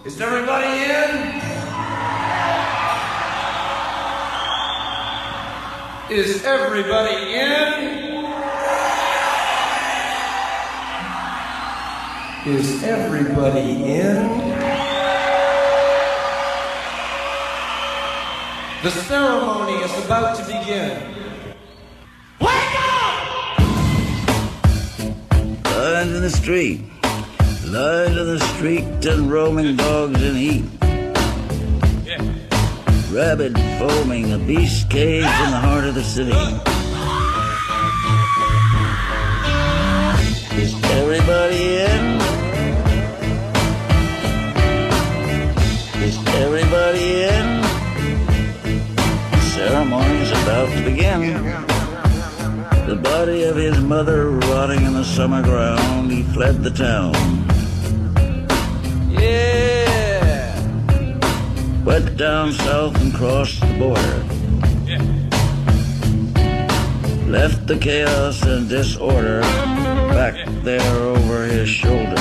Is everybody in? Is everybody in? Is everybody in? The ceremony is about to begin. Wake up! Lines in the street, lines in the street, and roaming dogs in heat. Yeah. Rabid foaming, a beast caged in the heart of the city. Is everybody in? Is everybody in? The ceremony's about to begin. The body of his mother rotting in the summer ground, he fled the town. Yeah! Went down south and crossed the border. Yeah. Left the chaos and disorder back there over his shoulder.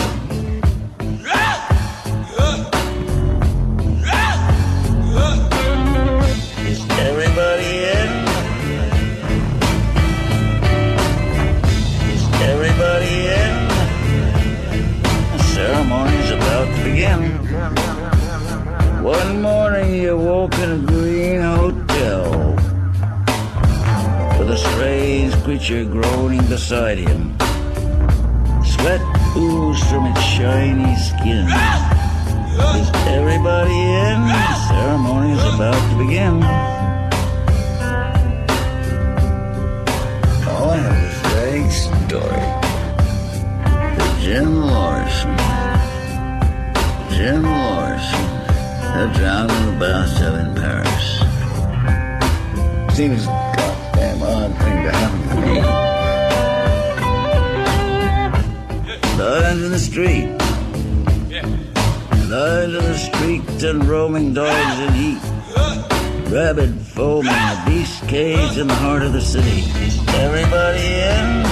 Is everybody in? Everybody in? The ceremony's about to begin. One morning he awoke in a green hotel with a strange creature groaning beside him. Sweat oozed from its shiny skin. Is everybody in? The ceremony's about to begin. All I have is vague story. Jim Larson. Jim Larson had drowned in the bathtub in Paris. Seems a goddamn odd thing to happen to me. Lines in the street. Lines in the street and roaming dogs in heat. Rabid foaming, a beast caged in the heart of the city. Is everybody in?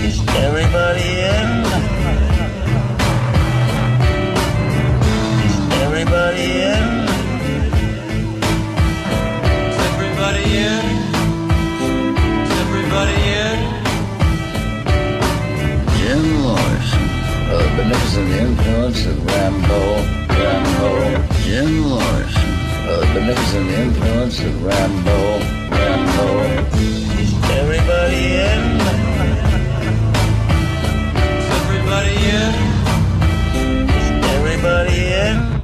Is everybody in? Is everybody in? Is everybody in? Is everybody in? Jim Larson, a beneficent influence of Rambo. Jim Larson, a beneficent influence of Rambo. Is everybody in? Is everybody in? Is everybody in?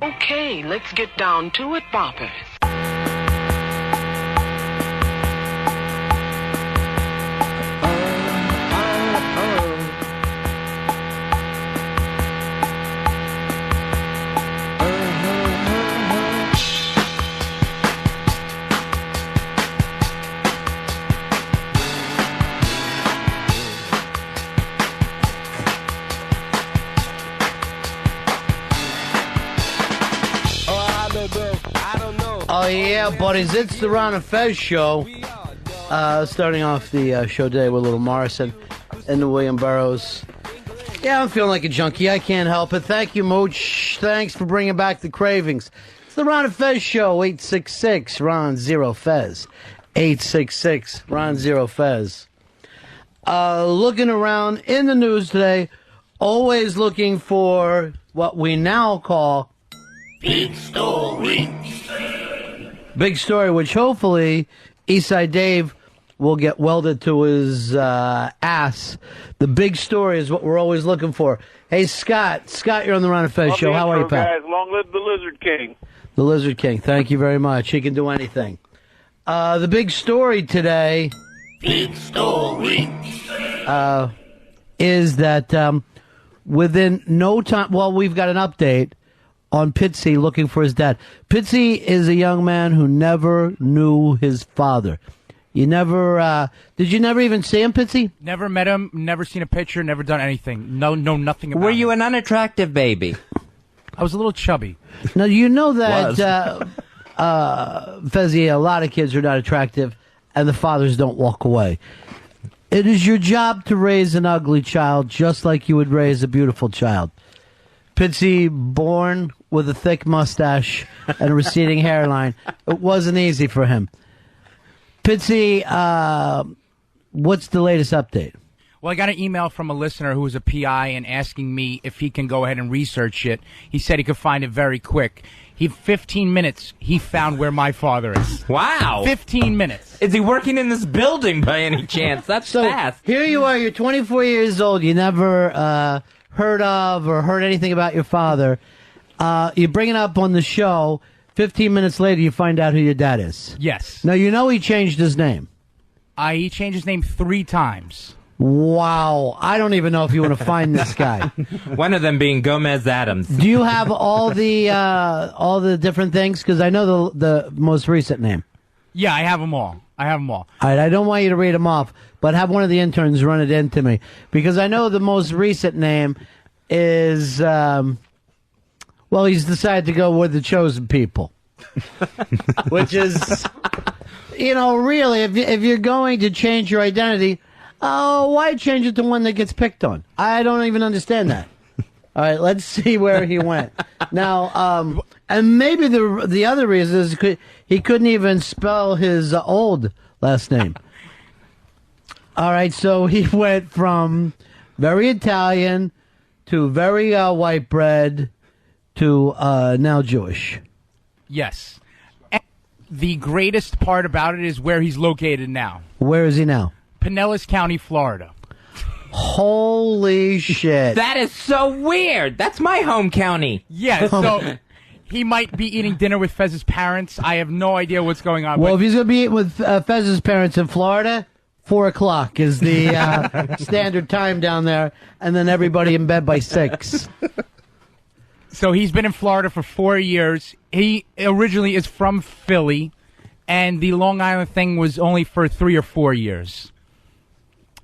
Okay, let's get down to it, boppers. Oh, yeah, buddies. It's the Ron and Fez show. Starting off the show today with Little Morrison and the William Burroughs. Yeah, I'm feeling like a junkie. I can't help it. Thank you, Mooch. Thanks for bringing back the cravings. It's the Ron and Fez show, 866-RON-0-FEZ. 866-RON-0-FEZ. Looking around in the news today, always looking for what we now call Big Story. Big Story, which hopefully Eastside Dave will get welded to his ass. The big story is what we're always looking for. Hey, Scott. Scott, you're on the Ron and Fez show. How are you, pal? Guys, long live the Lizard King. The Lizard King. Thank you very much. He can do anything. The big story today. Big Story. Is that within no time... Well, we've got an update on Pitzy looking for his dad. Pitzy is a young man who never knew his father. You never, did you never even see him, Pitzy? Never met him, never seen a picture, never done anything. Know nothing about him. Were you an unattractive baby? I was a little chubby. Now, you know that, Fezzy, a lot of kids are not attractive, and the fathers don't walk away. It is your job to raise an ugly child just like you would raise a beautiful child. Pitzy, born with a thick mustache and a receding hairline, it wasn't easy for him. Pitzy, what's the latest update? Well, I got an email from a listener who was a PI and asking me if he can go ahead and research it. He said he could find it very quick. 15 minutes, he found where my father is. Wow. 15 minutes. Is he working in this building by any chance? That's fast. Here you are, you're 24 years old, you never heard of or heard anything about your father. You bring it up on the show, 15 minutes later you find out who your dad is. Yes. Now, you know he changed his name. He changed his name 3 times. Wow. I don't even know if you want to find this guy. One of them being Gomez Adams. Do you have all the different things? Because I know the most recent name. Yeah, I have them all. All right, I don't want you to read them off, but have one of the interns run it into me. Because I know the most recent name is, he's decided to go with the chosen people. Which is, really, if you're going to change your identity, why change it to one that gets picked on? I don't even understand that. All right, let's see where he went. Now, and maybe the other reason is he couldn't even spell his old last name. All right, so he went from very Italian to very white bread to now Jewish. Yes. And the greatest part about it is where he's located now. Where is he now? Pinellas County, Florida. Holy shit. That is so weird. That's my home county. Yeah, so he might be eating dinner with Fez's parents. I have no idea what's going on. Well, if he's going to be eating with Fez's parents in Florida, 4 o'clock is the standard time down there, and then everybody in bed by 6. So he's been in Florida for 4 years. He originally is from Philly, and the Long Island thing was only for 3 or 4 years.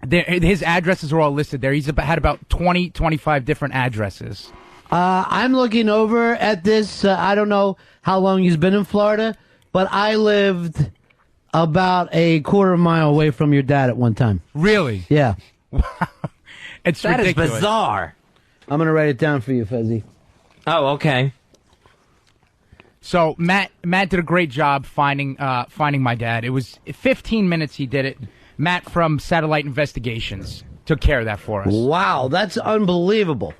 His addresses are all listed there. He's had about 20, 25 different addresses. I'm looking over at this. I don't know how long he's been in Florida, but I lived about a quarter mile away from your dad at one time. Really? Yeah. It's That ridiculous. is bizarre. I'm going to write it down for you, Fezzy. Oh, okay. So Matt did a great job finding my dad. It was 15 minutes he did it. Matt from Satellite Investigations took care of that for us. Wow, that's unbelievable.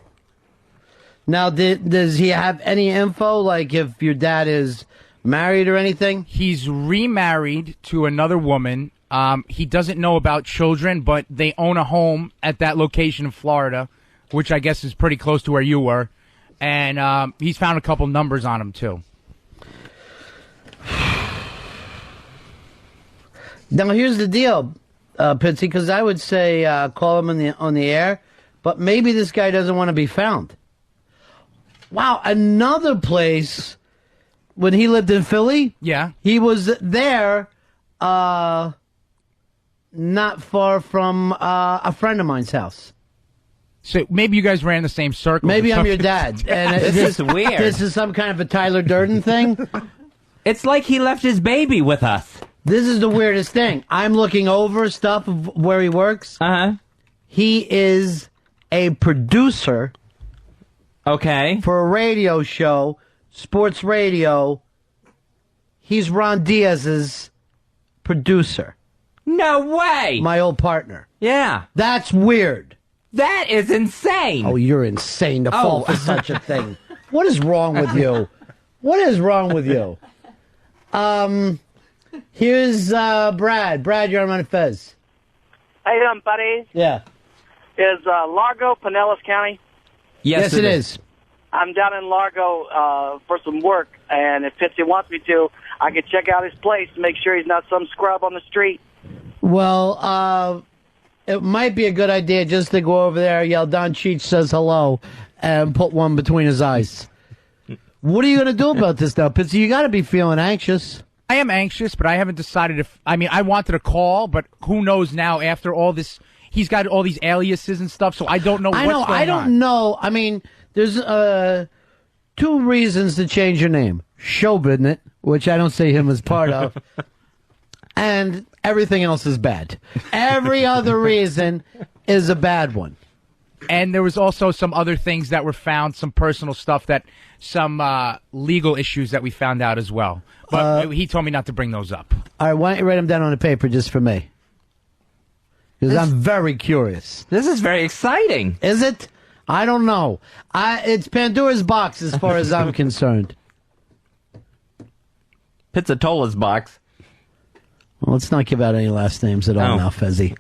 Now, does he have any info, like if your dad is married or anything? He's remarried to another woman. He doesn't know about children, but they own a home at that location in Florida, which I guess is pretty close to where you were. And he's found a couple numbers on him, too. Now, here's the deal, Pitzy, because I would say call him on the air, but maybe this guy doesn't want to be found. Wow, another place, when he lived in Philly, Yeah. he was there not far from a friend of mine's house. So maybe you guys ran the same circle. Maybe I'm your dad. And This is weird. This is some kind of a Tyler Durden thing. It's like he left his baby with us. This is the weirdest thing. I'm looking over stuff of where he works. Uh-huh. He is a producer Okay. for a radio show, sports radio. He's Ron Diaz's producer, No way. my old partner. Yeah. That's weird. That is insane. Oh, you're insane to fall for such a thing. What is wrong with you? What is wrong with you? Here's Brad. Brad, you're on Ron and Fez. How you doing, buddy? Yeah. Is Largo Pinellas County? Yes, it is. I'm down in Largo for some work, and if Pitzy wants me to, I could check out his place to make sure he's not some scrub on the street. Well, it might be a good idea just to go over there, yell Don Cheech says hello, and put one between his eyes. What are you going to do about this now, Pitzy? You got to be feeling anxious. I am anxious, but I haven't decided if... I mean, I wanted to call, but who knows now after all this... He's got all these aliases and stuff, so I don't know what's going on. I don't know. I mean, there's 2 reasons to change your name. Show business, which I don't see him as part of. And everything else is bad. Every other reason is a bad one. And there was also some other things that were found, some personal stuff some legal issues that we found out as well. But he told me not to bring those up. All right, why don't you write them down on the paper just for me? Because I'm very curious. This is very exciting. Is it? I don't know. It's Pandora's box as far as I'm concerned. Pizzatola's box. Well, let's not give out any last names at all now, Fezzy.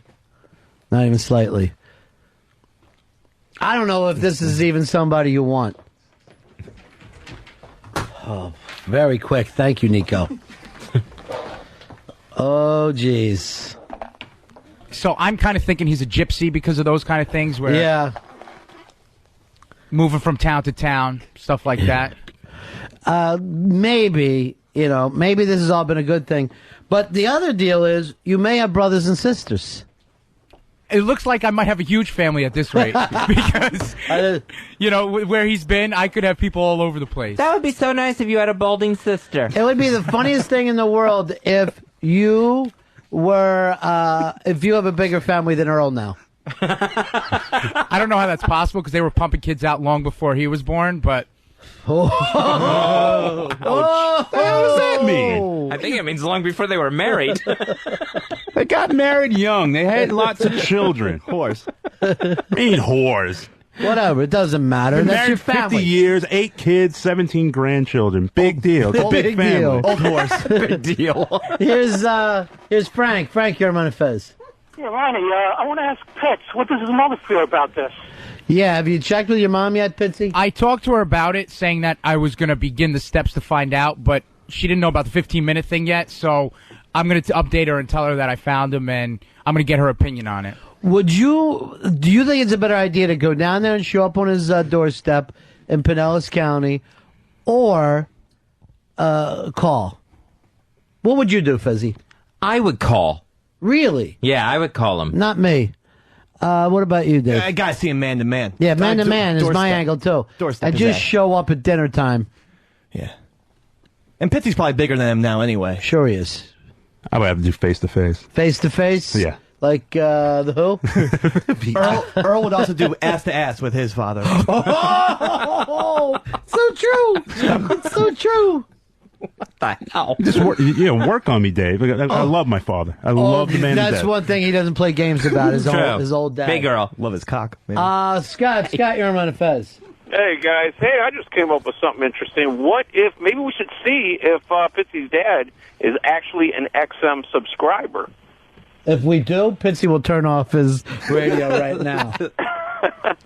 Not even slightly. I don't know if this is even somebody you want. Oh, very quick. Thank you, Nico. Oh, jeez. So I'm kind of thinking he's a gypsy because of those kind of things where... Yeah. Moving from town to town, stuff like that. Maybe, maybe this has all been a good thing. But the other deal is you may have brothers and sisters. It looks like I might have a huge family at this rate because, where he's been, I could have people all over the place. That would be so nice if you had a balding sister. It would be the funniest thing in the world if you if you have a bigger family than Earl now. I don't know how that's possible because they were pumping kids out long before he was born, but... What does that mean? I think it means long before they were married. They got married young. They had lots of children. Whores. Ain't whores. Whatever, it doesn't matter. Been That's your married 50 family. years, 8 kids, 17 grandchildren. Big deal. It's a big family. deal. Old horse. Big deal. Here's Frank. Frank, you're Ron and Fez. Yeah, Ronnie, I want to ask Pitz, what does his mother feel about this? Yeah, have you checked with your mom yet, Pitzy? I talked to her about it, saying that I was going to begin the steps to find out, but she didn't know about the 15-minute thing yet, so I'm going to update her and tell her that I found him, and I'm going to get her opinion on it. Do you think it's a better idea to go down there and show up on his doorstep in Pinellas County, or call? What would you do, Fezzy? I would call. Really? Yeah, I would call him. Not me. What about you, Dave? I gotta see him man to man. Yeah, man to man is my angle too. Doorstep And his just ass. show up at dinner time. Yeah. And Pitzy's probably bigger than him now anyway. Sure he is. I would have to do face to face. Face to face? Yeah. Like the who? Earl would also do ass to ass with his father. Oh, so true. It's so true. What the hell? Just work on me, Dave. I love my father. I love the man to That's death. one thing he doesn't play games about. His old dad. Big Earl. Love his cock. Maybe. Scott, you're on Ron and Fez. Hey, guys. Hey, I just came up with something interesting. What if, maybe we should see if Pitzy's dad is actually an XM subscriber. If we do, Pitzy will turn off his radio right now.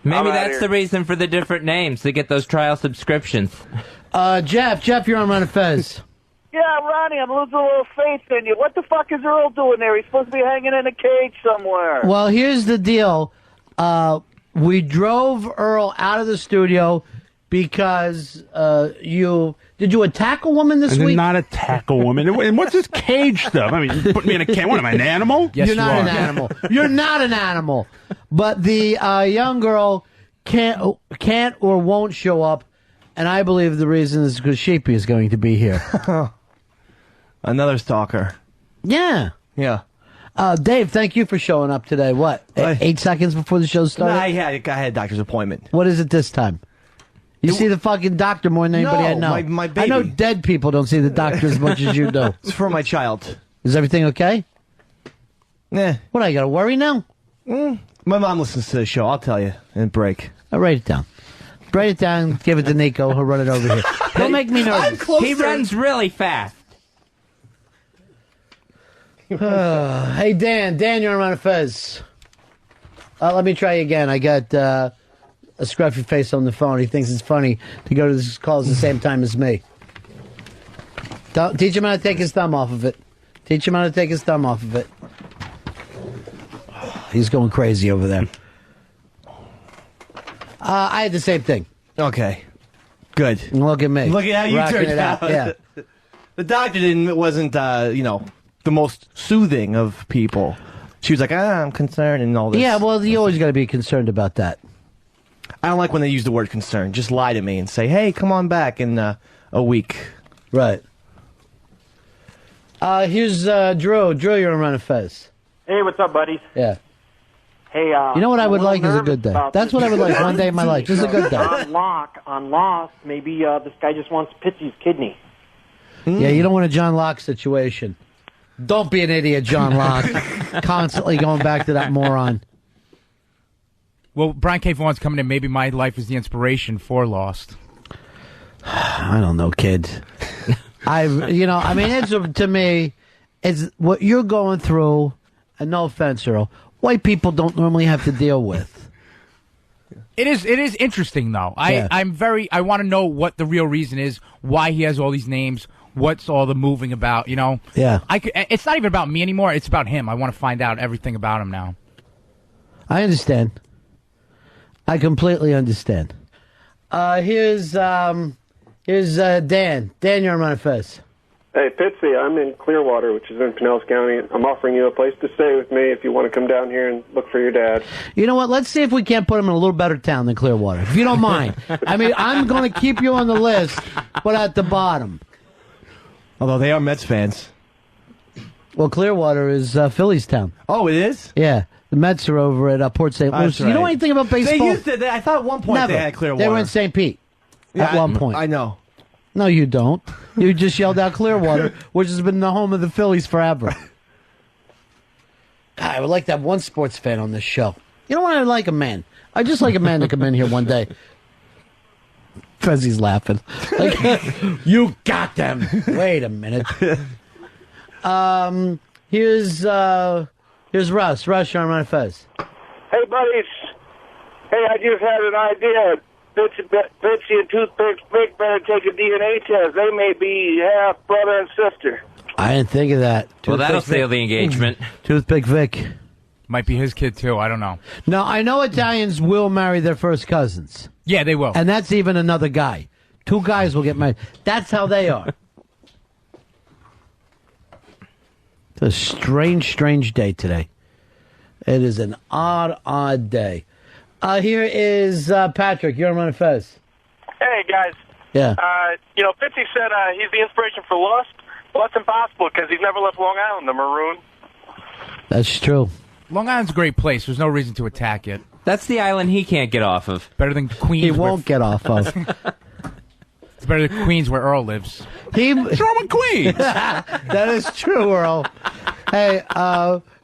Maybe that's the reason for the different names, to get those trial subscriptions. Jeff, you're on Ron and Fez. Yeah, Ronnie, I'm losing a little faith in you. What the fuck is Earl doing there? He's supposed to be hanging in a cage somewhere. Well, here's the deal. We drove Earl out of the studio because did you attack a woman this I did week? not attack a woman. And what's this cage stuff? I mean, you put me in a cage. What am I, an animal? Yes, You're not you an are. animal. You're not an animal. But the young girl can't or won't show up, and I believe the reason is because Sheepy is going to be here. Another stalker. Yeah. Yeah. Dave, thank you for showing up today. What? 8 seconds before the show started? I had a doctor's appointment. What is it this time? You see the fucking doctor more than anybody I know. my I baby. know dead people don't see the doctor as much as you do. It's for my child. Is everything okay? Yeah. What, I got to worry now? My mom listens to the show. I'll tell you in break. I'll write it down. Write it down, give it to Nico. He'll run it over here. Don't make me nervous. He runs really fast. Hey, Dan, you're on Ron and Fez. Let me try again. I got a scruffy face on the phone. He thinks it's funny to go to these calls at the same time as me. Teach him how to take his thumb off of it. Teach him how to take his thumb off of it. He's going crazy over there. I had the same thing. Okay. Good. Look at me. Look at how you Rocking turned it out. Yeah. The doctor wasn't the most soothing of people. She was like, I'm concerned and all this. Yeah, well, you always got to be concerned about that. I don't like when they use the word concern. Just lie to me and say, hey, come on back in a week. Right. Here's Drew. Drew, you're on Ron and Fez. Hey, what's up, buddies? Yeah. Hey, you know what I would like is a good day. That's what I would like one day in my life. Just a good day. On Lost, maybe this guy just wants Pitzy's kidney. Yeah, you don't want a John Locke situation. Don't be an idiot, John Locke. Constantly going back to that moron. Well, Brian K. Vaughan's coming in. Maybe my life is the inspiration for Lost. I don't know, kid. It's to me, it's what you're going through, and no offense, Earl, white people don't normally have to deal with. It is interesting though. I want to know what the real reason is, why he has all these names, what's all the moving about, Yeah. It's not even about me anymore, it's about him. I want to find out everything about him now. I understand. I completely understand. Here's Dan. Dan, you're on Ron and Fez. Hey, Pitzy, I'm in Clearwater, which is in Pinellas County. I'm offering you a place to stay with me if you want to come down here and look for your dad. You know what? Let's see if we can't put him in a little better town than Clearwater, if you don't mind. I mean, I'm going to keep you on the list, but at the bottom. Although they are Mets fans. Well, Clearwater is Phillies town. Oh, it is? Yeah. The Mets are over at Port St. Louis. Right. You know anything about baseball? They used to. I thought at one point Never. they had Clearwater. They were in St. Pete at one point. I know. No, you don't. You just yelled out Clearwater, which has been the home of the Phillies forever. God, I would like to have one sports fan on this show. You know what? I like a man. I just like a man to come in here one day. Fezzi's laughing. Like, you got them. Wait a minute. Here's Russ. Russ, you're on Ron and Fez. Hey, buddies. Hey, I just had an idea. Pitzy and Toothpick Vic better take a DNA test. They may be half brother and sister. I didn't think of that. Well, that'll seal the engagement. Toothpick Vic. Might be his kid, too. I don't know. No, I know Italians will marry their first cousins. Yeah, they will. And that's even another guy. Two guys will get married. That's how they are. It's a strange, strange day today. It is an odd, odd day. Here is Patrick. You're on Ron and Fez. Hey, guys. Yeah. Pitzy said he's the inspiration for Lost. Well, that's impossible because he's never left Long Island, the maroon. That's true. Long Island's a great place. There's no reason to attack it. That's the island he can't get off of. Better than Queens. He won't get off of. It's better than Queens, where Earl lives. What's wrong with Queens? That is true, Earl. Hey,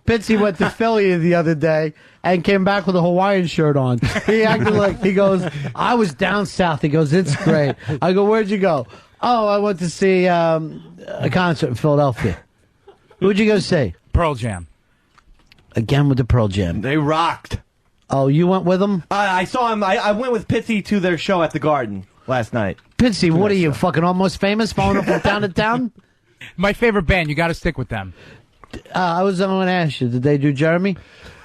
Pitzy went to Philly the other day and came back with a Hawaiian shirt on. He acted like, he goes, I was down south. He goes, it's great. I go, where'd you go? Oh, I went to see a concert in Philadelphia. Who'd you go see? Pearl Jam. Again with the Pearl Jam. They rocked. Oh, you went with them? I saw him. I went with Pitzy to their show at the Garden last night. Pitzy, what are you, fucking almost famous, following up from town to town? My favorite band. You got to stick with them. I was going to ask you, did they do Jeremy?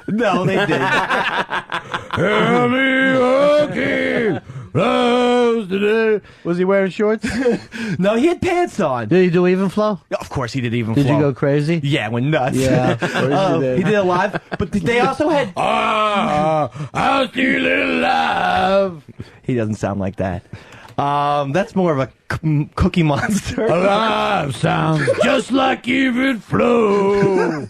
No, they didn't. Was he wearing shorts? No, he had pants on. Did he do Even Flow? Of course he did Even Flow. Did you go crazy? Yeah, went nuts. Yeah, of course you did. He did it live, but they also had... I'll still alive. He doesn't sound like that. That's more of a Cookie Monster. Alive sounds just like Even Flow.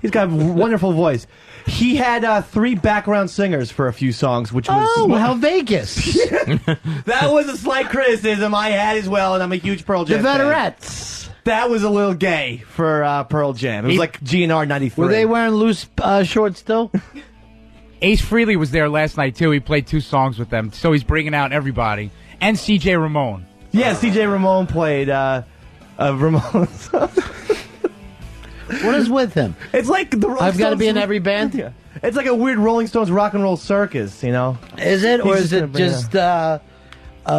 He's got a wonderful voice. He had 3 background singers for a few songs, which was... how Vegas. That was a slight criticism I had as well, and I'm a huge Pearl Jam The fan. Veterettes. That was a little gay for Pearl Jam. It was like GNR 93. Were they wearing loose shorts still? Ace Frehley was there last night, too. He played 2 songs with them, so he's bringing out everybody. And CJ Ramone. Yeah, CJ Ramone played Ramone song. What is with him? It's like the Rolling I've got to Stones- be in every band? Yeah. It's like a weird Rolling Stones rock and roll circus, you know? Is it? Or He's is it just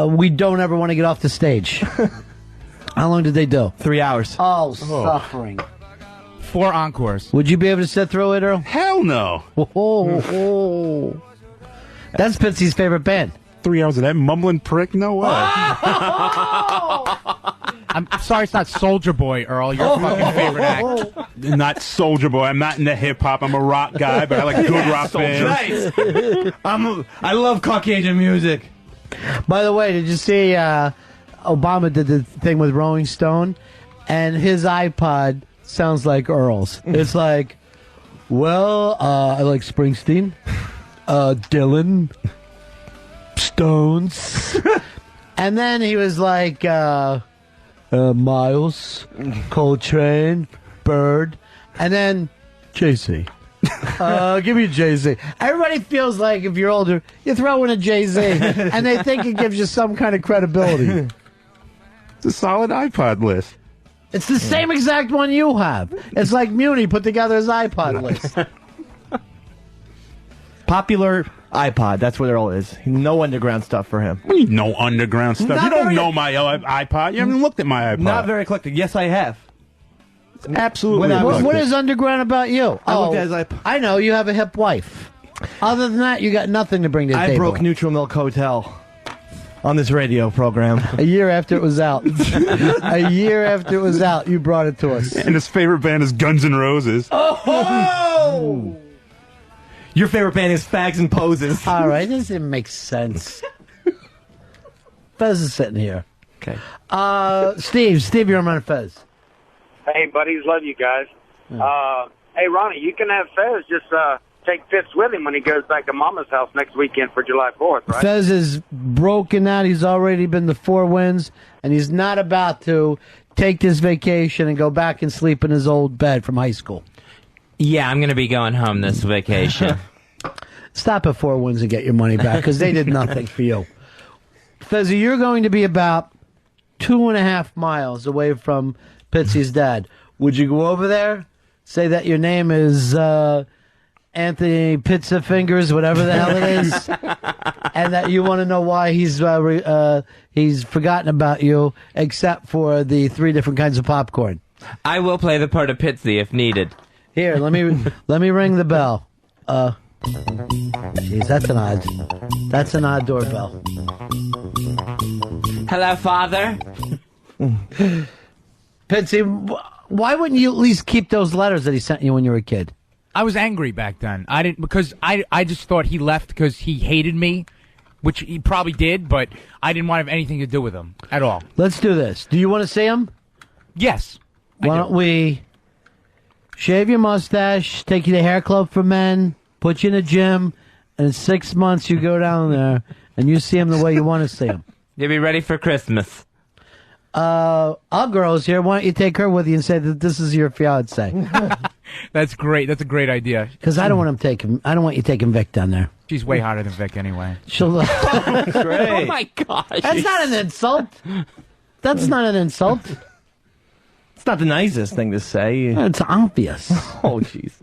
we don't ever want to get off the stage? How long did they do? 3 hours. Oh, suffering. 4 encores. Would you be able to sit through it, Earl? Hell no. Oh. That's Pitzy's favorite band. 3 hours of that mumbling prick? No way. I'm sorry it's not Soldier Boy, Earl. Your fucking favorite act. Not Soldier Boy. I'm not into hip hop. I'm a rock guy, but I like good rock bands. Nice. I love Caucasian music. By the way, did you see Obama did the thing with Rolling Stone? and his iPod sounds like Earl's. It's like, well, I like Springsteen, Dylan, Stones, and then he was like Miles, Coltrane, Bird, and then Jay-Z. Give me a Jay-Z. Everybody feels like if you're older, you throw in a Jay-Z, and they think it gives you some kind of credibility. It's a solid iPod list. It's the same exact one you have. It's like Muni put together his iPod list. Popular iPod. That's what Earl is. No underground stuff for him. What do you mean, no underground stuff? Not You don't very- know my iPod. You haven't looked at my iPod. Not very eclectic. Yes, I have. Absolutely. What is underground about you? I looked at his iPod. I know you have a hip wife. Other than that, you got nothing to bring to the I table. broke Neutral Milk Hotel on this radio program. A year after it was out. A year after it was out, you brought it to us. And his favorite band is Guns N' Roses. Oh! Your favorite band is Fags and Poses. All right, this didn't make sense. Fez is sitting here. Okay. Steve, you're on Ron and Fez. Hey, buddies, love you guys. Hey, Ronnie, you can have Fez just take Fitz with him when he goes back to Mama's house next weekend for July 4th, right? Fez is broken out. He's already been to 4 wins, and he's not about to take this vacation and go back and sleep in his old bed from high school. Yeah, I'm going to be going home this vacation. Stop at 4 wins and get your money back, because they did nothing for you. Fez, you're going to be about 2.5 miles away from Pitzy's dad. Would you go over there, say that your name is Anthony Pizza Fingers, whatever the hell it is, and that you want to know why he's forgotten about you, except for the 3 different kinds of popcorn? I will play the part of Pitzy if needed. Here, let me ring the bell. Jeez, that's an odd doorbell. Hello, Father. Pitzy, why wouldn't you at least keep those letters that he sent you when you were a kid? I was angry back then. I didn't because I just thought he left because he hated me, which he probably did, but I didn't want to have anything to do with him at all. Let's do this. Do you want to see him? Yes. Why don't we shave your mustache, take you to Hair Club for Men, put you in a gym, and in 6 months you go down there and you see him the way you want to see him. You'll be ready for Christmas. Our girl's here. Why don't you take her with you and say that this is your fiance? That's great. That's a great idea. Because I don't want you taking Vic down there. She's way hotter than Vic anyway. She'll. Great. Oh my gosh. That's not an insult. That's not an insult. It's not the nicest thing to say. It's obvious. Oh, jeez.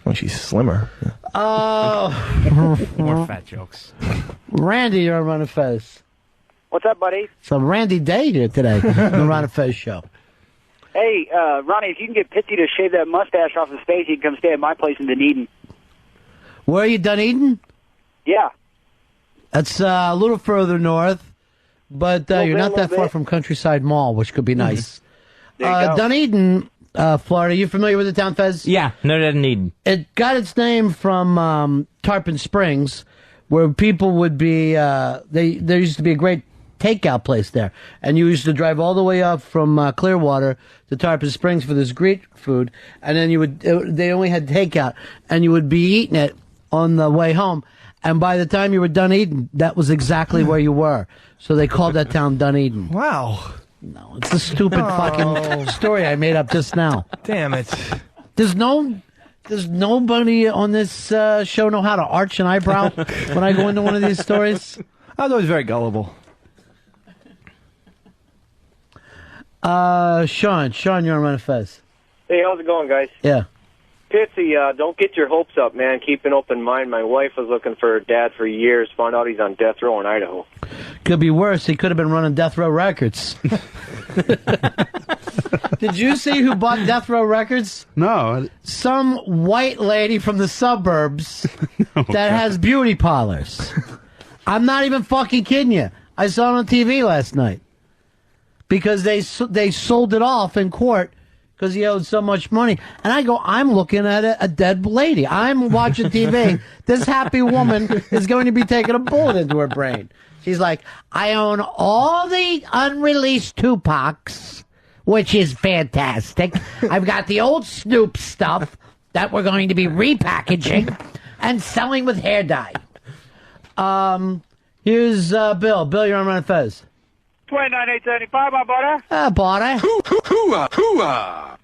Well, she's slimmer. More fat jokes. Randy, you're on Ron and Fez. What's up, buddy? So Randy Day here today on the Ron and Fez show. Hey, Ronnie, if you can get Pitzy to shave that mustache off his face, he can come stay at my place in Dunedin. Where are you, Dunedin? Yeah. That's a little further north, but you're not that far from Countryside Mall, which could be nice. There you go. Dunedin, Florida. You familiar with the town, Fez? Yeah, no Dunedin. It got its name from Tarpon Springs, where people would be. There used to be a great takeout place there, and you used to drive all the way up from Clearwater to Tarpon Springs for this Greek food, and then they only had takeout, and you would be eating it on the way home, and by the time you were done eating, that was exactly where you were. So they called that town Dunedin. Wow. No, it's a stupid fucking story I made up just now. Damn it. Does nobody on this show know how to arch an eyebrow when I go into one of these stories? I was always very gullible. Sean, you're on Ron and Fez. Hey, how's it going, guys? Yeah. Pitzy, don't get your hopes up, man. Keep an open mind. My wife was looking for her dad for years. Found out he's on death row in Idaho. Could be worse. He could have been running Death Row Records. Did you see who bought Death Row Records? No. Some white lady from the suburbs that has beauty parlors. I'm not even fucking kidding you. I saw it on TV last night. Because they sold it off in court because he owed so much money. And I go, I'm looking at a dead lady. I'm watching TV. This happy woman is going to be taking a bullet into her brain. She's like, I own all the unreleased Tupacs, which is fantastic. I've got the old Snoop stuff that we're going to be repackaging and selling with hair dye. Here's Bill. Bill, you're on Ron and Fez. 29,875, my butter. Butter. Hoo-ah.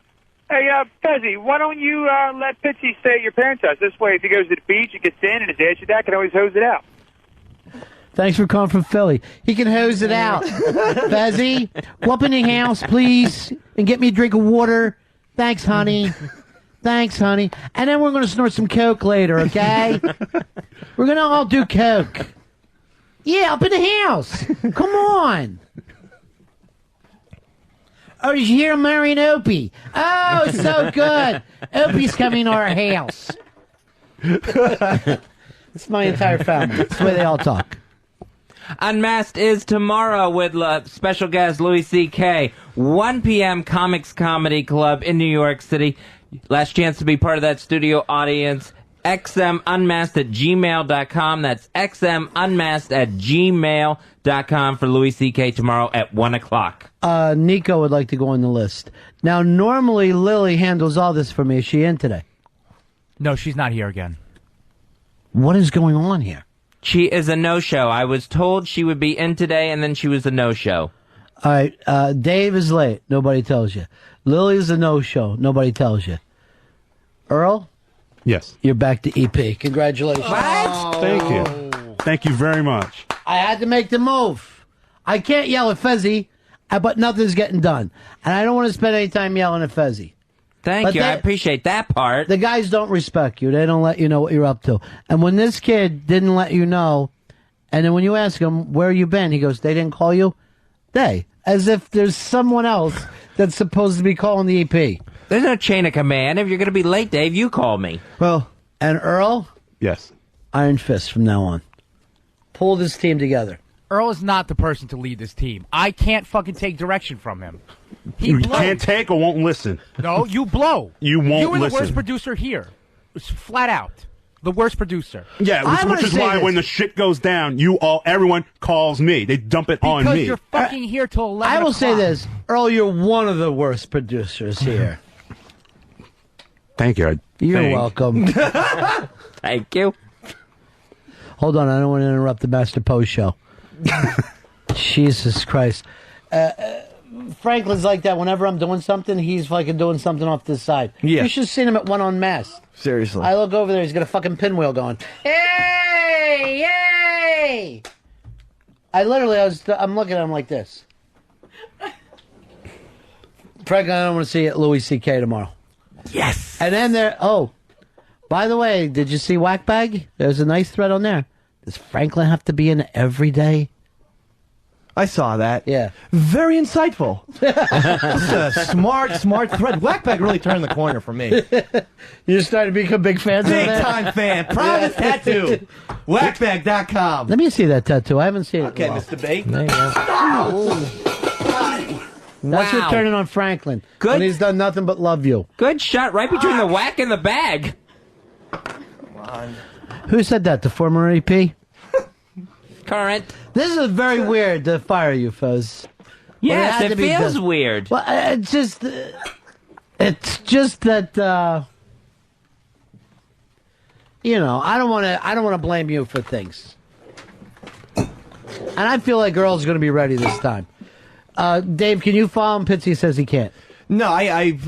Hey, Fezzy, why don't you let Pitzy stay at your parents' house? This way, if he goes to the beach, he gets in, and his ass, your dad can always hose it out. Thanks for calling from Philly. He can hose it out. Fezzy, go up in the house, please, and get me a drink of water. Thanks, honey. Thanks, honey. And then we're going to snort some Coke later, okay? We're going to all do Coke. Yeah, up in the house. Come on. Oh, did you hear him marrying Opie? Oh, it's so good. Opie's coming to our house. It's my entire family. It's the way they all talk. Unmasked is tomorrow with special guest Louis C.K. 1 p.m. Comics Comedy Club in New York City. Last chance to be part of that studio audience. xmunmasked@gmail.com. That's xmunmasked@gmail.com for Louis C.K. tomorrow at 1 o'clock. Nico would like to go on the list. Now, normally Lily handles all this for me. Is she in today? No, she's not here again. What is going on here? She is a no-show. I was told she would be in today, and then she was a no-show. All right, Dave is late. Nobody tells you. Lily is a no-show. Nobody tells you. Earl? Yes. You're back to EP. Congratulations. What? Thank you. Thank you very much. I had to make the move. I can't yell at Fezzy, but nothing's getting done. And I don't want to spend any time yelling at Fezzy. Thank you. I appreciate that part. The guys don't respect you. They don't let you know what you're up to. And when this kid didn't let you know, and then when you ask him, where you been? He goes, they didn't call you? They. As if there's someone else that's supposed to be calling the EP. There's no chain of command. If you're going to be late, Dave, you call me. Well, and Earl? Yes. Iron fist from now on. Pull this team together. Earl is not the person to lead this team. I can't fucking take direction from him. You can't take or won't listen. No, you blow. You won't You were the listen. worst producer here. It's flat out. The worst producer. Yeah, which is why when the shit goes down, everyone calls me. They dump it on me. Because you're fucking here till 11 I will o'clock. say this. Earl, you're one of the worst producers here. Thank you. You're welcome. Thank you. Hold on, I don't want to interrupt the Master Post show. Jesus Christ. Franklin's like that. Whenever I'm doing something, he's fucking doing something off to the side. Yeah. You should have seen him at One Unmasked. Seriously. I look over there, he's got a fucking pinwheel going. Hey! Yay! I'm looking at him like this. Franklin, I don't want to see you at Louis C.K. tomorrow. Yes. And then by the way, did you see Whackbag? There's a nice thread on there. Does Franklin have to be in every day? I saw that. Yeah. Very insightful. It's a smart thread. Whackbag really turned the corner for me. You're starting to become big fans of that? Big time fan. Proudest tattoo. Whackbag.com. Let me see that tattoo. I haven't seen it. Okay, Mr. B. There you go. That's Wow. your turning on Franklin. Good. When he's done nothing but love you. Good shot right between the whack and the bag. Who said that? The former EP? Current. This is very weird to fire you, Fez. Yes, it feels weird. Well, it's just that I don't want to blame you for things, and I feel like Earl's going to be ready this time. Dave, can you follow him? Pitzy says he can't. No,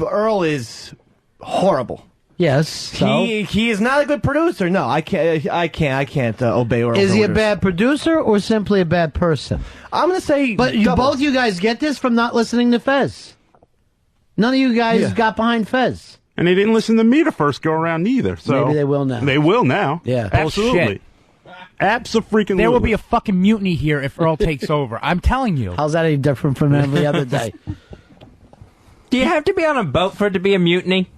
Earl is horrible. Yes, so? He is not a good producer. No, I can't obey Earl's Is he a orders. bad producer or simply a bad person? I'm going to say But both you guys get this from not listening to Fez. None of you guys got behind Fez. And they didn't listen to me the first go around either. So Maybe they will now. They will now. Yeah. Absolutely. Abso-freaking-lutely. There will be a fucking mutiny here if Earl takes over. I'm telling you. How's that any different from every other day? Do you have to be on a boat for it to be a mutiny?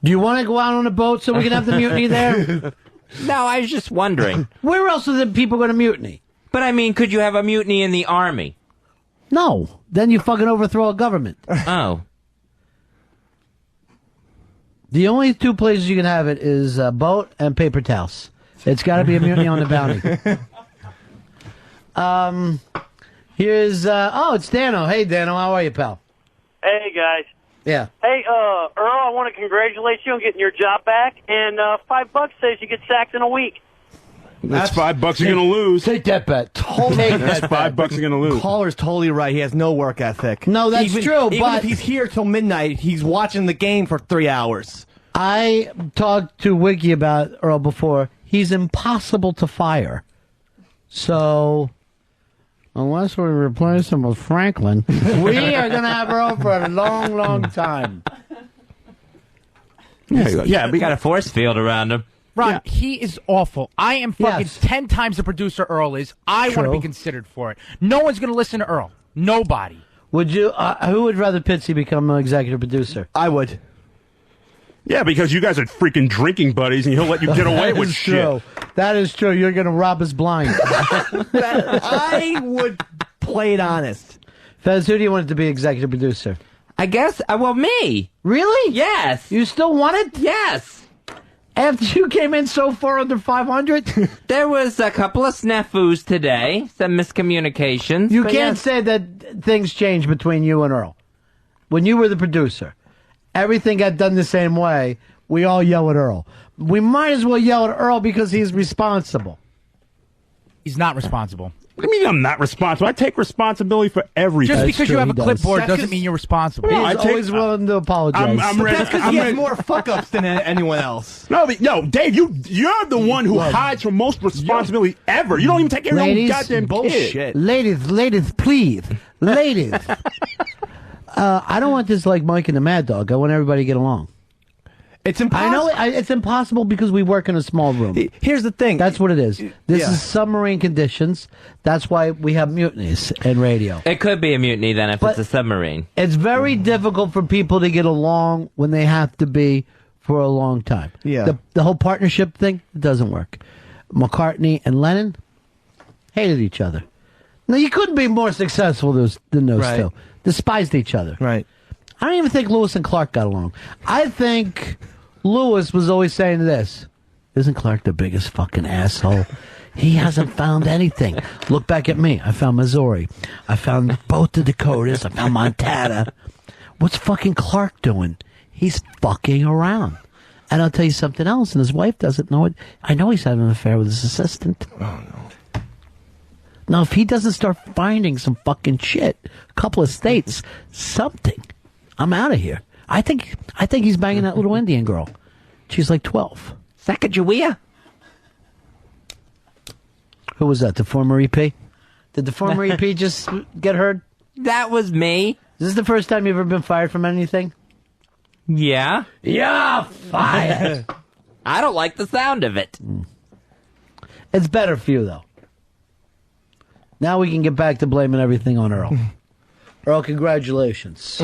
Do you want to go out on a boat so we can have the mutiny there? No, I was just wondering. Where else are the people going to mutiny? But I mean, could you have a mutiny in the army? No. Then you fucking overthrow a government. Oh. The only two places you can have it is a boat and paper towels. It's got to be a mutiny on the bounty. Here's it's Dano. Hey, Dano, how are you, pal? Hey, guys. Yeah. Hey, Earl, I want to congratulate you on getting your job back, and $5 says you get sacked in a week. That's $5 you're going to lose. Take that bet. That's $5 you're going to lose. Caller's totally right. He has no work ethic. No, that's true, even but if he's here till midnight, he's watching the game for 3 hours. I talked to Wiggy about Earl before. He's impossible to fire. So, unless we replace him with Franklin, we are going to have Earl for a long, long time. Yeah, we got a force field around him. Ron, he is awful. I am fucking 10 times the producer Earl is. I want to be considered for it. No one's going to listen to Earl. Nobody. Would you? Who would rather Pitzy become an executive producer? I would. Yeah, because you guys are freaking drinking buddies, and he'll let you get away with shit. True. That is true. You're going to rob us blind. I would play it honest. Fez, who do you want to be executive producer? I guess, me. Really? Yes. You still want it? Yes. After you came in so far under 500? There was a couple of snafus today, some miscommunications. You can't say that things changed between you and Earl. When you were the producer, everything got done the same way. We all yell at Earl. We might as well yell at Earl because he's responsible. He's not responsible. What do you mean I'm not responsible? I take responsibility for everything. Just because you have a clipboard doesn't mean you're responsible. He's always willing to apologize. I'm ready. That's because he has more fuck-ups than anyone else. No, Dave, you're the one who hides from most responsibility ever. You don't even take care of your own goddamn bullshit. Ladies, please. Ladies. I don't want this like Mike and the Mad Dog. I want everybody to get along. It's impossible. I know it's impossible because we work in a small room. Here's the thing. That's what it is. This is submarine conditions. That's why we have mutinies in radio. It could be a mutiny then if it's a submarine. It's very difficult for people to get along when they have to be for a long time. Yeah. The whole partnership thing, it doesn't work. McCartney and Lennon hated each other. Now, you couldn't be more successful than those two. Despised each other. Right. I don't even think Lewis and Clark got along. I think Lewis was always saying this. Isn't Clark the biggest fucking asshole? He hasn't found anything. Look back at me. I found Missouri. I found both the Dakotas. I found Montana. What's fucking Clark doing? He's fucking around. And I'll tell you something else, and his wife doesn't know it. I know he's having an affair with his assistant. Oh, no. Now, if he doesn't start finding some fucking shit, a couple of states, something, I'm out of here. I think he's banging that little Indian girl. She's like 12. Sacagawea? Who was that? The former EP? Did the former EP just get heard? That was me. Is this the first time you've ever been fired from anything? Yeah. Yeah, fired. I don't like the sound of it. It's better for you, though. Now we can get back to blaming everything on Earl. Earl, congratulations.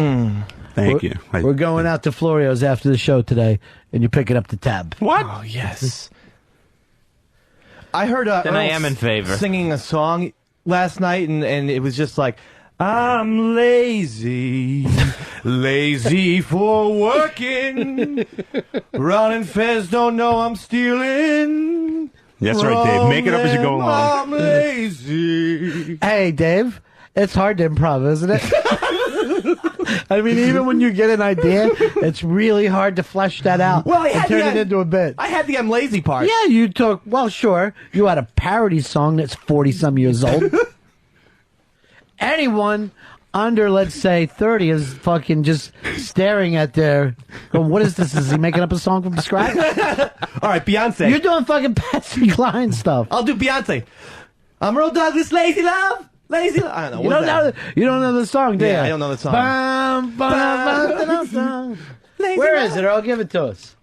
Thank you. We're going out to Florio's after the show today, and you're picking up the tab. What? Oh, yes. I heard Then I Earl am in favor. singing a song last night, and it was just like, I'm lazy, lazy for working. Ron and Fez don't know I'm stealing. That's right, Dave. Make it up as you go along. I'm lazy. Hey, Dave, it's hard to improv, isn't it? I mean, even when you get an idea, it's really hard to flesh that out and turn it into a bit. I had the I'm lazy part. Yeah, you took, well, sure, you had a parody song that's 40-some years old. Anyone under, let's say, 30 is fucking just staring at their, going, what is this? Is he making up a song from scratch? All right, Beyonce. You're doing fucking Patsy Cline stuff. I'll do Beyonce. I'm Earl Douglas, lazy love. Lazy love. I don't know. You don't know the song, do you? Yeah, I don't know the song. Where is it, Earl? Give it to us.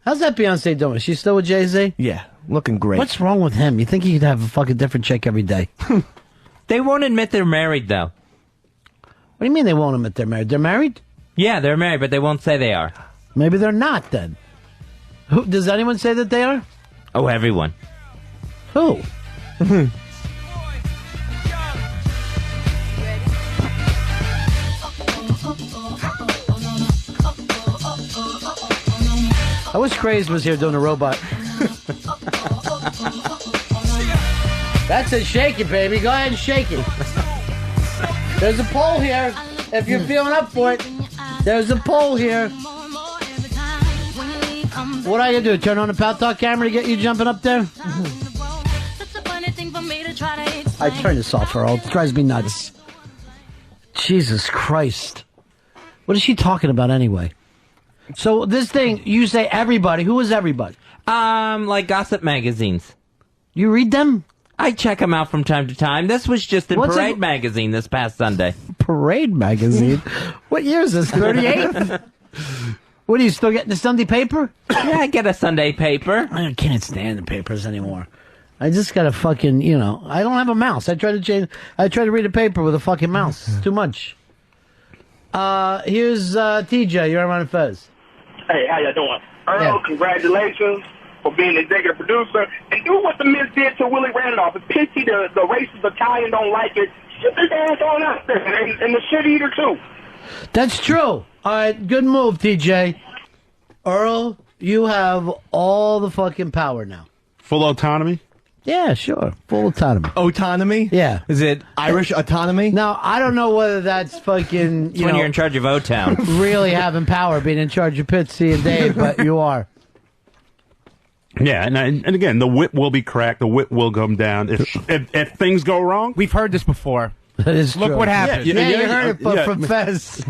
How's that Beyonce doing? She's still with Jay-Z? Yeah, looking great. What's wrong with him? You think he could have a fucking different chick every day? They won't admit they're married, though. What do you mean they won't admit they're married? They're married? Yeah, they're married, but they won't say they are. Maybe they're not, then. Does anyone say that they are? Oh, everyone. Who? I wish Craze was here doing a robot. That's it. Shake it, baby. Go ahead and shake it. There's a poll here. If you're feeling up for it, there's a poll here. What are you gonna do? Turn on the Pal Talk camera to get you jumping up there? I turn this off, Earl. It drives me nuts. Jesus Christ. What is she talking about anyway? So this thing, you say everybody. Who is everybody? Like gossip magazines. You read them? I check them out from time to time. This was just in What's Parade it- magazine this past Sunday. Parade magazine? What year is this? 38? What, are you still getting the Sunday paper? Yeah, I get a Sunday paper. I can't stand the papers anymore. I just got a fucking, I don't have a mouse. I try to read a paper with a fucking mouse. It's too much. Here's TJ. You're on Fez. Hey, how you doing? Earl, congratulations for being executive producer. And do what the Miz did to Willie Randolph. If Pitzy, the racist Italian, don't like it, ship his ass on out there. And the shit eater, too. That's true. All right, good move, TJ. Earl, you have all the fucking power now. Full autonomy? Yeah, sure. Full autonomy. Autonomy? Yeah. Is it Irish autonomy? Now, I don't know whether that's fucking, It's when you're in charge of O-Town. really having power, being in charge of Pitzy and Dave, but you are. Yeah, and again, the whip will be cracked. The whip will come down. If things go wrong, we've heard this before. That is Look true. what happened. Yeah, you heard it from Fez.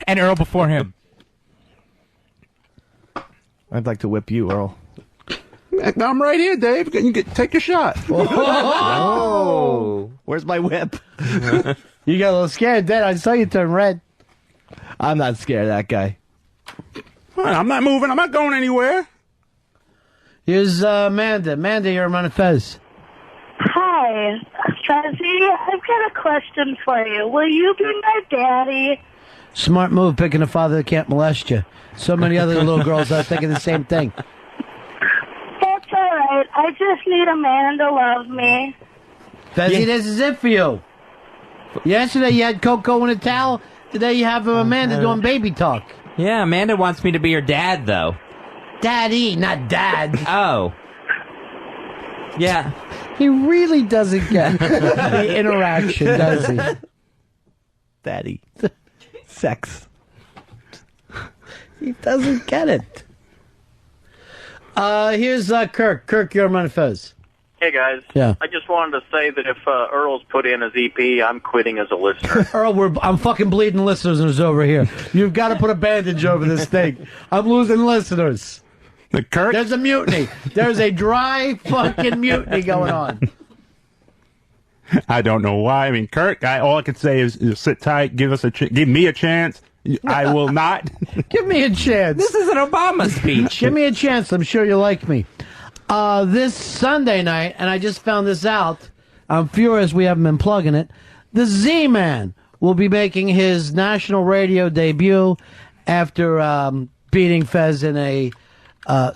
And Earl before him. I'd like to whip you, Earl. I'm right here, Dave. Take your shot. Oh. Where's my whip? You got a little scared then. I saw you turn red. I'm not scared of that guy. I'm not moving. I'm not going anywhere. Here's Amanda. Amanda, you're on Fez. Hi, Fezzy. I've got a question for you. Will you be my daddy? Smart move picking a father that can't molest you. So many other little girls are thinking the same thing. That's all right. I just need a man to love me. Fezzy, this is it for you. Yesterday you had Coco in a towel. Today you have Amanda doing baby talk. Yeah, Amanda wants me to be your dad, though. Daddy, not dad. Oh. Yeah. He really doesn't get the interaction, does he? Daddy. Sex. He doesn't get it. Here's Kirk. Kirk, you're on Fez. Hey, guys. Yeah. I just wanted to say that if Earl's put in as EP, I'm quitting as a listener. Earl, I'm fucking bleeding listeners over here. You've got to put a bandage over this thing. I'm losing listeners. Kirk? There's a mutiny. There's a dry fucking mutiny going on. I don't know why. I mean, Kirk, all I could say is sit tight, give me a chance. I will not. Give me a chance. This is an Obama speech. Give me a chance. I'm sure you'll like me. This Sunday night, and I just found this out. I'm furious we haven't been plugging it. The Z-Man will be making his national radio debut after beating Fez in a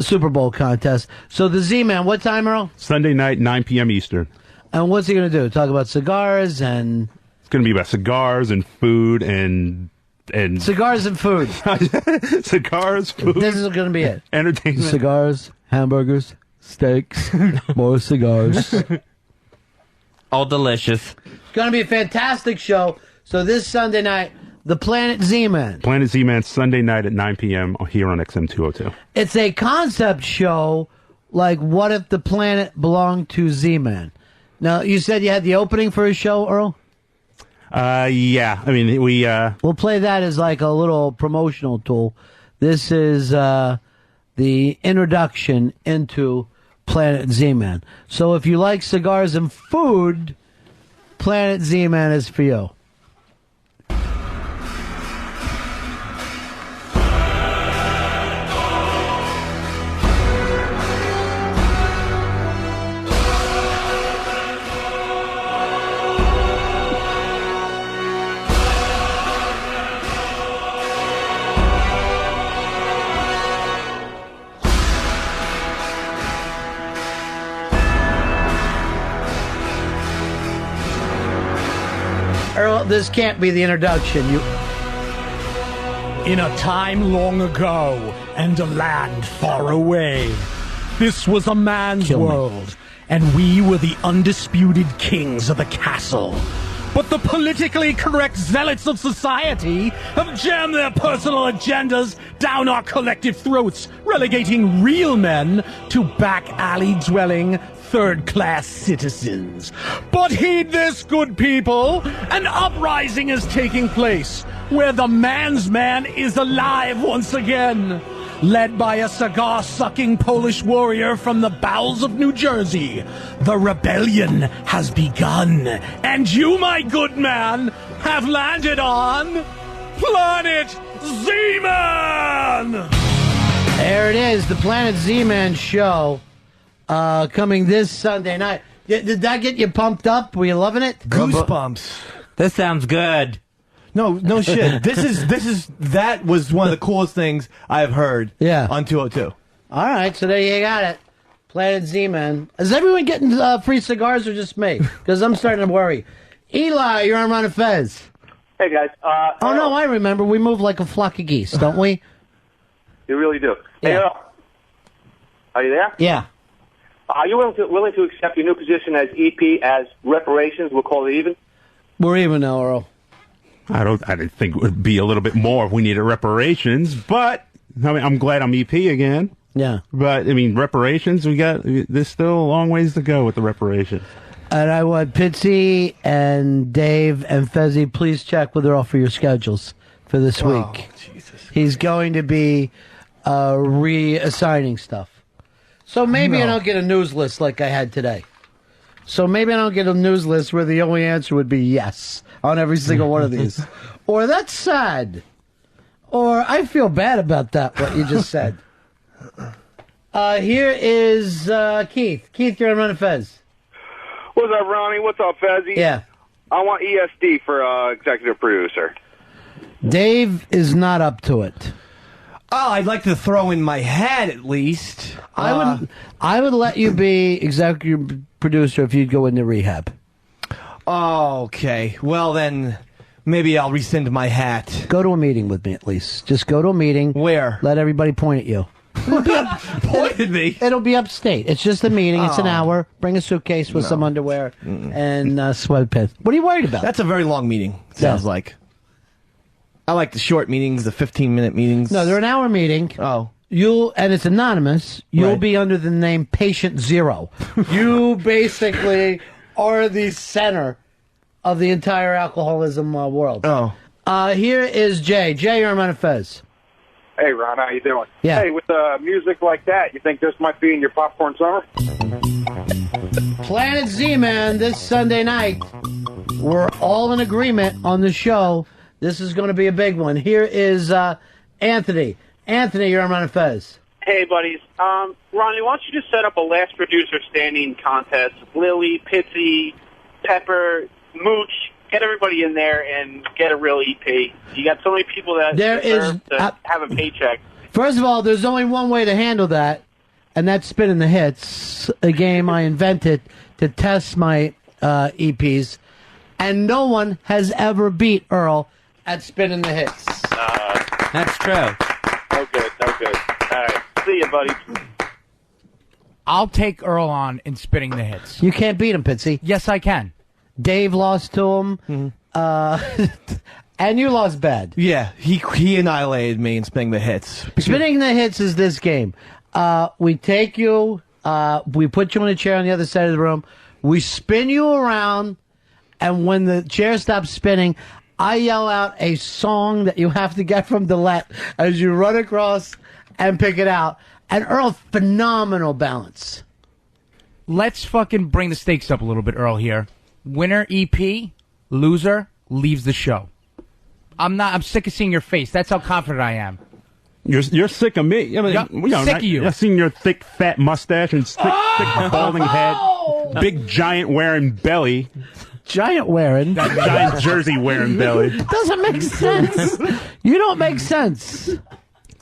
Super Bowl contest. So the Z-Man, what time, Earl? Sunday night, 9 p.m. Eastern. And what's he going to do? Talk about cigars and... It's going to be about cigars and food and Cigars and food. Cigars, food. This is going to be it. Entertainment. Cigars, hamburgers, steaks, more cigars. All delicious. It's going to be a fantastic show. So this Sunday night, the Planet Z-Man. Planet Z-Man, Sunday night at 9 p.m. here on XM 202. It's a concept show like what if the planet belonged to Z-Man. Now, you said you had the opening for a show, Earl? Yeah. I mean, We'll play that as like a little promotional tool. This is the introduction into Planet Z-Man. So if you like cigars and food, Planet Z-Man is for you. Earl, this can't be the introduction. In a time long ago and a land far away, this was a man's world, and we were the undisputed kings of the castle. But the politically correct zealots of society have jammed their personal agendas down our collective throats, relegating real men to back-alley-dwelling, third-class citizens. But heed this, good people. An uprising is taking place, where the man's man is alive once again. Led by a cigar-sucking Polish warrior from the bowels of New Jersey, the rebellion has begun. And you, my good man, have landed on Planet Z-Man! There it is, the Planet Z-Man show, coming this Sunday night. Did that get you pumped up? Were you loving it? Goosebumps. This sounds good. No shit. That was one of the coolest things I've heard. Yeah. On 202. All right, so there you got it. Planet Z-Man. Is everyone getting free cigars or just me? Because I'm starting to worry. Eli, you're on Ron and Fez. Hey, guys. Oh, no, I remember. We move like a flock of geese, don't we? You really do. Yeah. Hey, Earl. Are you there? Yeah. Are you willing to accept your new position as EP as reparations? We'll call it even. We're even now, Earl. I didn't think it would be a little bit more if we needed reparations, but I mean, I'm glad I'm EP again. Yeah. But I mean, reparations, there's still a long ways to go with the reparations. And I want Pitzy and Dave and Fezzy, please check with Earl for your schedules for this week. Jesus. He's going to be reassigning stuff. So maybe I don't get a news list like I had today. So maybe I don't get a news list where the only answer would be yes on every single one of these. Or that's sad. Or I feel bad about that, what you just said. Here is Keith. Keith, you're on Ron and Fez. What's up, Ronnie? What's up, Fezzy? Yeah. I want ESD for executive producer. Dave is not up to it. Oh, I'd like to throw in my hat at least. I would let you be executive producer if you'd go into rehab. Okay. Well, then maybe I'll rescind my hat. Go to a meeting with me at least. Just go to a meeting. Where? Let everybody point at you. Point at me? It'll be upstate. It's just a meeting. It's an hour. Bring a suitcase with some underwear and sweatpants. What are you worried about? That's a very long meeting, sounds like. I like the short meetings, the 15-minute meetings. No, they're an hour meeting. Oh. And it's anonymous. You'll be under the name Patient Zero. You basically are the center of the entire alcoholism world. Oh. Here is Jay. Jay, you're on Ron and Fez. Hey, Ron, how you doing? Yeah. Hey, with music like that, you think this might be in your popcorn summer? Planet Z-Man this Sunday night. We're all in agreement on the show. This is going to be a big one. Here is Anthony. Anthony, you're on Ron and Fez. Hey, buddies. Ronnie, why don't you just set up a last producer standing contest? Lily, Pitzy, Pepper, Mooch, get everybody in there and get a real EP. You got so many people that deserve to have a paycheck. First of all, there's only one way to handle that, and that's spinning the hits, a game I invented to test my EPs, and no one has ever beat Earl at spinning the hits. That's true. No good, no good. All right, see you, buddy. I'll take Earl on in spinning the hits. You can't beat him, Pitzy. Yes, I can. Dave lost to him, and you lost bad. Yeah, he annihilated me in spinning the hits. Spinning the hits is this game. We take you, we put you in a chair on the other side of the room, we spin you around, and when the chair stops spinning, I yell out a song that you have to get from Dillette as you run across and pick it out. And Earl, phenomenal balance. Let's fucking bring the stakes up a little bit, Earl, here. Winner EP, loser leaves the show. I'm sick of seeing your face. That's how confident I am. You're sick of me. I mean, sick of you. I've seen your thick, fat mustache and thick balding head, big, giant wearing belly. Giant wearing? Giant jersey wearing belly. Doesn't make sense. You don't make sense.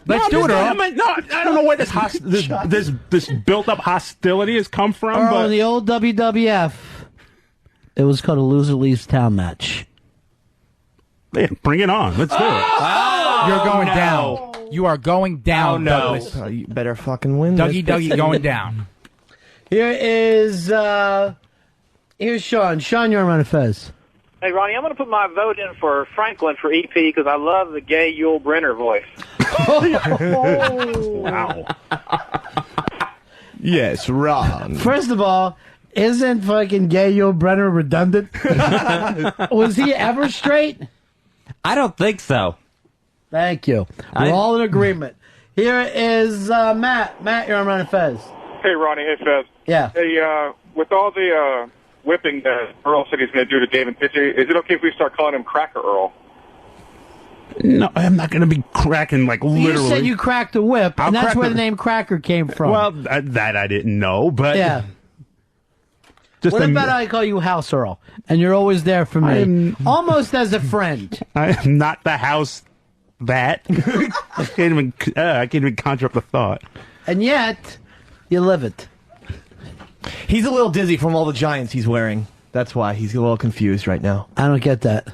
Let's do it, Earl. I don't know where this built-up hostility has come from. Earl, but in the old WWF, it was called a loser leaves town match. Yeah, bring it on. Let's do it. You're going no. down. You are going down, Douglas. Oh, you better fucking win Dougie, this. Dougie, going down. Here is here's Sean. Sean, you're on Ron and Fez. Hey, Ronnie, I'm going to put my vote in for Franklin for EP because I love the gay Yul Brynner voice. Wow. Yes, Ron. First of all, isn't fucking gay Yul Brynner redundant? Was he ever straight? I don't think so. Thank you. We're all in agreement. Here is Matt. Matt, you're on Ron and Fez. Hey, Ronnie. Hey, Fez. Yeah. Hey, with all the whipping that Earl said he's going to do to Dave and Pitzy, is it okay if we start calling him Cracker Earl? No, I'm not going to be cracking, like, literally. You said you cracked a whip, and that's where the name Cracker came from. Well, that I didn't know, but... Yeah. Just What about I call you House Earl, and you're always there for me, almost as a friend. I am not the house that. I can't even conjure up the thought. And yet, you live it. He's a little dizzy from all the Giants he's wearing. That's why he's a little confused right now. I don't get that.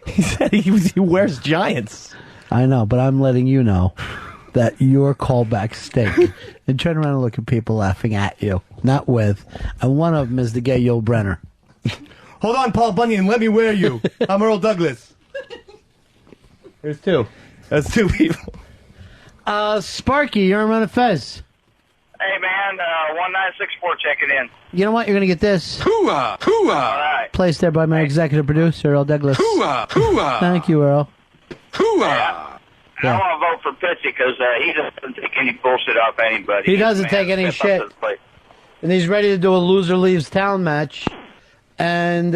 He said he wears Giants. I know, but I'm letting you know that your callback stink. And turn around and look at people laughing at you, not with. And one of them is the gay Yul Brynner. Hold on, Paul Bunyan, let me wear you. I'm Earl Douglas. There's two. That's two people. Sparky, you're on Ron and Fez. Hey, man, 1964 checking in. You know what? You're going to get this. Hooah! Hooah! All right. Placed there by my executive producer, Earl Douglas. Hooah! Hooah! Thank you, Earl. Hooah! Yeah. I want to vote for Pitzy because he doesn't take any bullshit off anybody. He doesn't take any shit. And he's ready to do a loser leaves town match. And,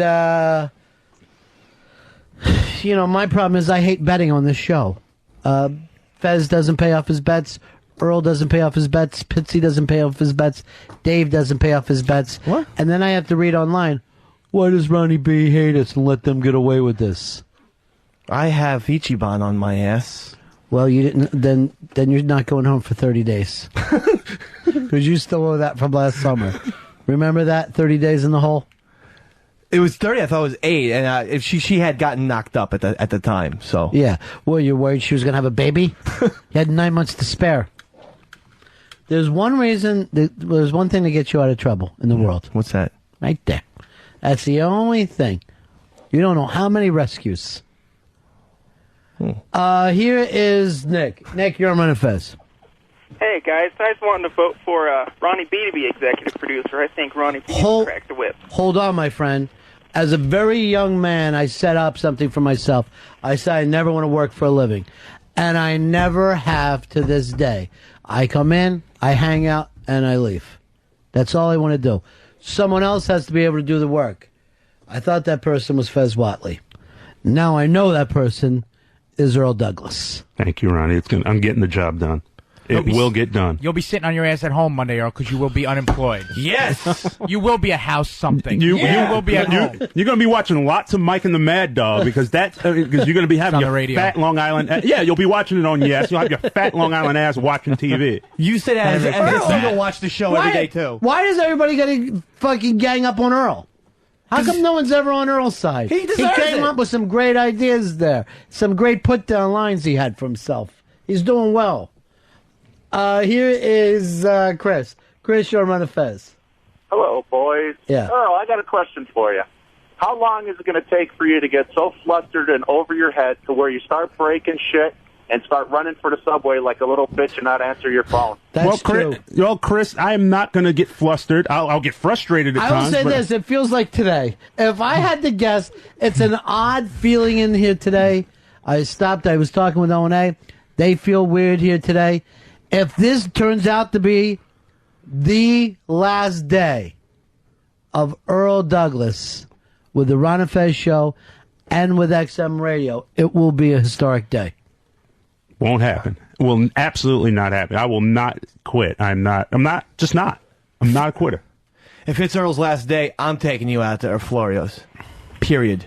you know, my problem is I hate betting on this show. Fez doesn't pay off his bets. Earl doesn't pay off his bets. Pitzy doesn't pay off his bets. Dave doesn't pay off his bets. What? And then I have to read online, why does Ronnie B hate us and let them get away with this? I have Ichiban on my ass. Well, you didn't. Then you're not going home for 30 days. Because you still owe that from last summer. Remember that 30 days in the hole? It was 30. I thought it was 8, and if she had gotten knocked up at the time. So yeah. Well, you're worried she was going to have a baby. You had 9 months to spare. There's one reason. There's one thing to get you out of trouble in the world. What's that? Right there. That's the only thing. You don't know how many rescues. Here is Nick. Nick, you're on Ron and Fez. Hey, guys. I just wanted to vote for Ronnie B to be executive producer. I think Ronnie B cracked the whip. Hold on, my friend. As a very young man, I set up something for myself. I said I never want to work for a living. And I never have to this day. I come in, I hang out, and I leave. That's all I want to do. Someone else has to be able to do the work. I thought that person was Fez Whatley. Now I know that person is Earl Douglas. Thank you, Ronnie. I'm getting the job done. It will get done. You'll be sitting on your ass at home Monday, Earl, because you will be unemployed. Yes! You will be a house something. You will be at home. You're going to be watching lots of Mike and the Mad Dog because you're going to be having on your the radio. fat Long Island. Yeah, you'll be watching it on Yes. You'll have your fat Long Island ass watching TV. You say that as if you don't watch the show every day too. Why does everybody get fucking gang up on Earl? How come no one's ever on Earl's side? He deserves came up with some great ideas there. Some great put-down lines he had for himself. He's doing well. Here is Chris. Chris, you're on Ron and Fez. Hello, boys. Yeah. Earl, I got a question for you. How long is it going to take for you to get so flustered and over your head to where you start breaking shit and start running for the subway like a little bitch and not answer your phone? That's true. Well, Chris, I am not going to get flustered. I'll get frustrated at I times. will say this. It feels like today. If I had to guess, it's an odd feeling in here today. I stopped. I was talking with O&A. They feel weird here today. If this turns out to be the last day of Earl Douglas with the Ron and Fez show and with XM Radio, it will be a historic day. Won't happen. Will absolutely not happen. I will not quit. I'm not a quitter. If it's Earl's last day, I'm taking you out to Florio's. Period.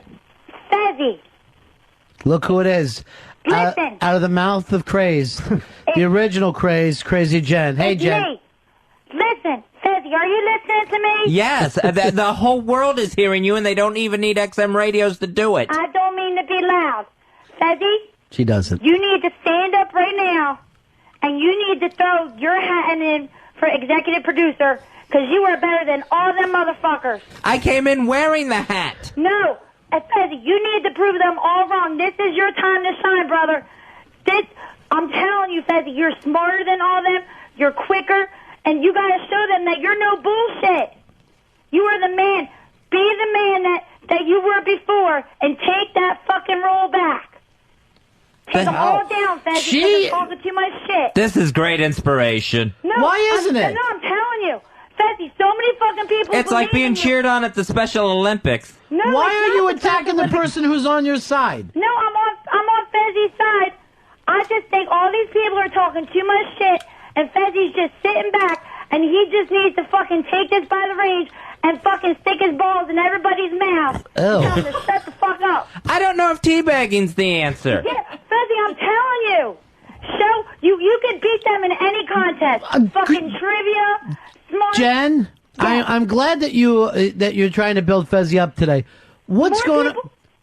Fezzy. Look who it is. Listen. Out of the mouth of Craze. The original Craze, Crazy Jen. Hey, It's Jen. me. Listen, Fezzy, are you listening to me? Yes, the whole world is hearing you, and they don't even need XM radios to do it. I don't mean to be loud. Fezzy, She doesn't. You need to stand up right now, and you need to throw your hat in for executive producer, because you are better than all them motherfuckers. I came in wearing the hat. No, Fezzy, you need to prove them all wrong. This is your time to shine, brother. I'm telling you, Fezzy, you're smarter than all them. You're quicker, and you got to show them that you're no bullshit. You are the man. Be the man that you were before, and take that fucking role back. Take them all down, Fezzy, because you're talking too much shit. This is great inspiration. No, No, I'm telling you. Fezzy, so many fucking people It's like believe being in you. cheered on at the Special Olympics. No, Why it's are not you the attacking the Special person who's on your side? No, I'm on Fezzy's side. I just think all these people are talking too much shit, and Fezzy's just sitting back, and he just needs to fucking take this by the reins and fucking stick his balls in everybody's mouth. Ew. Tell him to shut the fuck up. I don't know if teabagging's the answer. Yeah, Fezzy, I'm telling you. You could beat them in any contest. Fucking trivia, smart. Jen, I'm glad that you're trying to build Fezzy up today. What's going on?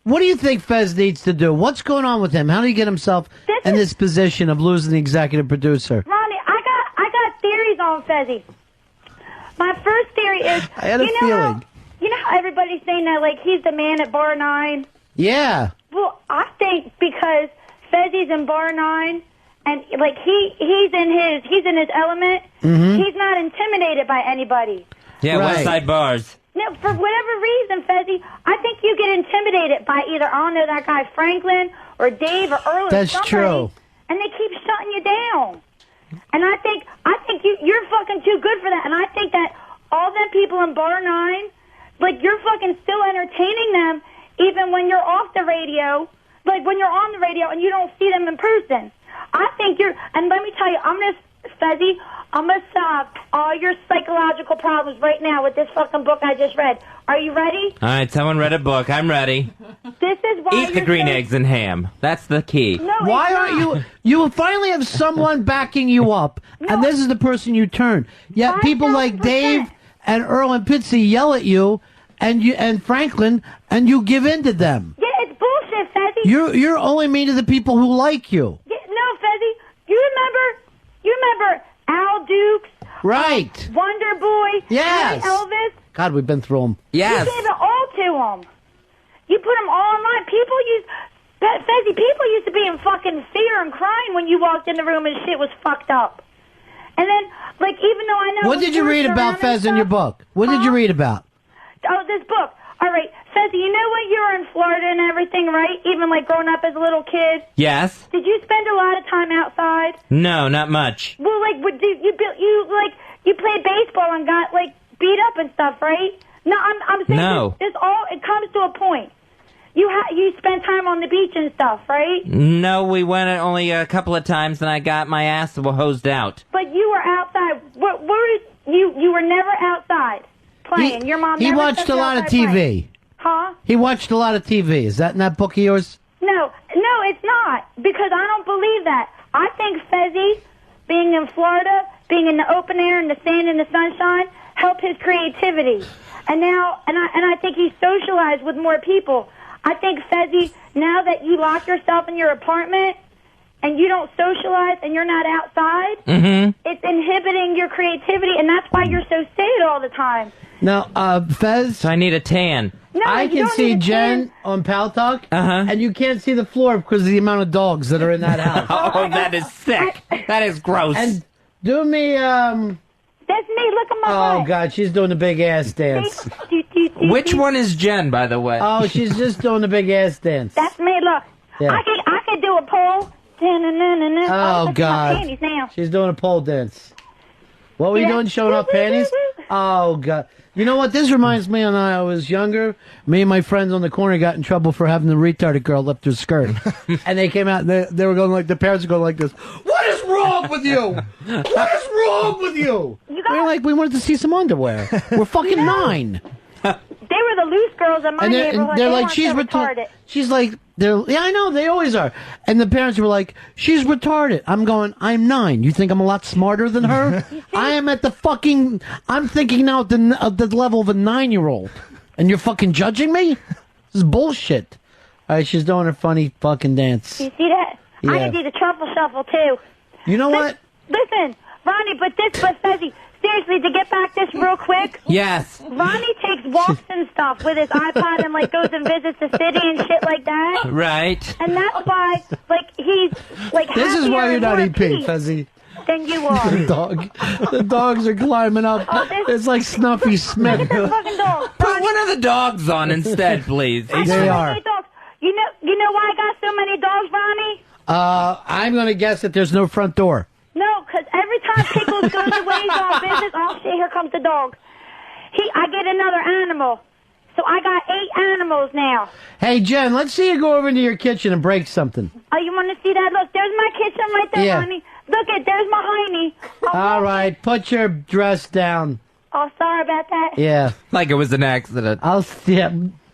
What do you think Fez needs to do? What's going on with him? How did he get himself in this position of losing the executive producer? Ronnie, I got theories on Fezzy. My first theory is, I had a feeling. You know how everybody's saying that, like, he's the man at Bar 9? Yeah. Well, I think because Fezzy's in Bar 9, and, like, he's in his element, Mhm. he's not intimidated by anybody. Yeah, West Side Bars. No, for whatever reason, Fezzy, I think you get intimidated by either, I don't know, that guy Franklin or Dave or Earl or That's somebody, true. and they keep shutting you down. And I think you're fucking too good for that. And I think that all them people in Bar 9, like, you're fucking still entertaining them even when you're off the radio, like when you're on the radio and you don't see them in person. I think and let me tell you, Fezzy, I'm going to solve all your psychological problems right now with this fucking book I just read. Are you ready? All right, someone read a book. I'm ready. This is why Eat the green eggs and ham. That's the key. Why aren't you? You will finally have someone backing you up, and this is the person you turn. Yet people like Dave and Earl and Pitzy yell at you, and Franklin, and you give in to them. Yeah, it's bullshit, Fezzy. You're only mean to the people who like you. Yeah, no, Fezzy. You remember Al Dukes? Right. Wonder Boy? Yes. Elvis? God, we've been through them. You gave it all to them. You put them all online. Fezzy, people used to be in fucking fear and crying when you walked in the room and shit was fucked up. And then, like, even though I know... What did you read about Fez in your book? What did you read about? Oh, this book. All right. Fezzy, you know when you were in Florida and everything, right? Even, like, growing up as a little kid? Yes. Did you spend a lot of time outside? No, not much. Well, like, you played baseball and got, like, beat up and stuff, right? No, I'm saying No. it comes to a point. You spend time on the beach and stuff, right? No, we went only a couple of times, and I got my ass hosed out. But you were outside. You were never outside playing. Your mom. He never watched took a you lot of outside TV. playing. Huh? He watched a lot of TV. Is that in that book of yours? No, it's not, because I don't believe that. I think Fezzy, being in Florida, being in the open air and the sand and the sunshine, helped his creativity. And now, and I think he socialized with more people. I think, Fezzy, now that you lock yourself in your apartment and you don't socialize and you're not outside, it's inhibiting your creativity, and that's why you're so sad all the time. Now, Fez. So I need a tan. No, I you can don't see need a Jen on Pal Talk, and you can't see the floor because of the amount of dogs that are in that house. Oh, that is sick. That is gross. And do me, That's me. Look at my Oh, God, she's doing the big ass dance. Which one is Jen, by the way? Oh, she's just doing the big ass dance. That's me. Look, Yeah. I could do a pole. Oh, God. Panties now. She's doing a pole dance. What were you doing, showing off panties? Oh, God. You know what? This reminds me of when I was younger. Me and my friends on the corner got in trouble for having the retarded girl lift her skirt. And they came out, and they were going like, the parents were going like this. What is wrong with you? What is wrong with you? We were like, we wanted to see some underwear. We're fucking 9. They were the loose girls in my neighborhood. they're They like, weren't she's so retarded. She's like, yeah, I know, they always are. And the parents were like, she's retarded. I'm going, I'm 9. You think I'm a lot smarter than her? I am at the fucking, I'm thinking now at the level of a 9-year-old. And you're fucking judging me? This is bullshit. All right, she's doing her funny fucking dance. You see that? Yeah. I can do the truffle shuffle too. You know what? Listen, Ronnie, but Fezzy, seriously, to get back this real quick. Yes. Ronnie takes walks and stuff with his iPod and like goes and visits the city and shit like that. Right. And that's why, like, he's like. This is why happier you're and not more EP, at peace Fezzy. than you are. The dogs are climbing up. It's like Snuffy Smith. Fucking dog. Put one of the dogs on instead, please. They are. You know why I got so many dogs, Ronnie? I'm going to guess that there's no front door. No, because every time Pickles goes away, he's on business. Oh shit, here comes the dog. I get another animal. So I got 8 animals now. Hey, Jen, let's see you go over into your kitchen and break something. Oh, you want to see that? Look, there's my kitchen right there, Yeah. Ronnie. Look there's my hiney. All right, put your dress down. Oh, sorry about that. Yeah. Like it was an accident. Yeah.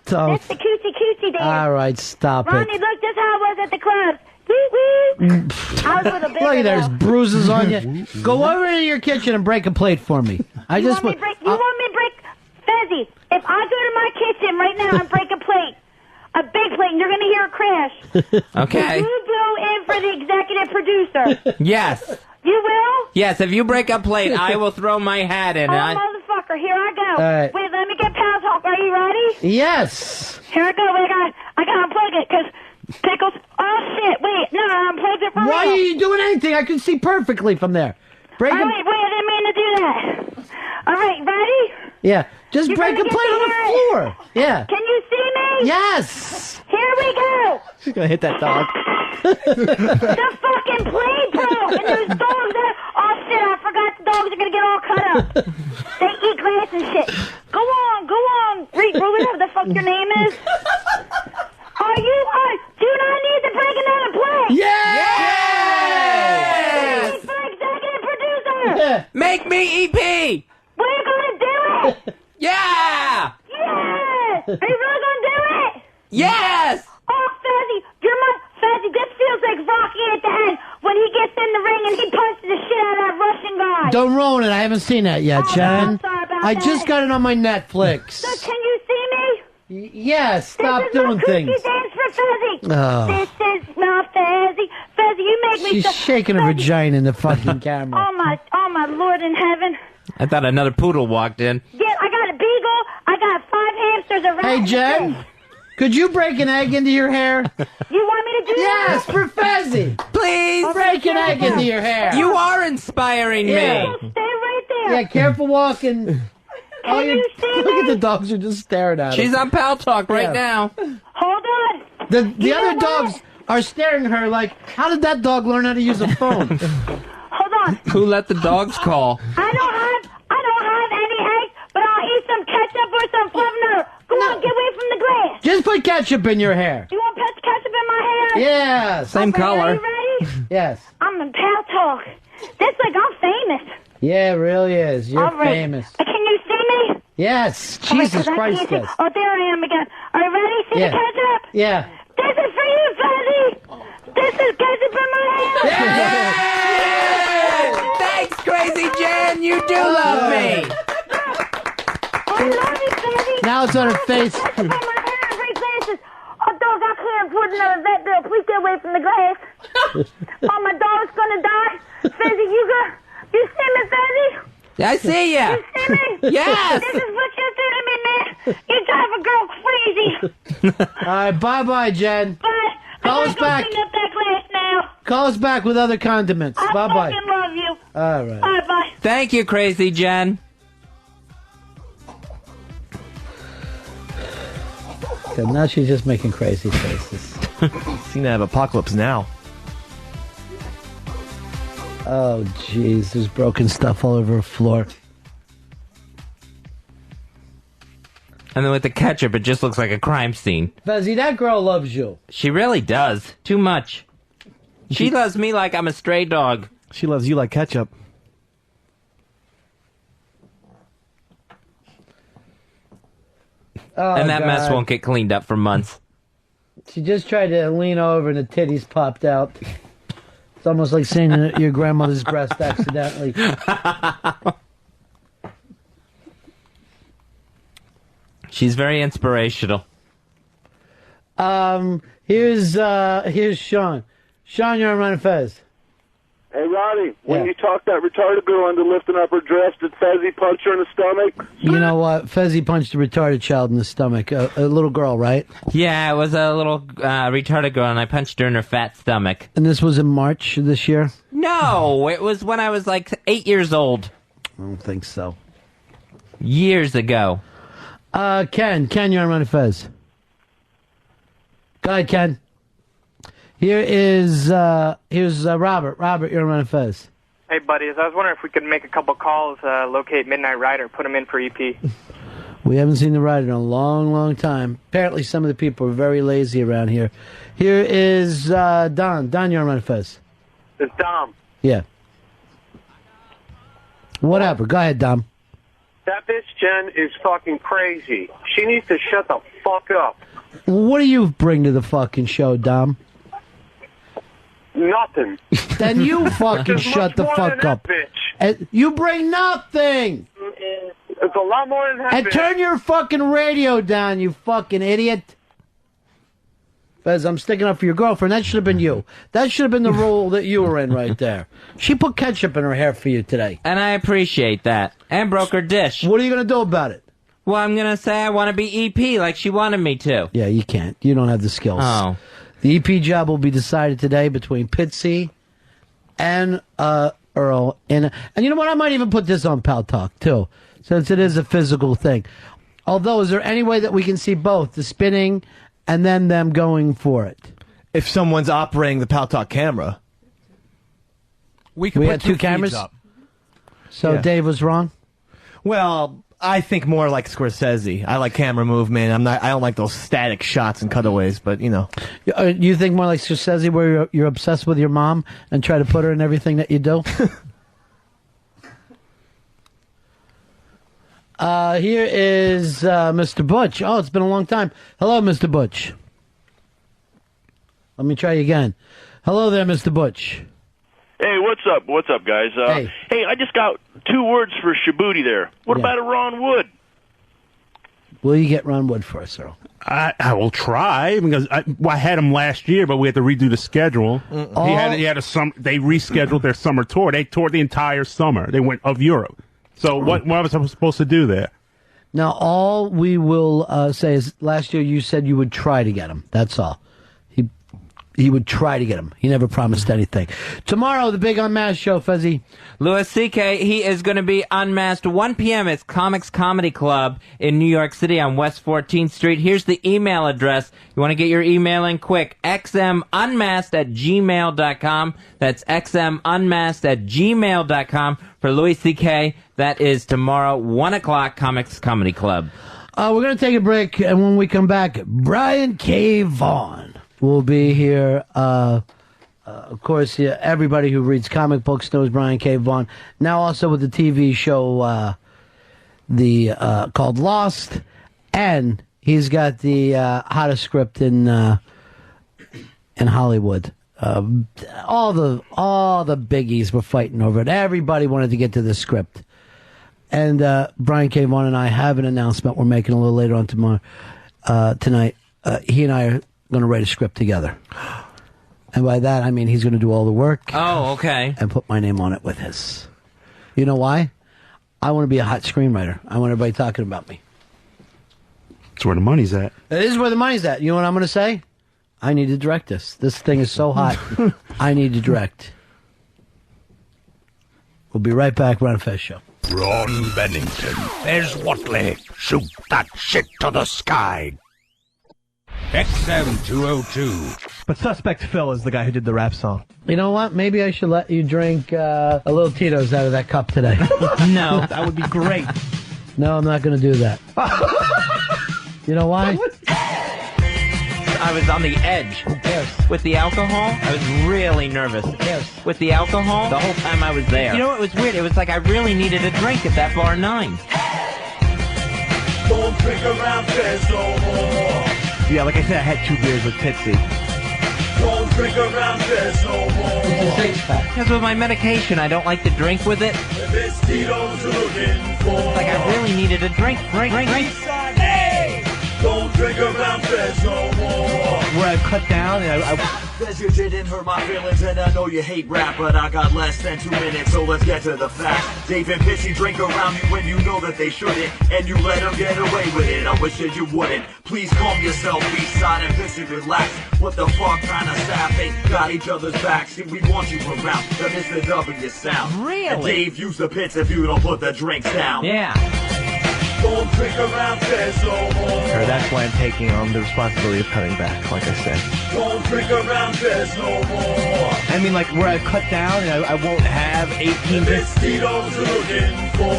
So, That's the coochie dance. all right, stop Ronnie, it. look, this how I was at the club. Woo woo. I was with a big Look, there's bruises on you. Go over into your kitchen and break a plate for me. You want me to break Fezzy, if I go to my kitchen right now and break a plate, a big plate, and you're going to hear a crash. Okay. You go in for the executive producer. Yes. You will? Yes, if you break a plate, I will throw my hat in. Oh, motherfucker, here I go. All right. Wait, let me get Pal Talk. Are you ready? Yes. Here I go. Wait, I got to unplug it, because Pickles... Oh, shit. Wait, no, I unplugged it for Why real. are you doing anything? I can see perfectly from there. Break All a... right, wait, I didn't mean to do that. All right, ready? Yeah, just You're break a gonna plate get on to the hear it. floor. Yeah. Can you see me? Yes. Here we go. She's gonna hit that dog. The fucking plate, bro. And those dogs that... Oh, shit, I forgot the dogs are going to get all cut up. They eat grass and shit. Go on. Read, whatever the fuck your name is. Do I need to break another plate? Yes! For executive producer. Yeah. Make me EP! We're going to do it. Yeah! Yes. Are you really going to do it? Yes! Oh, Fezzy, Fezzy, this feels like Rocky at the end when he gets in the ring and he punches the shit out of that Russian guy. Don't ruin it. I haven't seen that yet, Oh, Jen. I'm sorry about I that. just got it on my Netflix. So can you see me? Yes, stop this is doing my things. cookie dance for Fezzy. Oh. This is not Fezzy. Fezzy, you make me She's so... shaking her vagina in the fucking camera. Oh my Lord in heaven. I thought another poodle walked in. Yeah, I got a beagle. I got 5 hamsters around. Hey, Jen, could you break an egg into your hair? You want me to do Yes, that? for Fezzy. Please! Break an egg into your hair. You are inspiring Yeah. me. Stay right there. Yeah, careful walking. Can you see Look at the dogs are just staring at She's her. on Pal Talk right Yeah. now. Hold on. The You other know dogs what? are staring at her like, how did that dog learn how to use a phone? Hold on. Who let the dogs call? I don't have any eggs, but I'll eat some ketchup or some Flavor. Go on, get away from the glass. Just put ketchup in your hair. You want ketchup in my hair? Yeah. Same Okay, color. Are you ready? Yes. I'm in Pal Talk. That's like I'm famous. Yeah, it really is. You're All right. famous. Can you see me? Yes. All right, Jesus 'cause I Christ, can't see. yes. Oh, there I am again. Are you ready? See Yeah. the ketchup? Yeah. This is for you, Fezzy. This is ketchup in my hair. Thanks, Crazy Jen. You do love me. I love you, Fezzy. Now it's on her face. Ketchup in my hair and great glasses. Oh, dog, I can't afford another vet bill. Please get away from the glass. Oh, my dog's gonna die. Fezzy, you see me, Fezzy? I see ya. You see me? Yes. This is what you do to me, man. You drive a girl crazy. All right, bye-bye, Jen. But Call I us gotta go back. clean up that glass now. Call us back with other condiments. I Bye-bye. fucking love you. All right. Bye-bye. Thank you, Crazy Jen. So now she's just making crazy faces. Seem to have apocalypse now. Oh, jeez. There's broken stuff all over her floor. And then with the ketchup, it just looks like a crime scene. Fezzy, that girl loves you. She really does. Too much. She loves me like I'm a stray dog. She loves you like ketchup. Oh, And that mess God. won't get cleaned up for months. She just tried to lean over and the titties popped out. It's almost like seeing your grandmother's breast accidentally. She's very inspirational. Here's Sean. Sean, you're on Ron and Fez. Hey, Ronnie, when Yeah. you talked that retarded girl into lifting up her dress, did Fezzy punch her in the stomach? You know what? Fezzy punched a retarded child in the stomach. A little girl, right? Yeah, it was a little retarded girl, and I punched her in her fat stomach. And this was in March of this year? No, it was when I was like 8 years old. I don't think so. Years ago. Ken, you're on Ron and Fez. Go ahead, Ken. Here's Robert. Robert, you're on Ron and Fez. Hey, buddies, I was wondering if we could make a couple calls, locate Midnight Rider, put him in for EP. We haven't seen the rider in a long, long time. Apparently, some of the people are very lazy around here. Here is Don. Don, you're on Ron and Fez. It's Dom. Yeah. Whatever. Go ahead, Dom. That bitch Jen is fucking crazy. She needs to shut the fuck up. What do you bring to the fucking show, Dom? Nothing. Then you fucking There's shut much the more fuck than up. that bitch. And you bring nothing. It's a lot more than that And bitch. turn your fucking radio down, you fucking idiot. Fez, I'm sticking up for your girlfriend. That should have been you. That should have been the role that you were in right there. She put ketchup in her hair for you today. And I appreciate that. And broke her dish. What are you going to do about it? Well, I'm going to say I want to be EP like she wanted me to. Yeah, you can't. You don't have the skills. Oh. The EP job will be decided today between Pitzy and Earl. And you know what? I might even put this on Pal Talk, too, since it is a physical thing. Although, is there any way that we can see both, the spinning and then them going for it? If someone's operating the Pal Talk camera. We had two cameras? Up. So Yeah. Dave was wrong? Well, I think more like Scorsese. I like camera movement. I don't like those static shots and cutaways, but you know. You think more like Scorsese, where you're obsessed with your mom and try to put her in everything that you do? Here is Mr. Butch. Oh, it's been a long time. Hello, Mr. Butch. Let me try you again. Hello there, Mr. Butch. Hey, what's up? What's up, guys? Hey, I just got 2 words for Shibuti there. What about a Ron Wood? Will you get Ron Wood for us, Earl? I will try because I had him last year, but we had to redo the schedule. He had a they rescheduled their summer tour. They toured the entire summer. They went of Europe. So what was I supposed to do there? Now, all we will say is last year you said you would try to get him. That's all. He would try to get him. He never promised anything. Tomorrow, the big Unmasked show, Fezzy. Louis C.K., he is going to be unmasked 1 p.m. at Comics Comedy Club in New York City on West 14th Street. Here's the email address. You want to get your email in quick. xmunmasked@gmail.com. That's xmunmasked@gmail.com. For Louis C.K., that is tomorrow, 1 o'clock, Comics Comedy Club. We're going to take a break, and when we come back, Brian K. Vaughan will be here. Of course, everybody who reads comic books knows Brian K. Vaughan. Now also with the TV show called Lost, and he's got the hottest script in Hollywood. All the biggies were fighting over it. Everybody wanted to get to the script. And Brian K. Vaughan and I have an announcement we're making a little later on tonight. He and I are going to write a script together. And by that, I mean he's going to do all the work. Oh, okay. And put my name on it with his. You know why? I want to be a hot screenwriter. I want everybody talking about me. That's where the money's at. It is where the money's at. You know what I'm going to say? I need to direct this. This thing is so hot. I need to direct. We'll be right back. Ron and Fez Show. Ron Bennington. Fez Watley. Shoot that shit to the sky. XM202. But Suspect Phil is the guy who did the rap song. You know what? Maybe I should let you drink a little Tito's out of that cup today. No. That would be great. No, I'm not going to do that. You know why? I was on the edge. Who cares? With the alcohol, I was really nervous. Who cares? With the alcohol, the whole time I was there. You know, it was weird. It was like I really needed a drink at that bar 9. Don't drink around Fez no more. Yeah, like I said, I had 2 beers with Pitzy. Don't drink around Fez no more. Because with my medication, I don't like to drink with it. This Tito's looking for. Like I really needed a drink. Hey! Don't drink around Fez no more. Where I cut down and Fez, you didn't hurt my feelings, and I know you hate rap, but I got less than 2 minutes, so let's get to the facts. Dave and Pitzy drink around you when you know that they shouldn't, and you let them get away with it. I wish that you wouldn't. Please calm yourself, be silent, Pitzy, relax. What the fuck kind of staff ain't got each other's backs? See, we want you around the Mr. W sound. Really? And Dave, use the pits if you don't put the drinks down. Yeah. Don't drink around Fez no more. Or that's why I'm taking on the responsibility of cutting back, like I said. Don't drink around Fez no more. I mean, like, where I cut down and I won't have 18 This Tito's looking for.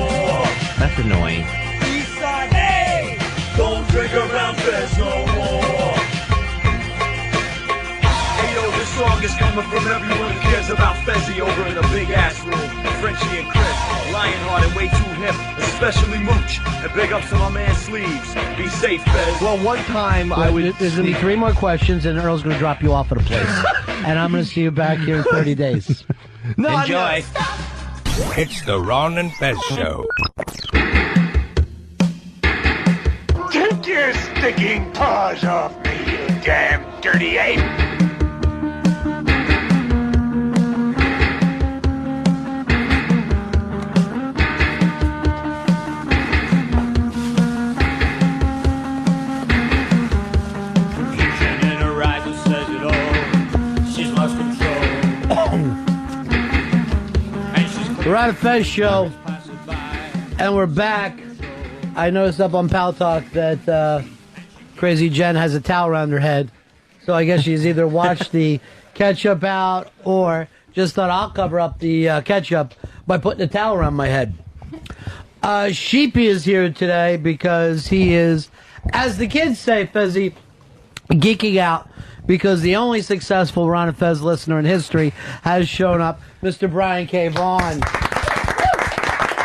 That's annoying. Eastside, hey! Don't drink around Fez no more. Hey yo, this song is coming from everyone who cares about Fezzy over in the big ass room. Frenchie and Chris, Lionheart and way too hip, especially Mooch. And big ups to my man Sleeves. Be safe, Fez. Well, one time I was... There's going to be 3 more questions, and Earl's going to drop you off at a place. And I'm going to see you back here in 30 days. Enjoy. It's the Ron and Fez Show. Take your sticking paws off me, you damn dirty ape! We're on a Fez show, and we're back. I noticed up on Pal Talk that Crazy Jen has a towel around her head, so I guess she's either watched the ketchup out or just thought I'll cover up the ketchup by putting a towel around my head. Sheepy is here today because he is, as the kids say, Fezzy, geeking out because the only successful Ron and Fez listener in history has shown up, Mr. Brian K. Vaughan.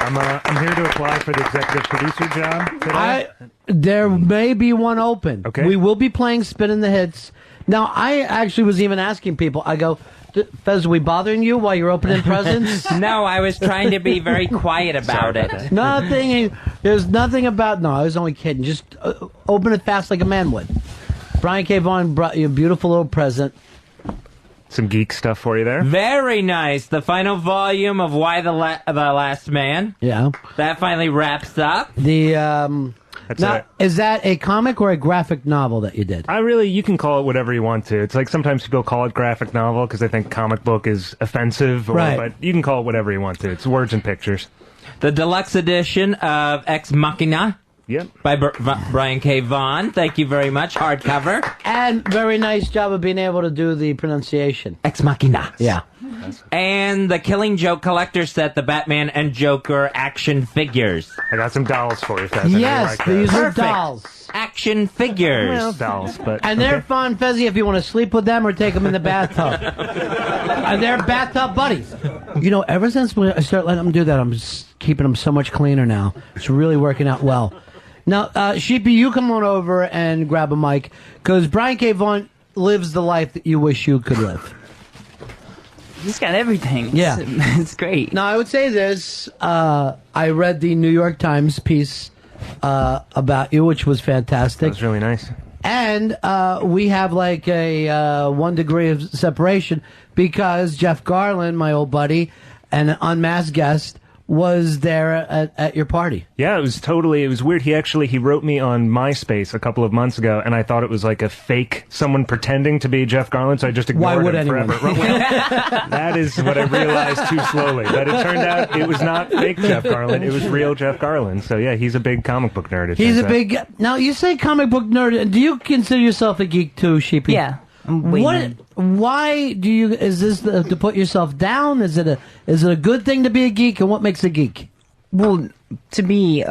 I'm here to apply for the executive producer job today. There may be one open. Okay. We will be playing Spin in the Hits. Now, I actually was even asking people, I go, Fez, are we bothering you while you're opening presents? No, I was trying to be very quiet about it. There's nothing about, no, I was only kidding. Just open it fast like a man would. Brian K. Vaughan brought you a beautiful little present. Some geek stuff for you there. Very nice. The final volume of Why the Last Man. Yeah. That finally wraps up. Is that a comic or a graphic novel that you did? You can call it whatever you want to. It's like sometimes people call it graphic novel because they think comic book is offensive. But you can call it whatever you want to. It's words and pictures. The deluxe edition of Ex Machina. Yep. By Brian K. Vaughan. Thank you very much. Hardcover. And very nice job of being able to do the pronunciation. Ex Machina. Yeah. And the Killing Joke collector set, the Batman and Joker action figures. I got some dolls for you, Fez. Yes, these are dolls. Action figures. Well, dolls, but... And they're fun, Fezzy, if you want to sleep with them or take them in the bathtub. And they're bathtub buddies. You know, ever since I started letting them do that, I'm just keeping them so much cleaner now. It's really working out well. Now, Sheepy, you come on over and grab a mic, because Brian K. Vaughan lives the life that you wish you could live. He's got everything. Yeah. It's great. Now, I would say this. I read the New York Times piece about you, which was fantastic. That was really nice. And we have like a 1 degree of separation because Jeff Garland, my old buddy, and an unmasked guest, was there at your party. Yeah, it was weird. He wrote me on MySpace a couple of months ago, and I thought it was like a fake, someone pretending to be Jeff Garland, so I just ignored him forever. That is what I realized too slowly. But it turned out it was not fake Jeff Garland, it was real Jeff Garland. So yeah, he's a big comic book nerd. He's a big... Now, you say comic book nerd. Do you consider yourself a geek too, Sheepy? Yeah. Why do you? Is this to put yourself down? Is it a good thing to be a geek? And what makes a geek? Well, to be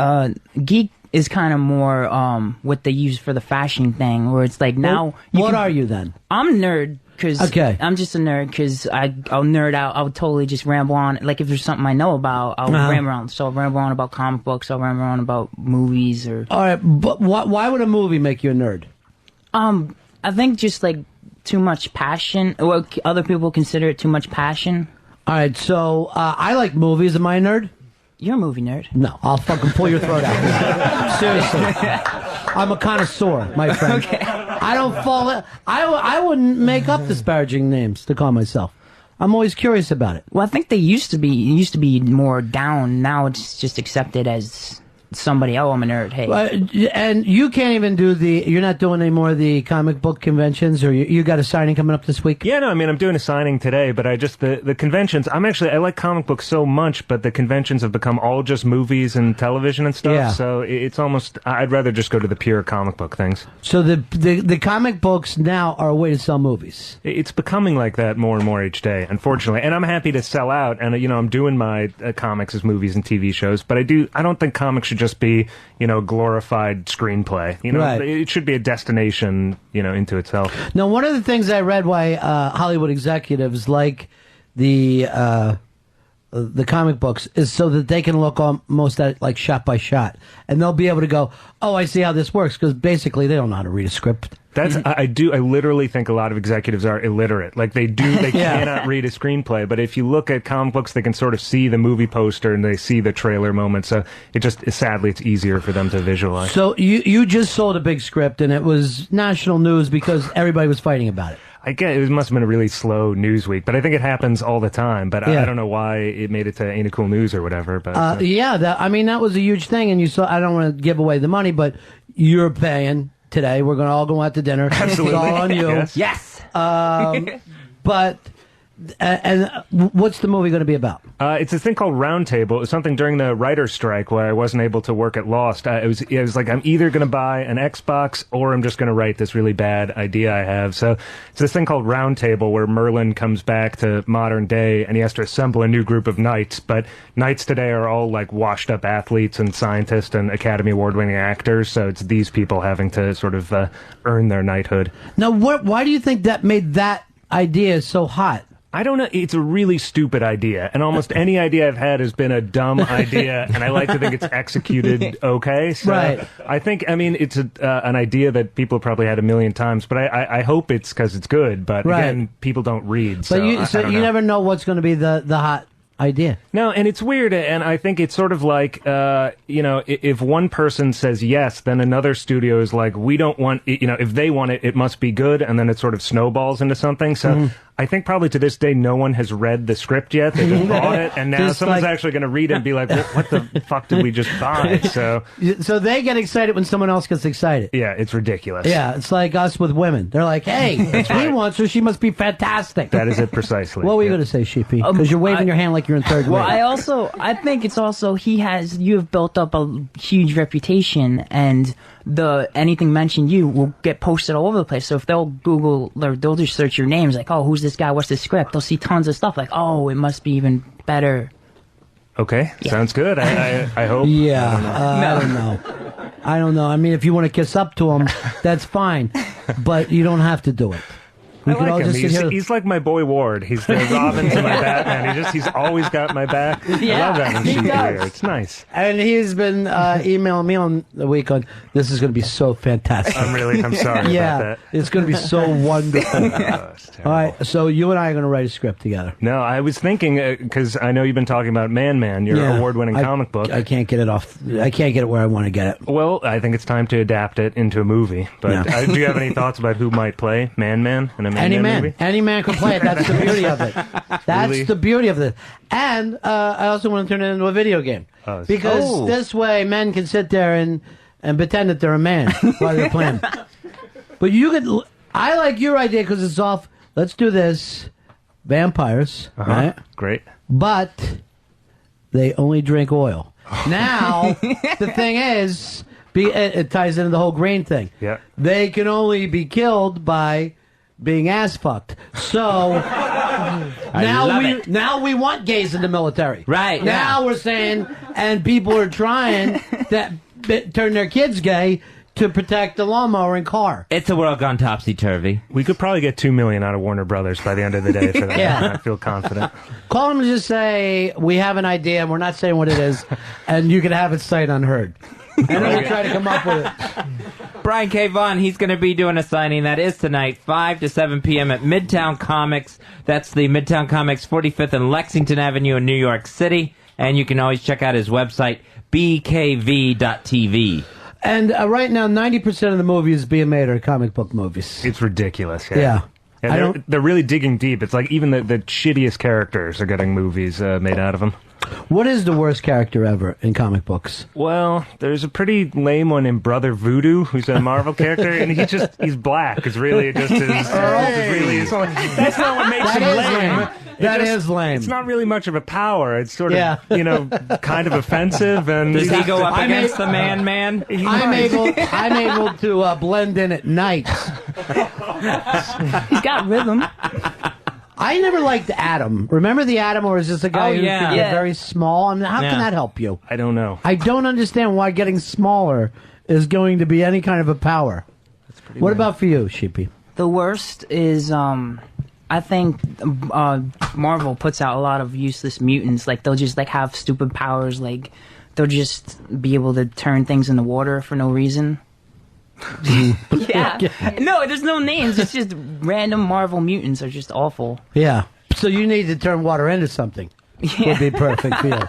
geek is kind of more what they use for the fashion thing, where it's like now. What are you then? I'm a nerd because I'm just a nerd because I'll nerd out. I'll totally just ramble on. Like if there's something I know about, I'll ramble on. So I'll ramble on about comic books. I'll ramble on about movies or. All right, but why would a movie make you a nerd? I think just like. Too much passion. Well, other people consider it too much passion. All right, so I like movies. Am I a nerd? You're a movie nerd. No, I'll fucking pull your throat out. Seriously. I'm a connoisseur, my friend. Okay. I don't fall. I wouldn't make up disparaging names to call myself. I'm always curious about it. Well, I think it used to be more down. Now it's just accepted as somebody. Oh, I'm a nerd. Hey. And you can't even do you're not doing any more of the comic book conventions, or you got a signing coming up this week? Yeah, no, I mean, I'm doing a signing today, but the conventions, I like comic books so much, but the conventions have become all just movies and television and stuff, Yeah. so it's almost, I'd rather just go to the pure comic book things. So the comic books now are a way to sell movies. It's becoming like that more and more each day, unfortunately, and I'm happy to sell out, and, I'm doing my comics as movies and TV shows, but I don't think comics should just be, glorified screenplay. Right. It should be a destination, into itself. Now, one of the things I read why Hollywood executives like the comic books is so that they can look almost at it like shot by shot, and they'll be able to go, "Oh, I see how this works," because basically they don't know how to read a script. I literally think a lot of executives are illiterate. Like they cannot read a screenplay, but if you look at comic books, they can sort of see the movie poster and they see the trailer moment, so sadly it's easier for them to visualize. So you just sold a big script and it was national news because everybody was fighting about it. I guess it must have been a really slow news week, but I think it happens all the time, but I don't know why it made it to Ain't It Cool News or whatever. But that was a huge thing, and you saw, I don't want to give away the money, but you're paying today. We're going to all go out to dinner. Absolutely. It's all on you. Yes. But and what's the movie going to be about? It's a thing called Roundtable. It was something during the writer's strike where I wasn't able to work at Lost. It was like I'm either going to buy an Xbox or I'm just going to write this really bad idea I have. So it's this thing called Roundtable where Merlin comes back to modern day and he has to assemble a new group of knights. But knights today are all like washed up athletes and scientists and Academy Award winning actors. So it's these people having to sort of earn their knighthood. Now, why do you think that made that idea so hot? I don't know. It's a really stupid idea, and almost any idea I've had has been a dumb idea, and I like to think it's executed okay. So right. It's an idea that people have probably had a million times, but I hope it's because it's good. But again, people don't read. But you never know what's going to be the hot idea. No, and it's weird, and I think it's sort of like, if one person says yes, then another studio is like, we don't want, if they want it, it must be good, and then it sort of snowballs into something. So I think probably to this day, no one has read the script yet. They just bought it, and now someone's actually going to read it and be like, what the fuck did we just buy? So they get excited when someone else gets excited. Yeah, it's ridiculous. Yeah, it's like us with women. They're like, hey, he wants her, she must be fantastic. That is it precisely. What were you going to say, Sheepy? Because you're waving your hand like you're in third grade. Well, I think it's also, you have built up a huge reputation, and anything mentioned you will get posted all over the place. So if they'll Google, or they'll just search your names, like, oh, who's this guy? What's the script? They'll see tons of stuff like, oh, it must be even better. Okay, sounds good. I hope. Yeah, I don't know. I mean, if you want to kiss up to him, that's fine, but you don't have to do it. I like him. He's like my boy Ward. He's the Robin to my Batman. He's always got my back. Yeah, I love having Sheepy here. It's nice. And he's been emailing me on the week on, this is going to be so fantastic. I'm sorry about that. It's going to be so wonderful. All right, so you and I are going to write a script together. No, I was thinking, because I know you've been talking about Man, your award-winning comic book. I can't get it off. I can't get it where I want to get it. Well, I think it's time to adapt it into a movie. But do you have any thoughts about who might play Man in a Any man. movie? Any man can play it. That's the beauty of it. That's the beauty of it. And I also want to turn it into a video game. Because this way men can sit there and pretend that they're a man while they're playing. But I like your idea because it's off. Let's do this. Vampires, right? Great. But they only drink oil. Now, the thing is, it ties into the whole grain thing. Yeah. They can only be killed by being ass fucked. So now we want gays in the military. Right. Now we're saying, and people are trying to turn their kids gay to protect the lawnmower and car. It's a world gone topsy-turvy. We could probably get $2 million out of Warner Brothers by the end of the day for that. Yeah. I feel confident. Call them and just say, we have an idea, and we're not saying what it is, and you can have it sight unheard. And then we'll try to come up with it. Brian K. Vaughan, he's going to be doing a signing. That is tonight, 5 to 7 p.m. at Midtown Comics. That's the Midtown Comics, 45th and Lexington Avenue in New York City. And you can always check out his website, bkv.tv. And right now, 90% of the movies being made are comic book movies. It's ridiculous. Yeah. And they're really digging deep. It's like even the shittiest characters are getting movies made out of them. What is the worst character ever in comic books? Well, there's a pretty lame one in Brother Voodoo, who's a Marvel character, and he's black. It's really just his... That's not what makes him lame. That is lame. It's not really much of a power. It's sort of, kind of offensive. And does he go up against the Man? I'm able to blend in at night. He's got rhythm. I never liked Adam. Remember the Atom, or is this a guy who could get very small? I mean, how can that help you? I don't know. I don't understand why getting smaller is going to be any kind of a power. What about for you, Sheepy? The worst is, I think Marvel puts out a lot of useless mutants. Like, they'll just have stupid powers. Like, they'll just be able to turn things into water for no reason. Yeah. No, there's no names. It's just random Marvel mutants are just awful. Yeah. So you need to turn water into something. Yeah. Would be perfect for you.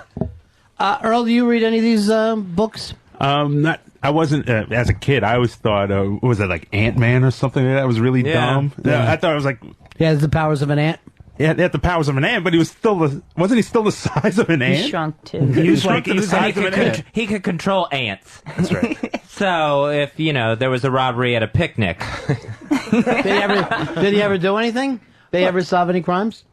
Earl, do you read any of these books? Not. I wasn't as a kid. I always thought, was it like Ant-Man or something like that? It was really dumb. Yeah. I thought it was like he has the powers of an ant. Yeah, he had the powers of an ant, but he was wasn't he still the size of an ant? He shrunk too. He was like the size of an ant. He could control ants. That's right. So if there was a robbery at a picnic, did he ever do anything? Did he ever solve any crimes?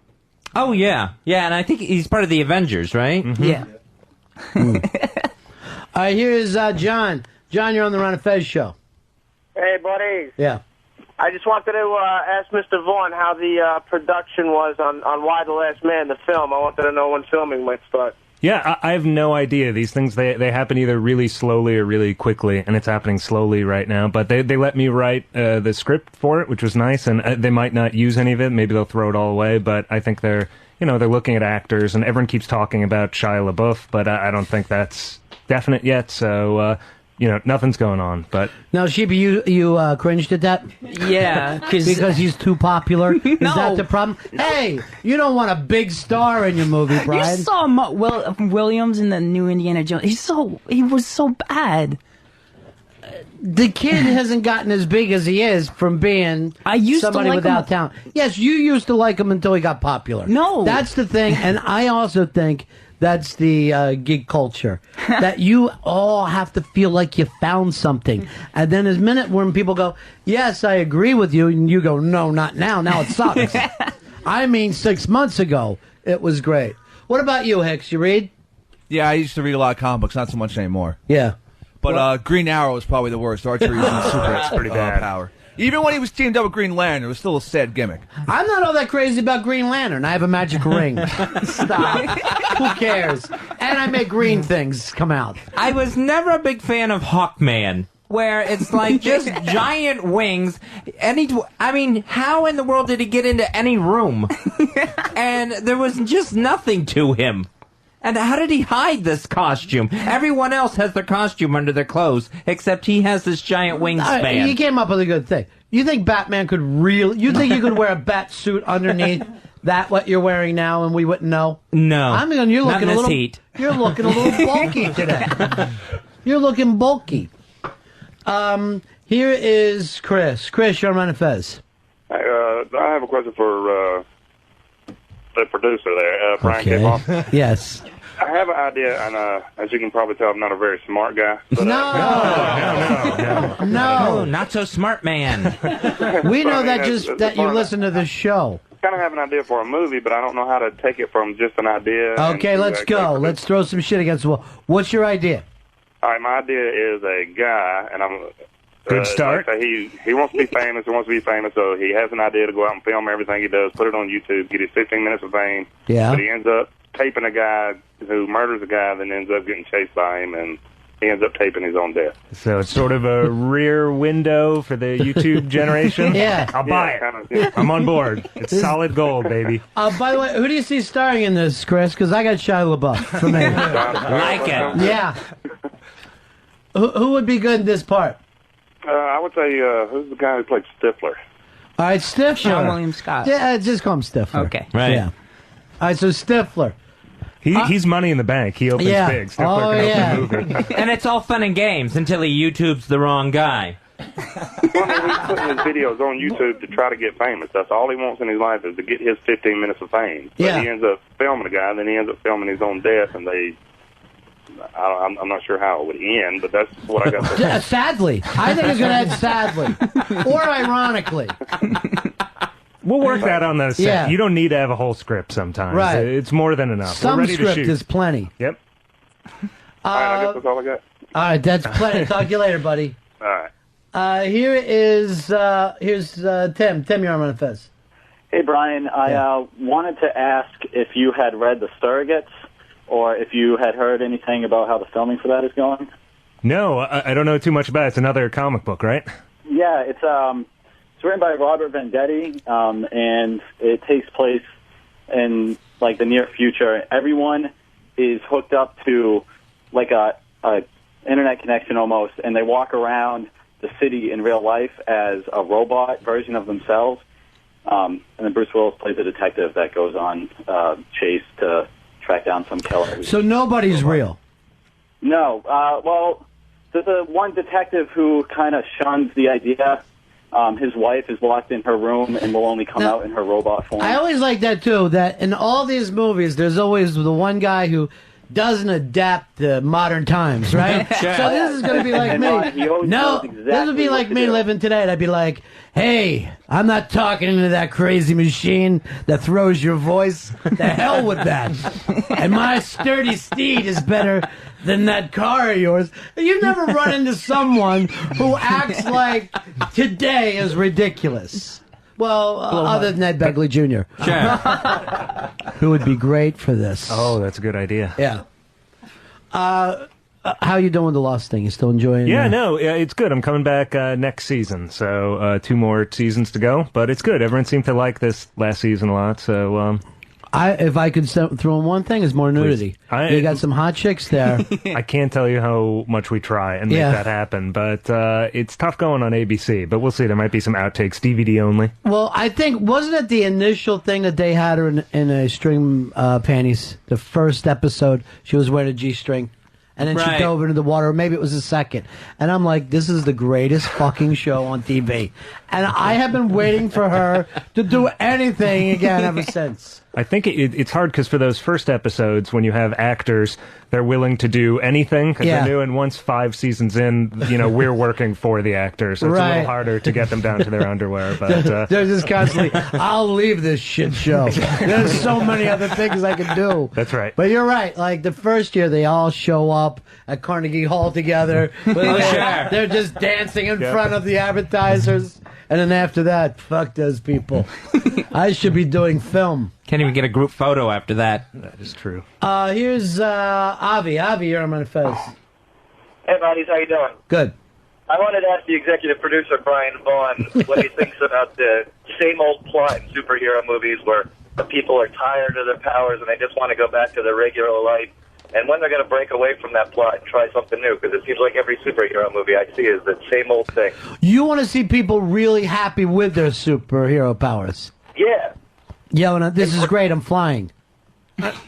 Oh yeah, and I think he's part of the Avengers, right? Mm-hmm. Yeah. All right, here's John. John, you're on the Ron and Fez show. Hey, buddy. Yeah. I just wanted to ask Mr. Vaughn how the production was on Why the Last Man, the film. I wanted to know when filming might start. Yeah, I have no idea. These things, they happen either really slowly or really quickly, and it's happening slowly right now. But they let me write the script for it, which was nice, and they might not use any of it. Maybe they'll throw it all away, but I think they're looking at actors, and everyone keeps talking about Shia LaBeouf, but I don't think that's definite yet, so... nothing's going on, but... Now, Sheepy, you cringed at that? Yeah. Because he's too popular? Is that the problem? Hey, you don't want a big star in your movie, Brian. You saw Williams in the new Indiana Jones. He was so bad. The kid hasn't gotten as big as he is from being somebody without talent. Yes, you used to like him until he got popular. No. That's the thing, and I also think... That's the gig culture. That you all have to feel like you found something. And then there's a minute when people go, yes, I agree with you. And you go, no, not now. Now it sucks. I mean, 6 months ago, it was great. What about you, Hicks? You read? Yeah, I used to read a lot of comic books. Not so much anymore. Yeah. But Green Arrow was probably the worst. Archer using super power. Even when he was teamed up with Green Lantern, it was still a sad gimmick. I'm not all that crazy about Green Lantern. I have a magic ring. Stop. Who cares? And I make green things come out. I was never a big fan of Hawkman, where it's like just giant wings. How in the world did he get into any room? And there was just nothing to him. And how did he hide this costume? Everyone else has their costume under their clothes, except he has this giant wingspan. You came up with a good thing. You think Batman could you think you could wear a bat suit underneath what you're wearing now and we wouldn't know? No. You're looking a little heat. You're looking a little bulky today. You're looking bulky. Here is Chris. Chris, you're on Ron and Fez. I have a question for the producer there, Brian Kipoff. Yes. I have an idea, and as you can probably tell, I'm not a very smart guy. But, No, not so smart, man. We know that that you listen to the show. I kind of have an idea for a movie, but I don't know how to take it from just an idea. Okay, let's go. Let's throw some shit against the wall. What's your idea? All right, my idea is a guy, and I'm... Good start. Like he wants to be famous. He wants to be famous, so he has an idea to go out and film everything he does, put it on YouTube, get his 15 minutes of fame. Yeah. But he ends up taping a guy who murders a guy, then ends up getting chased by him, and he ends up taping his own death. So it's sort of a rear window for the YouTube generation? Yeah. I'll buy it. I'm on board. It's solid gold, baby. By the way, who do you see starring in this, Chris? Because I got Shia LaBeouf for me. Like it. Yeah. Who would be good in this part? I would say, who's the guy who played Stifler? All right, Stifler. Sean William Scott. Yeah, just call him Stifler. Okay. Right. Yeah. All right, so Stifler. He's money in the bank. He opens big. Step Clerk can open a movie. And it's all fun and games until he YouTubes the wrong guy. Well, I mean, he's putting his videos on YouTube to try to get famous. That's all he wants in his life is to get his 15 minutes of fame. But he ends up filming a guy, and then he ends up filming his own death, and I'm not sure how it would end, but that's what I got to say. Sadly. I think it's going to end sadly. Or ironically. We'll work that on the set. Yeah. You don't need to have a whole script sometimes. Right. It's more than enough. Some We're ready script to shoot. is plenty. Yep. All right, I guess that's all I got. All right, that's plenty. Talk to you later, buddy. All right. Here's Tim. Tim, you're on Ron and Fez. Hey, Brian. I wanted to ask if you had read The Surrogates or if you had heard anything about how the filming for that is going. No, I don't know too much about it. It's another comic book, right? Yeah, it's written by Robert Venditti, and it takes place in like the near future. Everyone is hooked up to like a internet connection almost, and they walk around the city in real life as a robot version of themselves. And then Bruce Willis plays a detective that goes on chase to track down some killer. So nobody's real? No. Well, there's a one detective who kind of shuns the idea. His wife is locked in her room and will only come out in her robot form. I always like that, too, that in all these movies, there's always the one guy who doesn't adapt to modern times, right? Sure. So this is going to be like me. No, this would be like me living today. And I'd be like, hey, I'm not talking into that crazy machine that throws your voice. The hell with that. And my sturdy steed is better than that car of yours. You've never run into someone who acts like today is ridiculous. Well, other than Ed Begley Jr. Sure. Who would be great for this. Oh, that's a good idea. Yeah. How you doing with the Lost thing? You still enjoying it? Yeah, no, it's good. I'm coming back next season, so 2 more seasons to go. But it's good. Everyone seemed to like this last season a lot, so... if I could throw in one thing, is more nudity. You got some hot chicks there. I can't tell you how much we try and make that happen, but it's tough going on ABC. But we'll see. There might be some outtakes, DVD only. Well, I think, wasn't it the initial thing that they had her in a string panties? The first episode, she was wearing a G-string. And then she dove into the water, or maybe it was the second. And I'm like, this is the greatest fucking show on TV. And I have been waiting for her to do anything again ever since. I think it's hard because for those first episodes, when you have actors, they're willing to do anything because they're new. And once 5 seasons in, we're working for the actors. So it's a little harder to get them down to their underwear. But they're just constantly, I'll leave this shit show. There's so many other things I can do. That's right. But you're right. Like the first year, they all show up at Carnegie Hall together. They're just dancing in front of the advertisers. And then after that, fuck those people. I should be doing film. Can't even get a group photo after that. That is true. Here's Avi. Avi, you're on Ron and Fez. Hey, buddies, how you doing? Good. I wanted to ask the executive producer, Brian Vaughn, what he thinks about the same old plot in superhero movies where the people are tired of their powers and they just want to go back to their regular life, and when they're going to break away from that plot and try something new, because it seems like every superhero movie I see is the same old thing. You want to see people really happy with their superhero powers? Yeah. Yeah, this is great. I'm flying.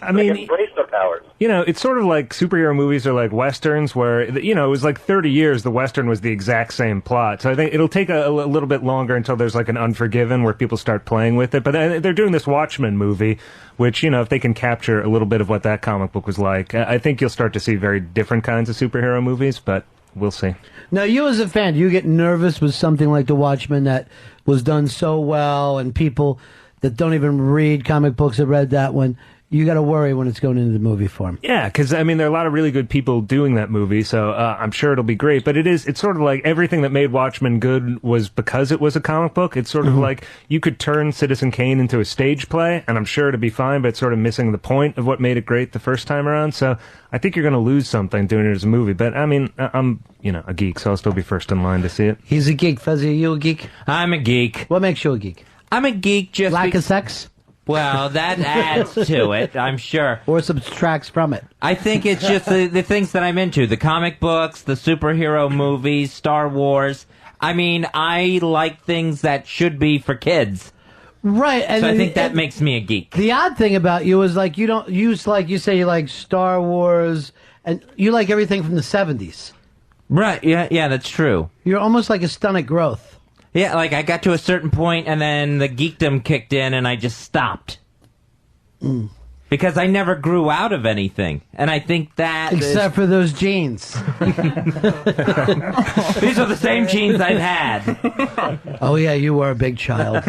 I mean, they embrace their powers. It's sort of like superhero movies are like westerns where, it was like 30 years the western was the exact same plot. So I think it'll take a little bit longer until there's like an Unforgiven where people start playing with it. But they're doing this Watchmen movie, which, if they can capture a little bit of what that comic book was like, I think you'll start to see very different kinds of superhero movies, but we'll see. Now, you as a fan, do you get nervous with something like The Watchmen that was done so well and people that don't even read comic books have read that one? You got to worry when it's going into the movie form. Yeah, because, there are a lot of really good people doing that movie, so I'm sure it'll be great. But it's sort of like everything that made Watchmen good was because it was a comic book. It's sort of like you could turn Citizen Kane into a stage play, and I'm sure it'll be fine, but it's sort of missing the point of what made it great the first time around. So I think you're going to lose something doing it as a movie. But, I'm, a geek, so I'll still be first in line to see it. He's a geek. Fezzy, are you a geek? I'm a geek. What makes you a geek? I'm a geek just... Lack of sex? Well, that adds to it, I'm sure. Or subtracts from it. I think it's just the things that I'm into. The comic books, the superhero movies, Star Wars. I mean, I like things that should be for kids. Right, and So I think that makes me a geek. The odd thing about you is like you don't use like you say you like Star Wars and you like everything from the 70s. Right, yeah, that's true. You're almost like a stunted growth. Yeah, like I got to a certain point and then the geekdom kicked in and I just stopped. Because I never grew out of anything. And I think that Except for those jeans. These are the same jeans I've had. Oh yeah, you were a big child.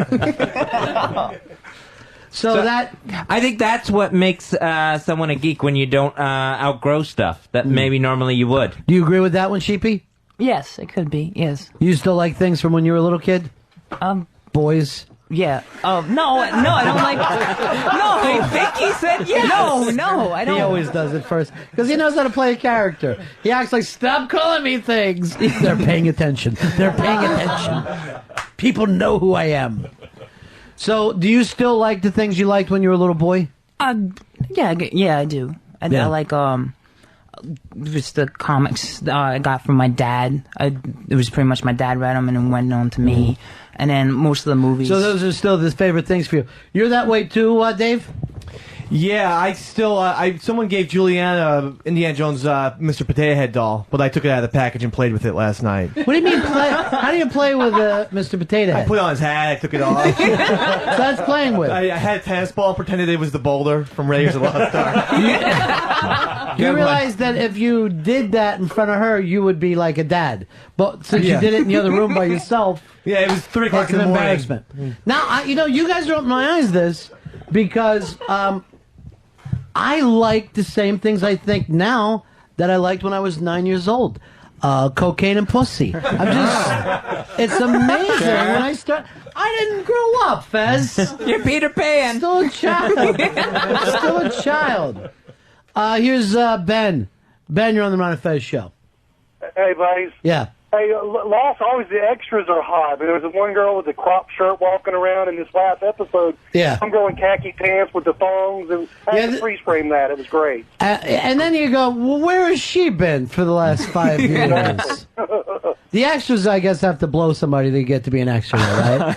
So that I think that's what makes someone a geek when you don't outgrow stuff that maybe normally you would. Do you agree with that one, Sheepy? Yes, it could be. Yes. You still like things from when you were a little kid? Boys? Yeah. No, I don't like. No, I think he said yes. No, I don't. He always does it first because he knows how to play a character. He acts like, "Stop calling me things." They're paying attention. They're paying attention. People know who I am. So, do you still like the things you liked when you were a little boy? Yeah, I do. I like just the comics I got from my dad. It was pretty much my dad read them and then went on to me. And then most of the movies. So those are still the favorite things for you. You're that way too, Dave? Yeah, I still. Someone gave Juliana Indiana Jones' Mr. Potato Head doll, but I took it out of the package and played with it last night. What do you mean play? How do you play with Mr. Potato Head? I put it on his hat, I took it off. So that's playing with. I had a tennis ball, pretended it was the boulder from Raiders of the Lost Ark. You realize that if you did that in front of her, you would be like a dad. But since you did it in the other room by yourself, yeah, it was 3 o'clock in the morning. Embarrassment. Now, you guys are opening my eyes to this because I like the same things I think now that I liked when I was 9 years old. Cocaine and pussy. It's amazing when I start. I didn't grow up, Fez. You're Peter Pan. Still a child. Here's Ben. Ben, you're on the Ron and Fez show. Hey, buddies. Yeah. Hey, Lost, always the extras are hot. There was one girl with a crop shirt walking around in this last episode. Yeah. I'm going khaki pants with the thongs, and I had to freeze frame that. It was great. And then you go, well, where has she been for the last 5 years? The extras, I guess, have to blow somebody to get to be an extra, right?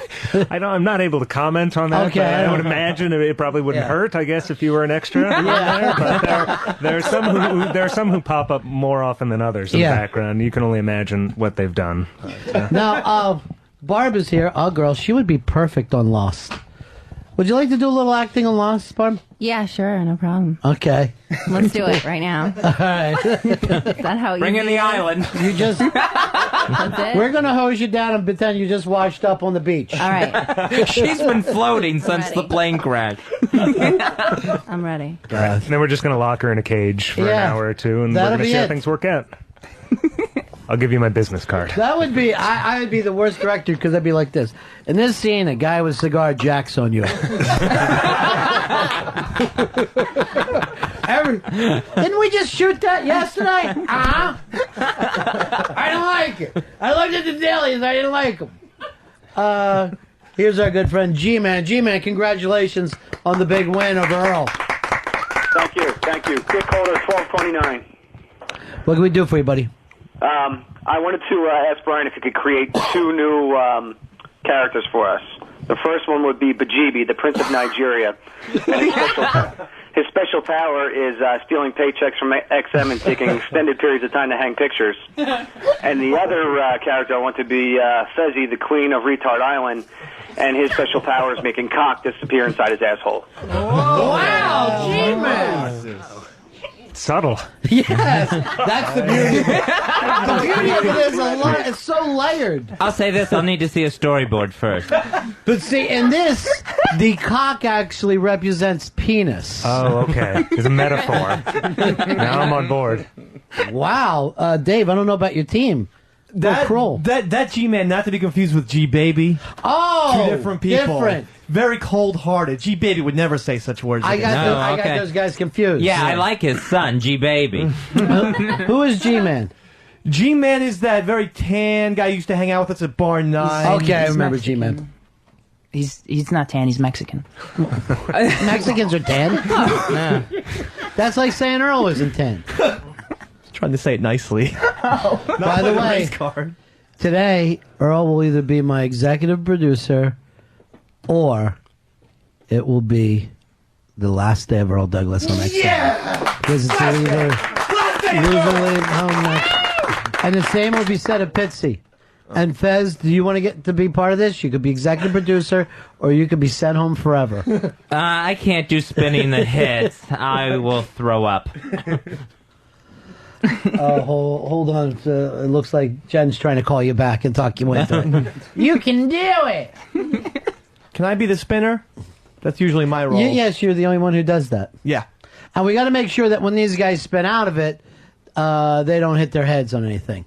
I'm not able to comment on that. Okay, but I would imagine it probably wouldn't hurt, I guess, if you were an extra. Yeah. But there are some who pop up more often than others in the background. You can only imagine what they've done. Now, Barb is here. Oh, girl, she would be perfect on Lost. Would you like to do a little acting on Lost, Barb? Yeah, sure, no problem. Okay. Let's do it right now. All right. Is that how you Bring in the island. You just. That's it? We're going to hose you down and pretend you just washed up on the beach. All right. She's been floating since the plane crash. I'm ready. And then we're just going to lock her in a cage for an hour or two, and we're going to see how things work out. I'll give you my business card. That would be, I would be the worst director because I'd be like this. In this scene, a guy with cigar jacks on you. Didn't we just shoot that yesterday? I don't like it. I looked at the dailies, I didn't like them. Here's our good friend G-Man. G-Man, congratulations on the big win over Earl. Thank you. Quick holder 1229. What can we do for you, buddy? I wanted to ask Brian if he could create 2 new characters for us. The first one would be Bajibi, the Prince of Nigeria. And his special power is stealing paychecks from XM and taking extended periods of time to hang pictures. And the other character I want to be Fezzy, the Queen of Retard Island, and his special power is making cock disappear inside his asshole. Wow, G-Man! Subtle. Yes, that's the beauty. The beauty of it is it's so layered. I'll say this, I'll need to see a storyboard first. But see, in this, the cock actually represents penis. Oh, okay. It's a metaphor. Now I'm on board. Wow. Dave, I don't know about your team. That G-Man, not to be confused with G-Baby. Oh, 2 different people. Different. Very cold-hearted. G-Baby would never say such words. I got those guys confused. Yeah, I like his son, G-Baby. Who is G-Man? G-Man is that very tan guy who used to hang out with us at Bar 9. Okay, I remember G-Man. He's not tan, he's Mexican. Mexicans are tan? Yeah. That's like saying Earl isn't tan. Trying to say it nicely. By the way, today, Earl will either be my executive producer or it will be the last day of Earl Douglas on next Sunday. Because it's either lose or leave home next. And the same will be said of Pitzy. And Fez, do you want to get to be part of this? You could be executive producer, or you could be sent home forever. I can't do spinning the hits. I will throw up. Hold on. It looks like Jen's trying to call you back and talk you into it. You can do it. Can I be the spinner? That's usually my role. Yes, you're the only one who does that. Yeah. And we got to make sure that when these guys spin out of it, they don't hit their heads on anything.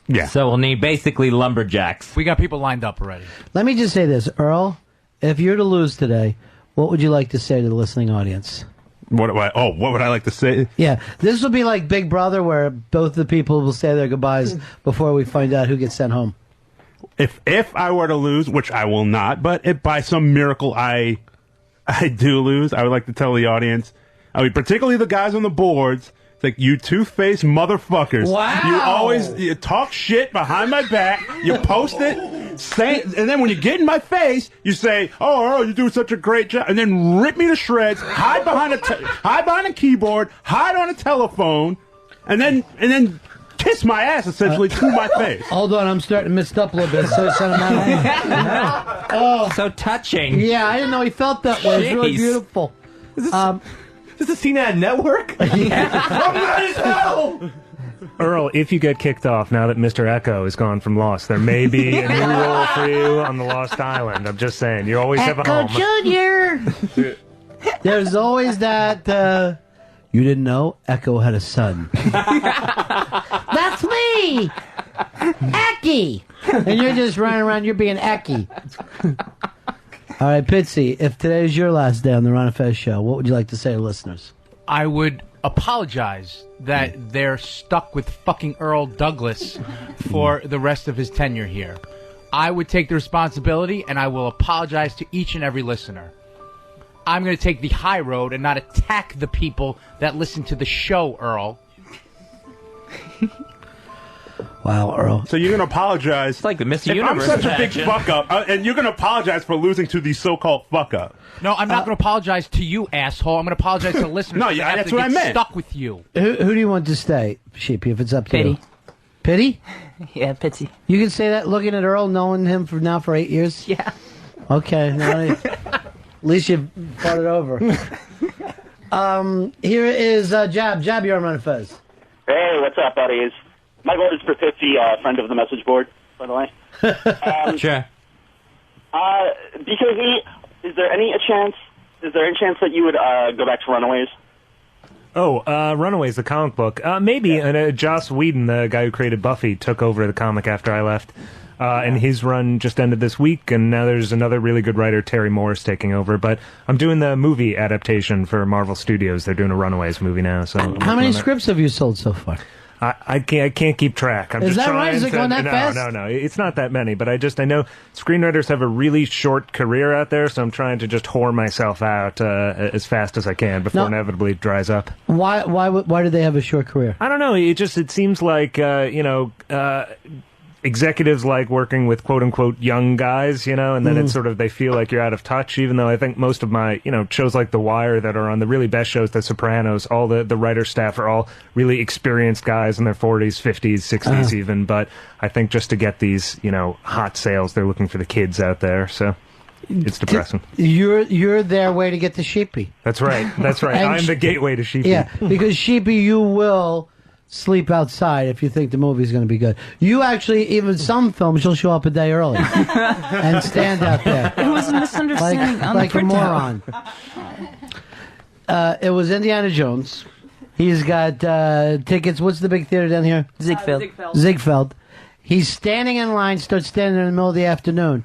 Yeah. So we'll need basically lumberjacks. We got people lined up already. Let me just say this, Earl. If you're to lose today, what would you like to say to the listening audience? What would I like to say? Yeah, this will be like Big Brother, where both the people will say their goodbyes before we find out who gets sent home. If I were to lose, which I will not, but if by some miracle I do lose, I would like to tell the audience, I mean, particularly the guys on the boards, it's like, you two-faced motherfuckers. Wow. You talk shit behind my back, you post it, and then when you get in my face, you say, "Oh, Earl, you do such a great job," and then rip me to shreds, hide behind a keyboard, hide on a telephone, and then kiss my ass essentially to my face. Hold on, I'm starting to mist up a little bit. So sentimental. Oh, so touching. Yeah, I didn't know he felt that way. It's really Jeez. beautiful. Is this a CNET network? Yeah. I'm mad as hell! Earl, if you get kicked off now that Mr. Echo is gone from Lost, there may be a new role for you on the Lost Island. I'm just saying, you always have a home. Jr. There's always that, you didn't know Echo had a son. That's me! Ecky! And you're just running around, you're being Ecky. All right, Pitzy, if today's your last day on the Ron and Fez show, what would you like to say to listeners? I would apologize that they're stuck with fucking Earl Douglas for the rest of his tenure here. I would take the responsibility, and I will apologize to each and every listener. I'm going to take the high road and not attack the people that listen to the show, Earl. Wow, Earl. So you're going to apologize. It's like the Miss If Universe I'm such a big pageant. fuck up, and you're going to apologize for losing to the so-called fuck up. No, I'm not going to apologize to you, asshole. I'm going to apologize to the listeners. No, that yeah, have that's to what I get meant. Stuck with you. Who do you want to stay, Sheepy, if it's up to you? Pity? Yeah, Pitzy. You can say that looking at Earl, knowing him for 8 years? Yeah. Okay. At least you fought it over. Here is Jab. Jab, you're on Ron and Fez. Hey, what's up, buddies? My vote is for Pitzy, friend of the message board, by the way. Sure. BKV, is there any chance that you would go back to Runaways? Oh, Runaways, the comic book. Maybe. And Joss Whedon, the guy who created Buffy, took over the comic after I left. And his run just ended this week, and now there's another really good writer, Terry Morris, taking over. But I'm doing the movie adaptation for Marvel Studios. They're doing a Runaways movie now. So How many scripts have you sold so far? I can't keep track. I'm Is just that right? trying Is it going that fast? No. It's not that many, but I know screenwriters have a really short career out there, so I'm trying to just whore myself out as fast as I can before inevitably it dries up. Why do they have a short career? I don't know. It seems like executives like working with quote-unquote young guys, and then it's sort of, they feel like you're out of touch, even though I think most of my, shows like The Wire that are on the really best shows, The Sopranos, all the writer staff are all really experienced guys in their 40s, 50s, 60s even, but I think just to get these, hot sales, they're looking for the kids out there, so it's depressing. You're their way to get to Sheepy. That's right. I'm the gateway to Sheepy. Yeah, because Sheepy, you will sleep outside if you think the movie's going to be good. You actually, even some films, you'll show up a day early and stand out there. It was a misunderstanding on like the a moron. It was Indiana Jones. He's got tickets. What's the big theater down here? Ziegfeld. He's standing in line, starts standing in the middle of the afternoon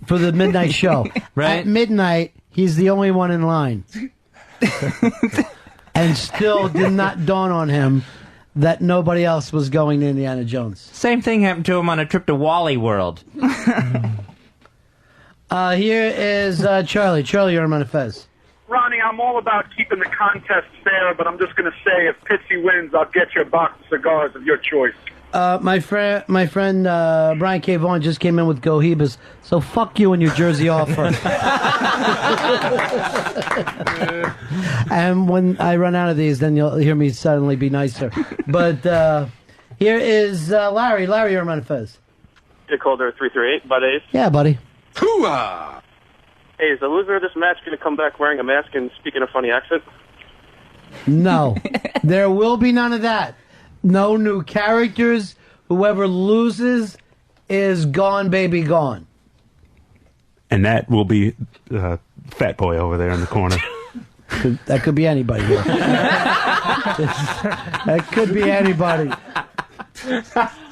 for the midnight show. Right. At midnight, he's the only one in line. And still did not dawn on him that nobody else was going to Indiana Jones. Same thing happened to him on a trip to Wally World. Here is Charlie. Charlie, you're on Ron and Fez. Ronnie, I'm all about keeping the contest fair, but I'm just going to say if Pitzy wins, I'll get you a box of cigars of your choice. My friend Brian K. Vaughan just came in with Gohebas, so fuck you and your Jersey offer. And when I run out of these, then you'll hear me suddenly be nicer. But here is Larry. Larry, you're on Fez. Dick Holder 338, buddies. Yeah, buddy. Hooah! Hey, is the loser of this match going to come back wearing a mask and speaking a funny accent? No, there will be none of that. No new characters. Whoever loses is gone, baby, gone. And that will be Fat Boy over there in the corner. That could be anybody. That could be anybody.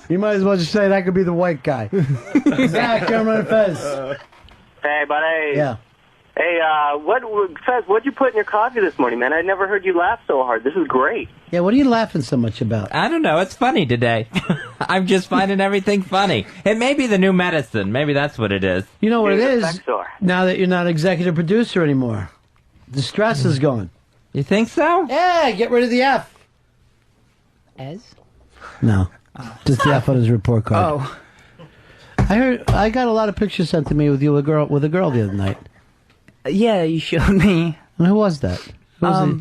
You might as well just say that could be the white guy. Zach, Ron and Fez. Hey, buddy. Yeah. Hey, Fez, what'd you put in your coffee this morning, man? I never heard you laugh so hard. This is great. Yeah, what are you laughing so much about? I don't know. It's funny today. I'm just finding everything funny. It may be the new medicine. Maybe that's what it is. You know what it is? Now that you're not executive producer anymore, the stress is gone. You think so? Yeah, get rid of the F. Ez? No, just the F on his report card. Oh. I got a lot of pictures sent to me with you with a girl the other night. Yeah, you showed me. And who was that? Who was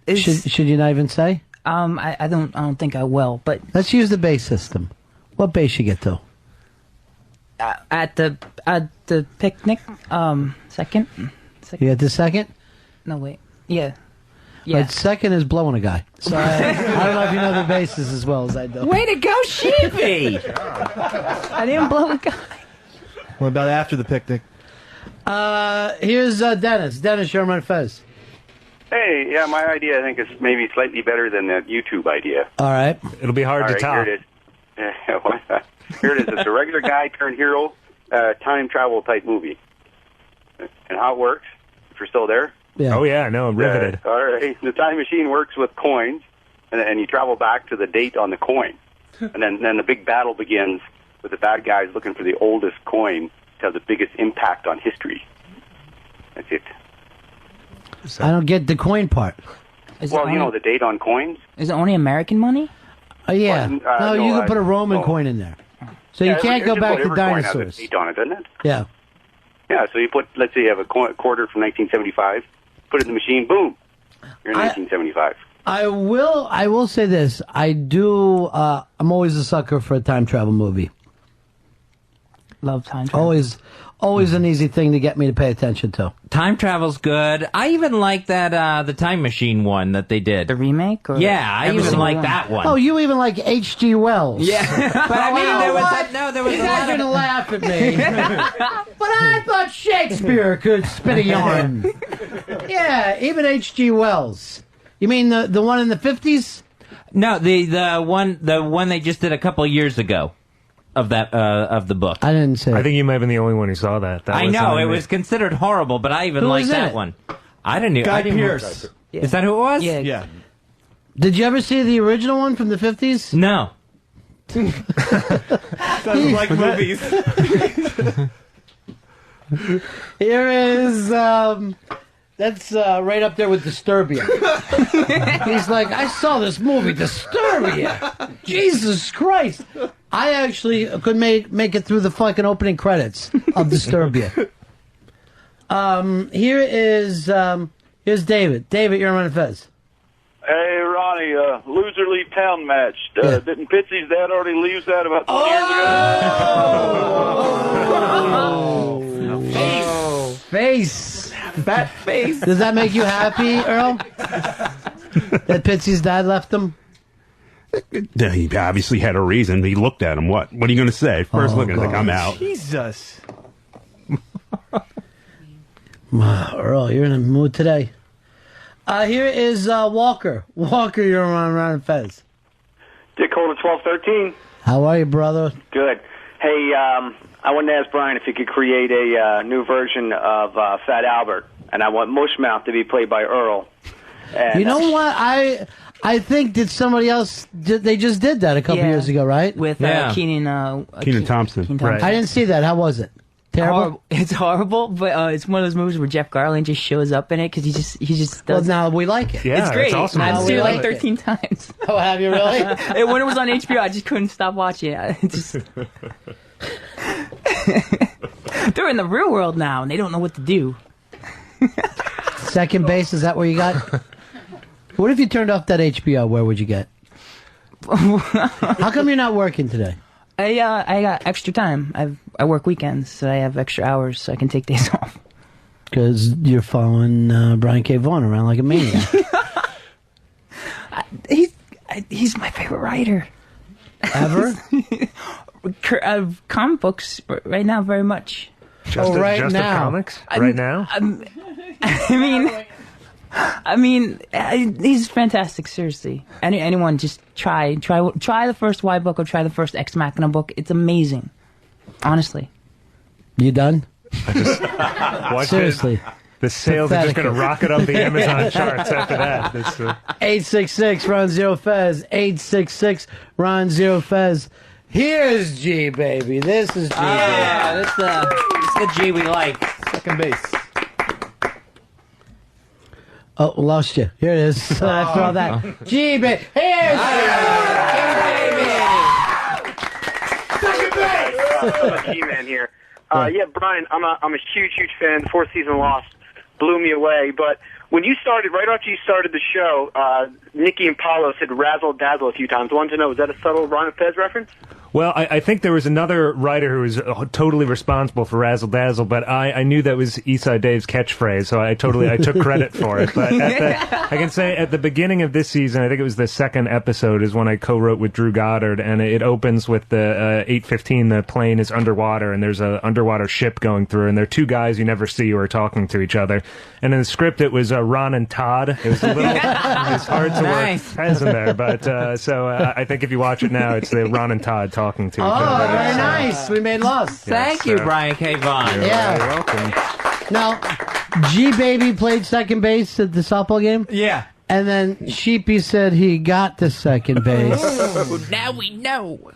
it? Should you not even say? I don't think I will. But let's use the base system. What base you get to? At the picnic. Second. You at the second? No wait. Yeah. Yeah. But second is blowing a guy. So I don't know if you know the bases as well as I do. Way to go, Sheepy! I didn't blow a guy. What about after the picnic? Here's Dennis. Dennis, you're on Fez. Hey, yeah, my idea I think is maybe slightly better than that YouTube idea. All right. It'll be hard All to right, top. Here it is. Here it is. It's a regular guy turned hero, time travel type movie. And how it works, if you're still there. Yeah. Oh, yeah, no, I'm riveted. All right. The time machine works with coins, and you travel back to the date on the coin. And then the big battle begins with the bad guys looking for the oldest coin to have the biggest impact on history. That's it. I don't get the coin part. Well, you know, the date on coins. Is it only American money? Yeah. Well, no, you can put a Roman coin in there. So you can't go back to Every coin has dinosaurs. a date on it, doesn't it? Yeah. Yeah, so you put, let's say you have a quarter from 1975, put it in the machine, boom, you're in 1975. I will say this. I'm always a sucker for a time travel movie. Love time travel. Always an easy thing to get me to pay attention to. Time travel's good. I even like that the Time Machine one that they did. The remake? Or yeah, I even like that one. Oh, you even like H.G. Wells? Yeah, but I mean, there was He's a not lot going to of... laugh at me. But I thought Shakespeare could spit a yarn. Yeah, even H.G. Wells. You mean the one in the 50s? No, the one they just did a couple years ago. Of that of the book. I didn't say. I think you might have been the only one who saw that. I know it was considered horrible, but I even liked that one. I didn't. Guy Pearce. Is that who it was? Yeah. Did you ever see the original one from the 50s? No. Doesn't like movies. Here is that's right up there with Disturbia. He's like, I saw this movie, Disturbia. Jesus Christ! I actually could make it through the fucking opening credits of Disturbia. Here's David. David, you're on Fez. Hey, Ronnie, loser leave town match. Didn't Pitzy's dad already leave that about 20 years ago? Face. Fat face. Does that make you happy, Earl? That Pitzy's dad left him? He obviously had a reason. He looked at him. What are you going to say? First look, like, I'm out. Jesus. Earl, you're in a mood today. Here is Walker. Walker, you're on Ron and Fez. Dick Holder 1213. How are you, brother? Good. Hey, I wanted to ask Brian if he could create a new version of Fat Albert, and I want Mushmouth to be played by Earl. And, you know what? I think did somebody else? They just did that a couple years ago, right? With Keenan Thompson. Right. I didn't see that. How was it? Terrible? Horrible. It's horrible, but it's one of those movies where Jeff Garlin just shows up in it because he just does. Well, now we like it. It's great. it's awesome. I've seen it like like 13 times. Oh, have you really? When it was on HBO, I just couldn't stop watching it. They're in the real world now, and they don't know what to do. Second base, is that where you got? What if you turned off that HBO? Where would you get? How come you're not working today? I got extra time. I work weekends, so I have extra hours, so I can take days off. Because you're following Brian K. Vaughan around like a maniac. He's my favorite writer. Ever? Comic books right now, very much. Just of comics? Right now? I mean, he's fantastic. Seriously, anyone just try the first Y book or try the first Ex Machina book. It's amazing. Honestly. You done? Seriously. The sales are just going to rocket up the Amazon charts after that. 866 Ron Zero Fez. 866 Ron Zero Fez. Here's G, baby. This is G. Yeah, this is the G we like. Second base. Oh, lost you. Here it is. After all that. G, baby. Here's G-Man here. Yeah, Brian, I'm a huge fan. The fourth season Lost blew me away. But when you started, right after you started the show, Nikki and Paulo said razzle dazzle a few times. I wanted to know, was that a subtle Ron and Fez reference? Well, I think there was another writer who was totally responsible for Razzle Dazzle, but I knew that was Eastside Dave's catchphrase, so I took credit for it. But I can say at the beginning of this season, I think it was the second episode, is when I co-wrote with Drew Goddard, and it opens with the 8:15. The plane is underwater, and there's an underwater ship going through, and there are two guys you never see who are talking to each other. And in the script, it was Ron and Todd. It was a little it's hard to work Fez in there, but so I think if you watch it now, it's the Ron and Todd talking to each other. Oh, very nice. We made Lost. Thank you, Brian K. Vaughan. Yeah. You're welcome. Now, G-Baby played second base at the softball game? Yeah. And then Sheepy said he got to second base. Now we know.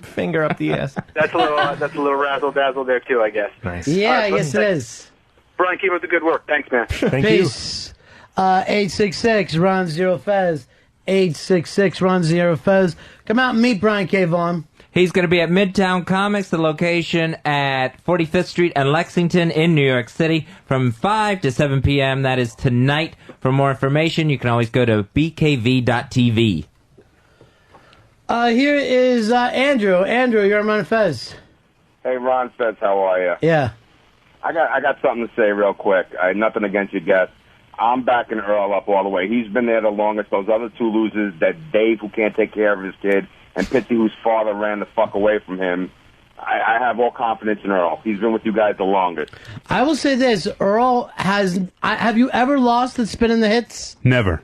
Finger up the ass. That's a little razzle dazzle there too, I guess. Nice. Yeah, I guess it is. Brian, keep up the good work. Thanks, man. Thank Peace. 866 Ron Zero Fez. 866 Ron Zero Fez. Come out and meet Brian K. Vaughan. He's going to be at Midtown Comics, the location at 45th Street and Lexington in New York City from 5 to 7 p.m. That is tonight. For more information, you can always go to bkv.tv. Here is Andrew. Andrew, you're on Ron and Fez. Hey, Ron Fez, how are you? Yeah. I got something to say real quick. I had nothing against you guests. I'm backing Earl up all the way. He's been there the longest. Those other two losers, that Dave who can't take care of his kid, and Pitzy whose father ran the fuck away from him. I have all confidence in Earl. He's been with you guys the longest. I will say this. Earl has... have you ever lost at Spinning the Hits? Never.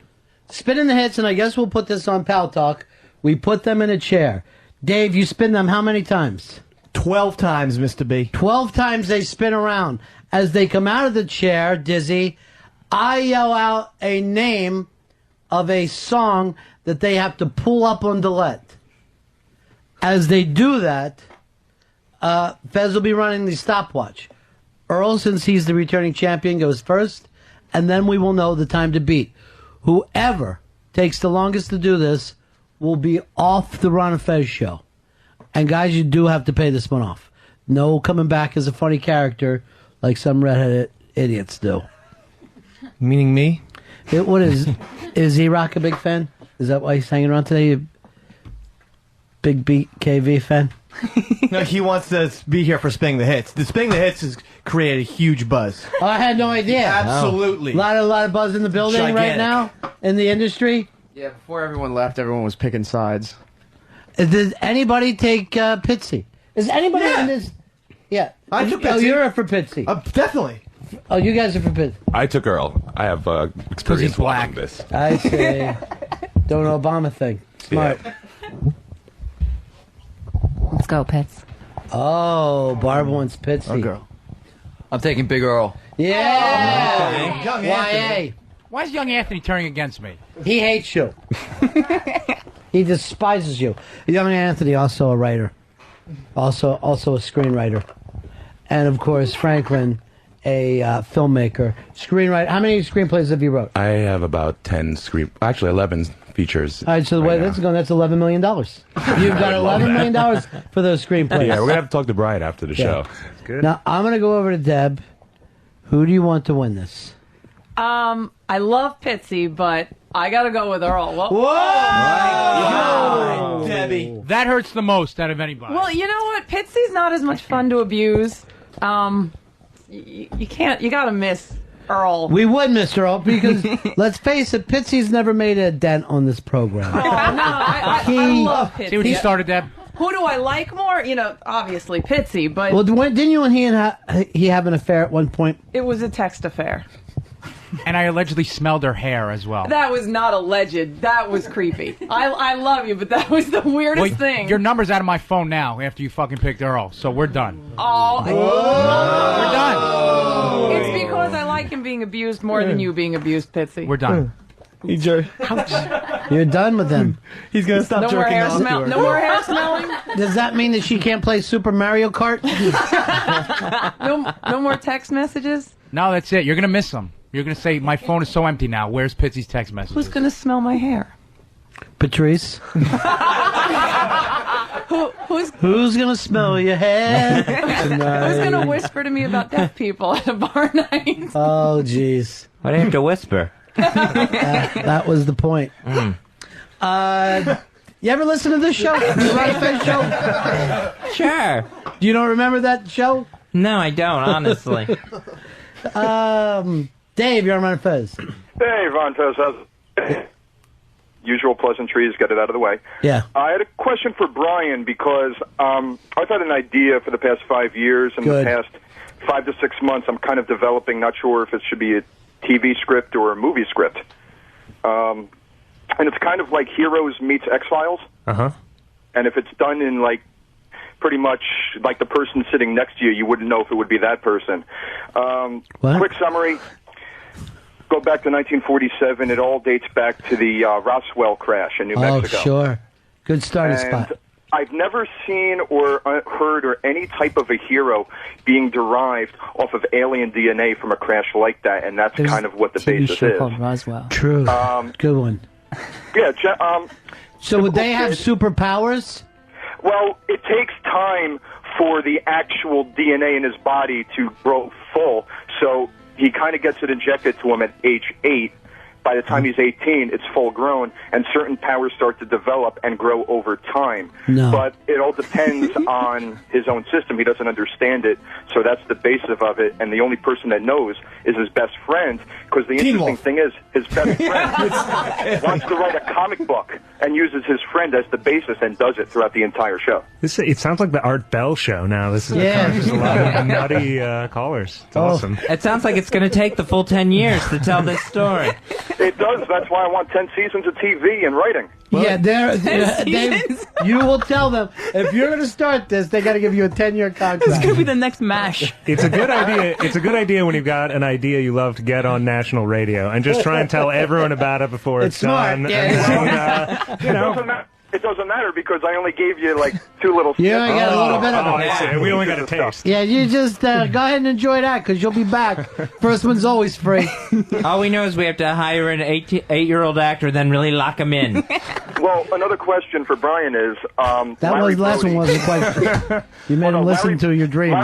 Spinning the Hits, and I guess we'll put this on Pal Talk. We put them in a chair. Dave, you spin them how many times? 12 times, Mr. B. 12 times they spin around. As they come out of the chair, dizzy, I yell out a name of a song that they have to pull up on delete. As they do that, Fez will be running the stopwatch. Earl, since he's the returning champion, goes first, and then we will know the time to beat. Whoever takes the longest to do this will be off the Ron and Fez show. And guys, you do have to pay this one off. No coming back as a funny character like some redheaded idiots do. Meaning me? What is E-Rock a big fan? Is that why he's hanging around today? You big BKV fan? No, he wants to be here for Spinning the Hits. The Spinning the Hits has created a huge buzz. Oh, I had no idea. Absolutely. A lot of buzz in the building right now in the industry. Yeah, before everyone left, everyone was picking sides. Did anybody take Pitzy? Is anybody in this? Yeah. I took Pitzy. Oh, you're for Pitzy. Definitely. Oh, you guys are for Pitzy. I took Earl. I have experience watching this. I see. Don't Obama thing. Smart. Yeah. Let's go, Pitts. Oh, Barb wants Pitzy. Oh, girl. I'm taking Big Earl. Yeah. Oh, Young YA. Why is young Anthony turning against me? He hates you. He despises you. Young Anthony, also a writer. Also a screenwriter. and of course Franklin, a filmmaker, screenwriter. How many screenplays have you wrote? I have about 11 features. All right, so the way that's going, that's $11 million. You've got $11 million for those screenplays. Yeah, we're gonna have to talk to Brian after the show. That's good. Now I'm going to go over to Deb. Who do you want to win this? I love Pitzy, but I gotta go with Earl. Whoa! Wow. Debbie. That hurts the most out of anybody. Well, you know what? Pitzy's not as much fun to abuse. You can't. You gotta miss Earl. We would miss Earl because let's face it, Pitzy's never made a dent on this program. Oh, no, I love Pitzy. See what you started, Deb? Who do I like more? You know, obviously Pitzy, but Well, didn't you and he have an affair at one point? it was a text affair. And I allegedly smelled her hair as well. That was not alleged. That was creepy. I love you, but that was the weirdest thing. Your number's out of my phone now after you fucking picked Earl, so we're done. Oh, We're done. It's because I like him being abused more than you being abused, Pitzy. We're done. You're done with him. He's gonna stop No more jerking hair off. smell. No more hair smelling. Does that mean that she can't play Super Mario Kart? No more text messages. No, that's it. You're going to miss them. You're going to say, my phone is so empty now. Where's Pitzy's text message? Who's gonna smell my hair? Patrice? Who's gonna smell your hair tonight? Who's gonna whisper to me about deaf people at a bar night? Oh, jeez. Why do you have to whisper? That was the point. You ever listen to this show? The Ron and Fez show? Sure. You don't remember that show? No, I don't, honestly. Dave, you're on Ron and Fez. Hey, Ron Fez. Usual pleasantries, get it out of the way. Yeah. I had a question for Brian because I've had an idea for the past 5 years. In the past 5 to 6 months, I'm kind of developing, not sure if it should be a TV script or a movie script. And it's kind of like Heroes meets X-Files. Uh-huh. And if it's done in, like, pretty much like the person sitting next to you, you wouldn't know if it would be that person. Quick summary. Go back to 1947. It all dates back to the Roswell crash in New Mexico. Oh, sure. Good starting And spot. I've never seen or heard or any type of a hero being derived off of alien DNA from a crash like that, and that's kind of what the basis is. Roswell. True. Good one. Yeah. So would they have superpowers? Well, it takes time for the actual DNA in his body to grow full, so he kind of gets it injected to him at age 8. By the time he's 18, it's full grown, and certain powers start to develop and grow over time. No. But it all depends on his own system. He doesn't understand it, so that's the basis of it, and the only person that knows is his best friend, because the interesting thing is his best friend wants to write a comic book and uses his friend as the basis and does it throughout the entire show. It sounds like the Art Bell show now. This is just a lot of nutty callers. It's awesome. It sounds like it's going to take the full 10 years to tell this story. It does. That's why I want 10 seasons of TV and writing. Dave, you will tell them, if you're going to start this, they got to give you a 10-year contract. It's going to be the next MASH. It's a good idea. It's a good idea when you've got an idea you love to get on national radio and just try and tell everyone about it before it's done. Yeah. And then, It doesn't matter because I only gave you like 2 little You only got a little bit of it. I see. We only got a taste. Yeah, you just go ahead and enjoy that because you'll be back. First one's always free. All we know is we have to hire an 8-year-old actor, then really lock him in. Well, another question for Brian is... That last one wasn't quite... You made him listen to your dream.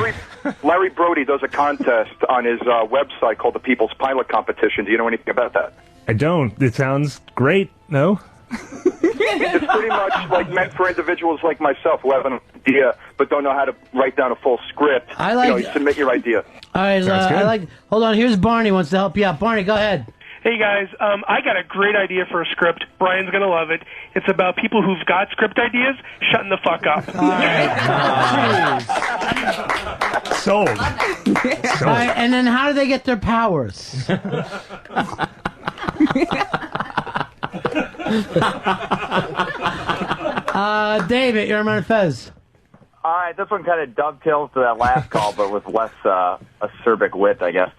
Larry Brody does a contest on his website called the People's Pilot Competition. Do you know anything about that? I don't. It sounds great. No? It's pretty much like meant for individuals like myself who have an idea but don't know how to write down a full script. You submit your idea. All right, hold on, here's Barney wants to help you out. Barney, go ahead. Hey, guys, I got a great idea for a script. Brian's going to love it. It's about people who've got script ideas shutting the fuck up. Sold. All right, and then how do they get their powers? David, you're on Fez. All right, this one kind of dovetails to that last call, but with less acerbic wit, I guess.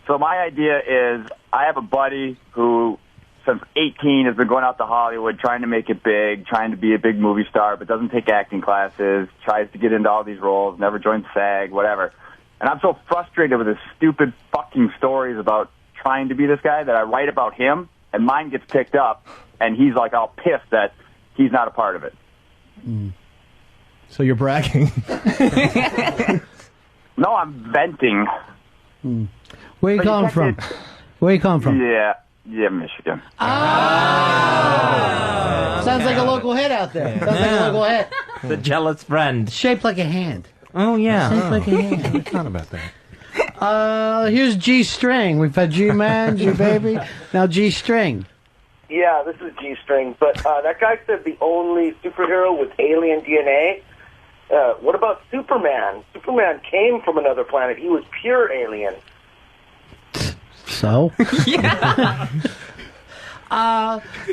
So my idea is I have a buddy who since 18 has been going out to Hollywood, trying to make it big, trying to be a big movie star, but doesn't take acting classes, tries to get into all these roles, never joins SAG, whatever. And I'm so frustrated with his stupid fucking stories about trying to be this guy that I write about him, and mine gets picked up, and he's like all pissed that he's not a part of it. So you're bragging. No, I'm venting. Where you But calling can't from? get- Where you calling from? Yeah, Michigan. Sounds like a local hit out there. Sounds like a local hit. The jealous friend. Shaped like a hand. Oh, yeah. Shaped like a hand. I thought about that. Here's G String. We've had G Man, G Baby, now G String. Yeah, this is G-String, but that guy said the only superhero with alien DNA. What about Superman? Superman came from another planet. He was pure alien. So? Yeah.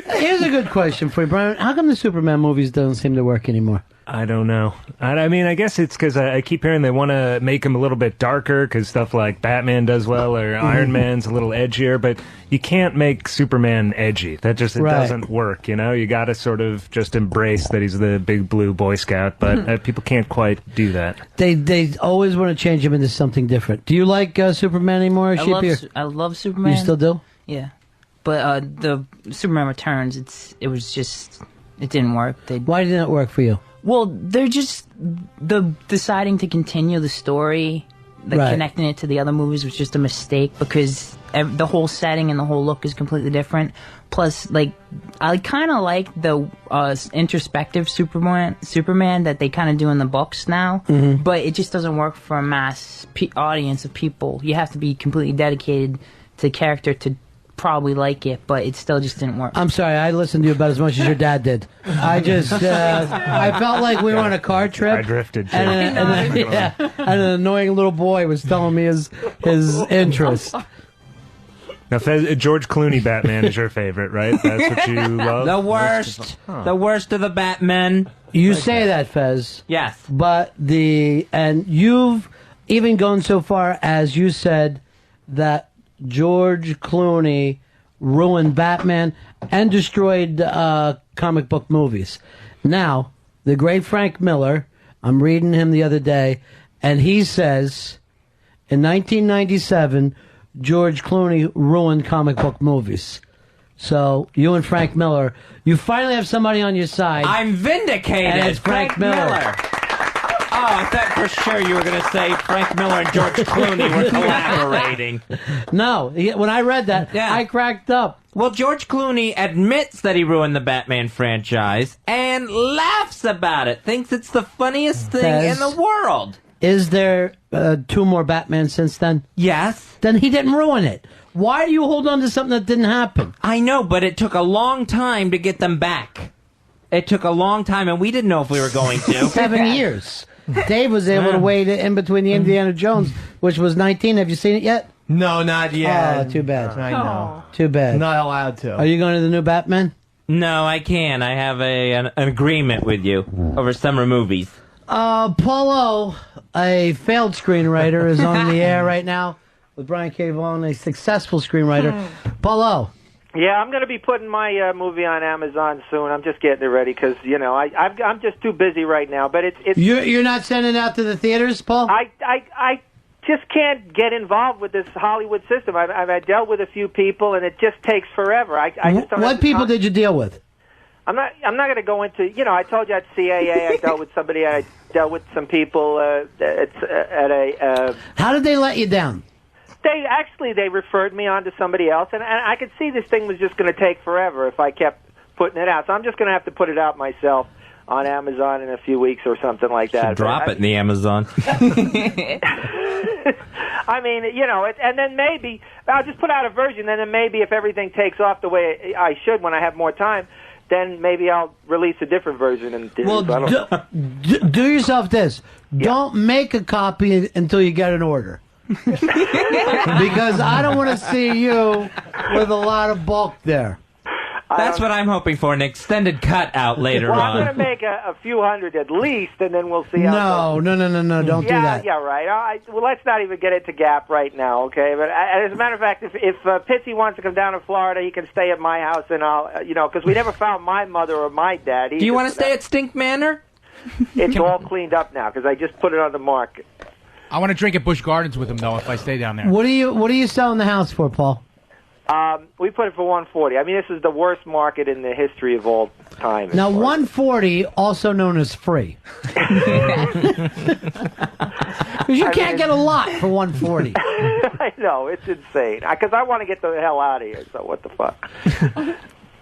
Here's a good question for you, Brian. How come the Superman movies don't seem to work anymore? I don't know. I mean, I guess it's because I keep hearing they want to make him a little bit darker because stuff like Batman does well or Iron Man's a little edgier, but you can't make Superman edgy. That just it doesn't work, you know? You got to sort of just embrace that he's the big blue Boy Scout, but people can't quite do that. They always want to change him into something different. Do you like Superman anymore, Sheepy? I love Superman. You still do? Yeah. But the Superman Returns, it didn't work. Why didn't it work for you? Well, they're just deciding to continue the story, Right. connecting it to the other movies was just a mistake because the whole setting and the whole look is completely different. Plus, like, I kind of like the introspective Superman that they kind of do in the books now, but it just doesn't work for a mass audience of people. You have to be completely dedicated to the character to probably like it, but it still just didn't work. I'm sorry, I listened to you about as much as your dad did. I just, I felt like we were on a car trip. I drifted, too. And an annoying little boy was telling me his interest. Now, Fez, George Clooney Batman is your favorite, right? That's what you love? The worst. The worst of the Batmen. You say that, Fez. Yes. But and you've even gone so far as you said that George Clooney ruined Batman and destroyed comic book movies. Now, the great Frank Miller, I'm reading him the other day, and he says, in 1997, George Clooney ruined comic book movies. So, you and Frank Miller, you finally have somebody on your side. I'm vindicated. And it's Frank Miller. Oh, I thought for sure you were going to say Frank Miller and George Clooney were collaborating. No, when I read that, I cracked up. Well, George Clooney admits that he ruined the Batman franchise and laughs about it. Thinks it's the funniest thing Fez, in the world. Is there 2 more Batman since then? Yes. Then he didn't ruin it. Why do you hold on to something that didn't happen? I know, but it took a long time to get them back. It took a long time, and we didn't know if we were going to. 7 years. Dave was able to wait in between the Indiana Jones, which was 19. Have you seen it yet? No, not yet. Oh, too bad. I know. Too bad. Not allowed to. Are you going to the new Batman? No, I can't. I have an agreement with you over summer movies. Paulo, a failed screenwriter, is on the air right now with Brian K. Vaughan, a successful screenwriter. Paulo. Yeah, I'm going to be putting my movie on Amazon soon. I'm just getting it ready because, I'm just too busy right now. But it's You're not sending it out to the theaters, Paul? I just can't get involved with this Hollywood system. I've dealt with a few people, and it just takes forever. I just don't What people did you deal with? I'm not going to go into. I told you at CAA. I dealt with somebody. I dealt with some people at a. How did they let you down? They referred me on to somebody else, and I could see this thing was just going to take forever if I kept putting it out. So I'm just going to have to put it out myself on Amazon in a few weeks or something like that. Drop it in the Amazon. I mean, and then maybe I'll just put out a version, and then maybe if everything takes off the way I should when I have more time, then maybe I'll release a different version. Do yourself this. Don't make a copy until you get an order. Because I don't want to see you with a lot of bulk there. That's what I'm hoping for, an extended cut out later Well, on. I'm going to make a few hundred at least, and then we'll see how it goes. No, don't do that. Yeah, right. Well, let's not even get into Gap right now, okay? But as a matter of fact, if Pitzy wants to come down to Florida, he can stay at my house, and I'll, because we never found my mother or my dad. Do you want to stay at Stink Manor? It's all cleaned up now because I just put it on the market. I want to drink at Busch Gardens with him, though, if I stay down there. What are you selling the house for, Paul? We put it for $140. I mean, this is the worst market in the history of all time. Now, $140, also known as free. Because you can't get a lot for $140. I know, it's insane. Because I want to get the hell out of here, so what the fuck?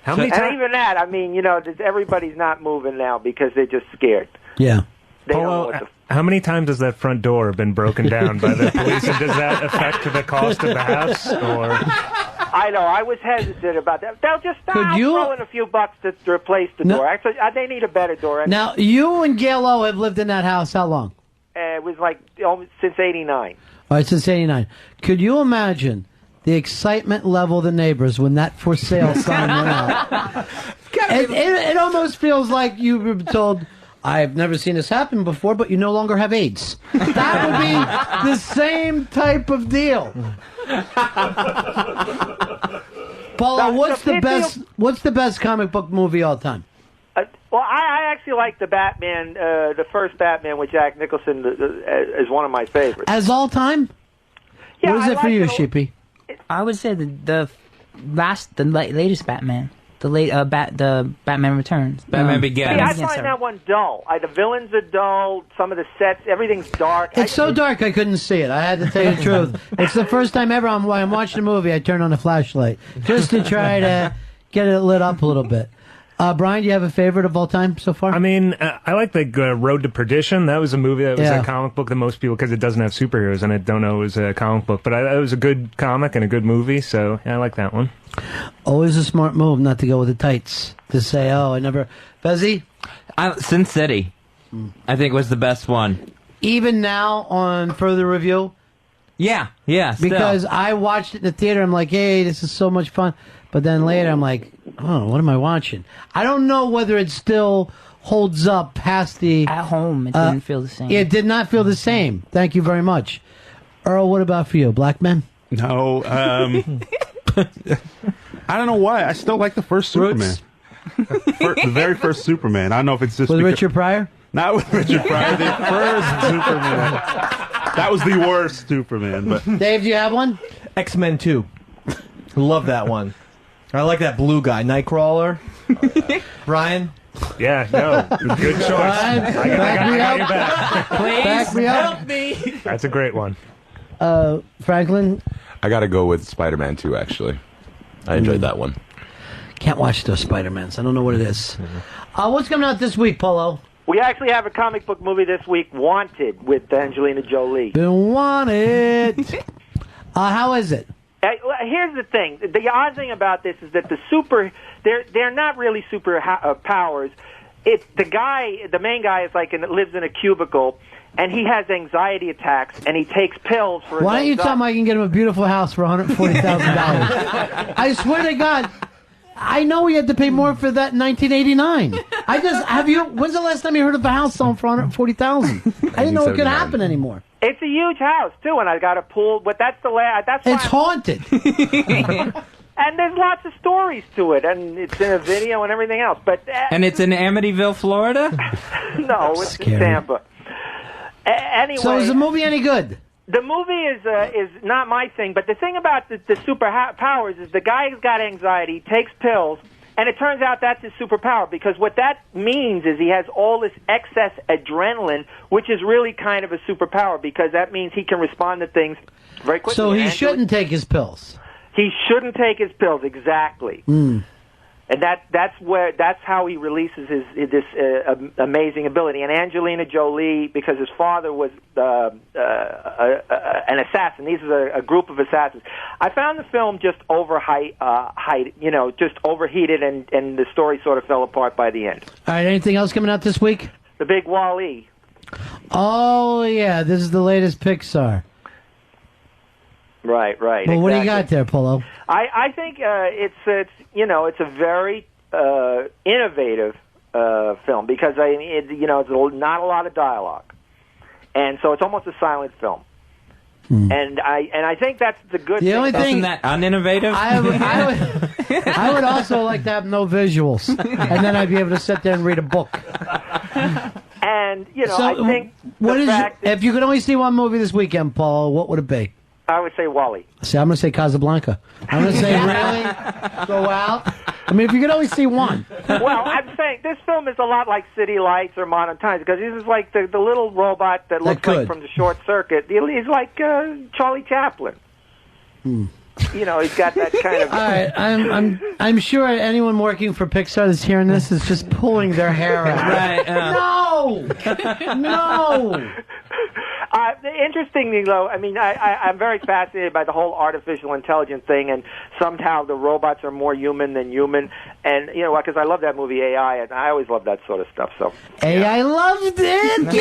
How many and even that, I mean, everybody's not moving now because they're just scared. Yeah. They don't know Polo, what the how many times has that front door been broken down by the police, and does that affect the cost of the house? Or I know. I was hesitant about that. They'll just throw in a few bucks to replace the door. Actually, they need a better door. Now, you and Gail O have lived in that house how long? It was like since '89. All right, since '89. Could you imagine the excitement level of the neighbors when that for sale sign went out? It almost feels like you were told, I've never seen this happen before, but you no longer have AIDS. That would be the same type of deal. Paula, what's the best comic book movie all time? Well, I actually like the Batman, the first Batman with Jack Nicholson is one of my favorites. As all time? Yeah, what is it for you, Sheepy? I would say the latest Batman. The Batman Returns. Batman Begins. See, I find that one dull. The villains are dull. Some of the sets, everything's dark. It's so dark I couldn't see it. I had to tell you the truth. It's the first time ever I'm watching a movie I turn on a flashlight just to try to get it lit up a little bit. Brian, do you have a favorite of all time so far? I mean, I like the Road to Perdition. That was a movie that was Yeah. a comic book that most people, because it doesn't have superheroes in it, don't know it was a comic book. But it was a good comic and a good movie, so yeah, I like that one. Always a smart move not to go with the tights. To say, I never... Fezzy? Sin City, I think, was the best one. Even now on further review? Yeah, still. Because I watched it in the theater, I'm like, hey, this is so much fun. But then later I'm like, oh, what am I watching? I don't know whether it still holds up past the... At home, it didn't feel the same. It did not feel the same. Thank you very much. Earl, what about for you? Black Men? No, I don't know why. I still like the first Superman. The very first Superman. I don't know if it's just With because... Richard Pryor? Not with Richard Pryor. The first Superman. That was the worst Superman. But Dave, do you have one? X-Men 2. Love that one. I like that blue guy, Nightcrawler. Brian? Yeah, no, good choice. Brian, I got your back. Please Back me up. help me. That's a great one. Franklin? I got to go with Spider-Man 2, actually. I enjoyed that one. Can't watch those Spider-Mans. I don't know what it is. What's coming out this week, Polo? We actually have a comic book movie this week, Wanted, with Angelina Jolie. Been wanted. How is it? Here's the thing. The odd thing about this is that they're not really super powers. The main guy is lives in a cubicle, and he has anxiety attacks, and he takes pills for. Why don't you tell him I can get him a beautiful house for $140,000? I swear to God, I know he had to pay more for that in 1989. When's the last time you heard of a house selling for $140,000? I didn't know it could happen anymore. It's a huge house too, and I got a pool. But that's It's haunted. And there's lots of stories to it, and it's in a video and everything else. But and it's in Amityville, Florida? No, it's in Tampa. Anyway, So is the movie any good? The movie is not my thing, but the thing about the superpowers is the guy's got anxiety, takes pills, and it turns out that's his superpower, because what that means is he has all this excess adrenaline, which is really kind of a superpower, because that means he can respond to things very quickly. So he shouldn't take his pills. He shouldn't take his pills, exactly. And that's how he releases this amazing ability. And Angelina Jolie, because his father was an assassin. These are a group of assassins. I found the film just just overheated, and the story sort of fell apart by the end. All right, anything else coming out this week? The big Wall-E. Oh, yeah, this is the latest Pixar. Right. Well, what do you got there, Polo? I think it's it's a very innovative film because it's not a lot of dialogue, and so it's almost a silent film. And I think that's the good thing. The only thing Isn't that uninnovative? I would also like to have no visuals, and then I'd be able to sit there and read a book. And So, I think what is if you could only see one movie this weekend, Paul? What would it be? I would say Wally. See, I'm going to say Casablanca. I'm going to say really go out. I mean, if you could only see one. Well, I'm saying this film is a lot like City Lights or Modern Times because this is like the little robot that looks like from the Short Circuit. He's like Charlie Chaplin. He's got that kind of. All right, I'm sure anyone working for Pixar that's hearing this is just pulling their hair out. Right. No. The interesting thing, though, I mean, I'm very fascinated by the whole artificial intelligence thing, and somehow the robots are more human than human. And you know what? Because I love that movie AI, and I always love that sort of stuff. So AI loved it.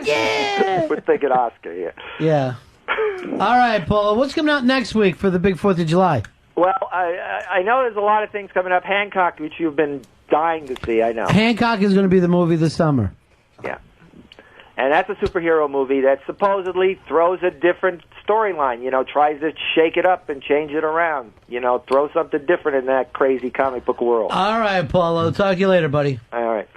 Yeah. We're thinking Oscar here. Yeah. All right, Paula. What's coming out next week for the big 4th of July? Well, I know there's a lot of things coming up. Hancock, which you've been dying to see, I know. Hancock is going to be the movie this summer. Yeah. And that's a superhero movie that supposedly throws a different storyline, tries to shake it up and change it around, throw something different in that crazy comic book world. All right, Paulo. Talk to you later, buddy. All right.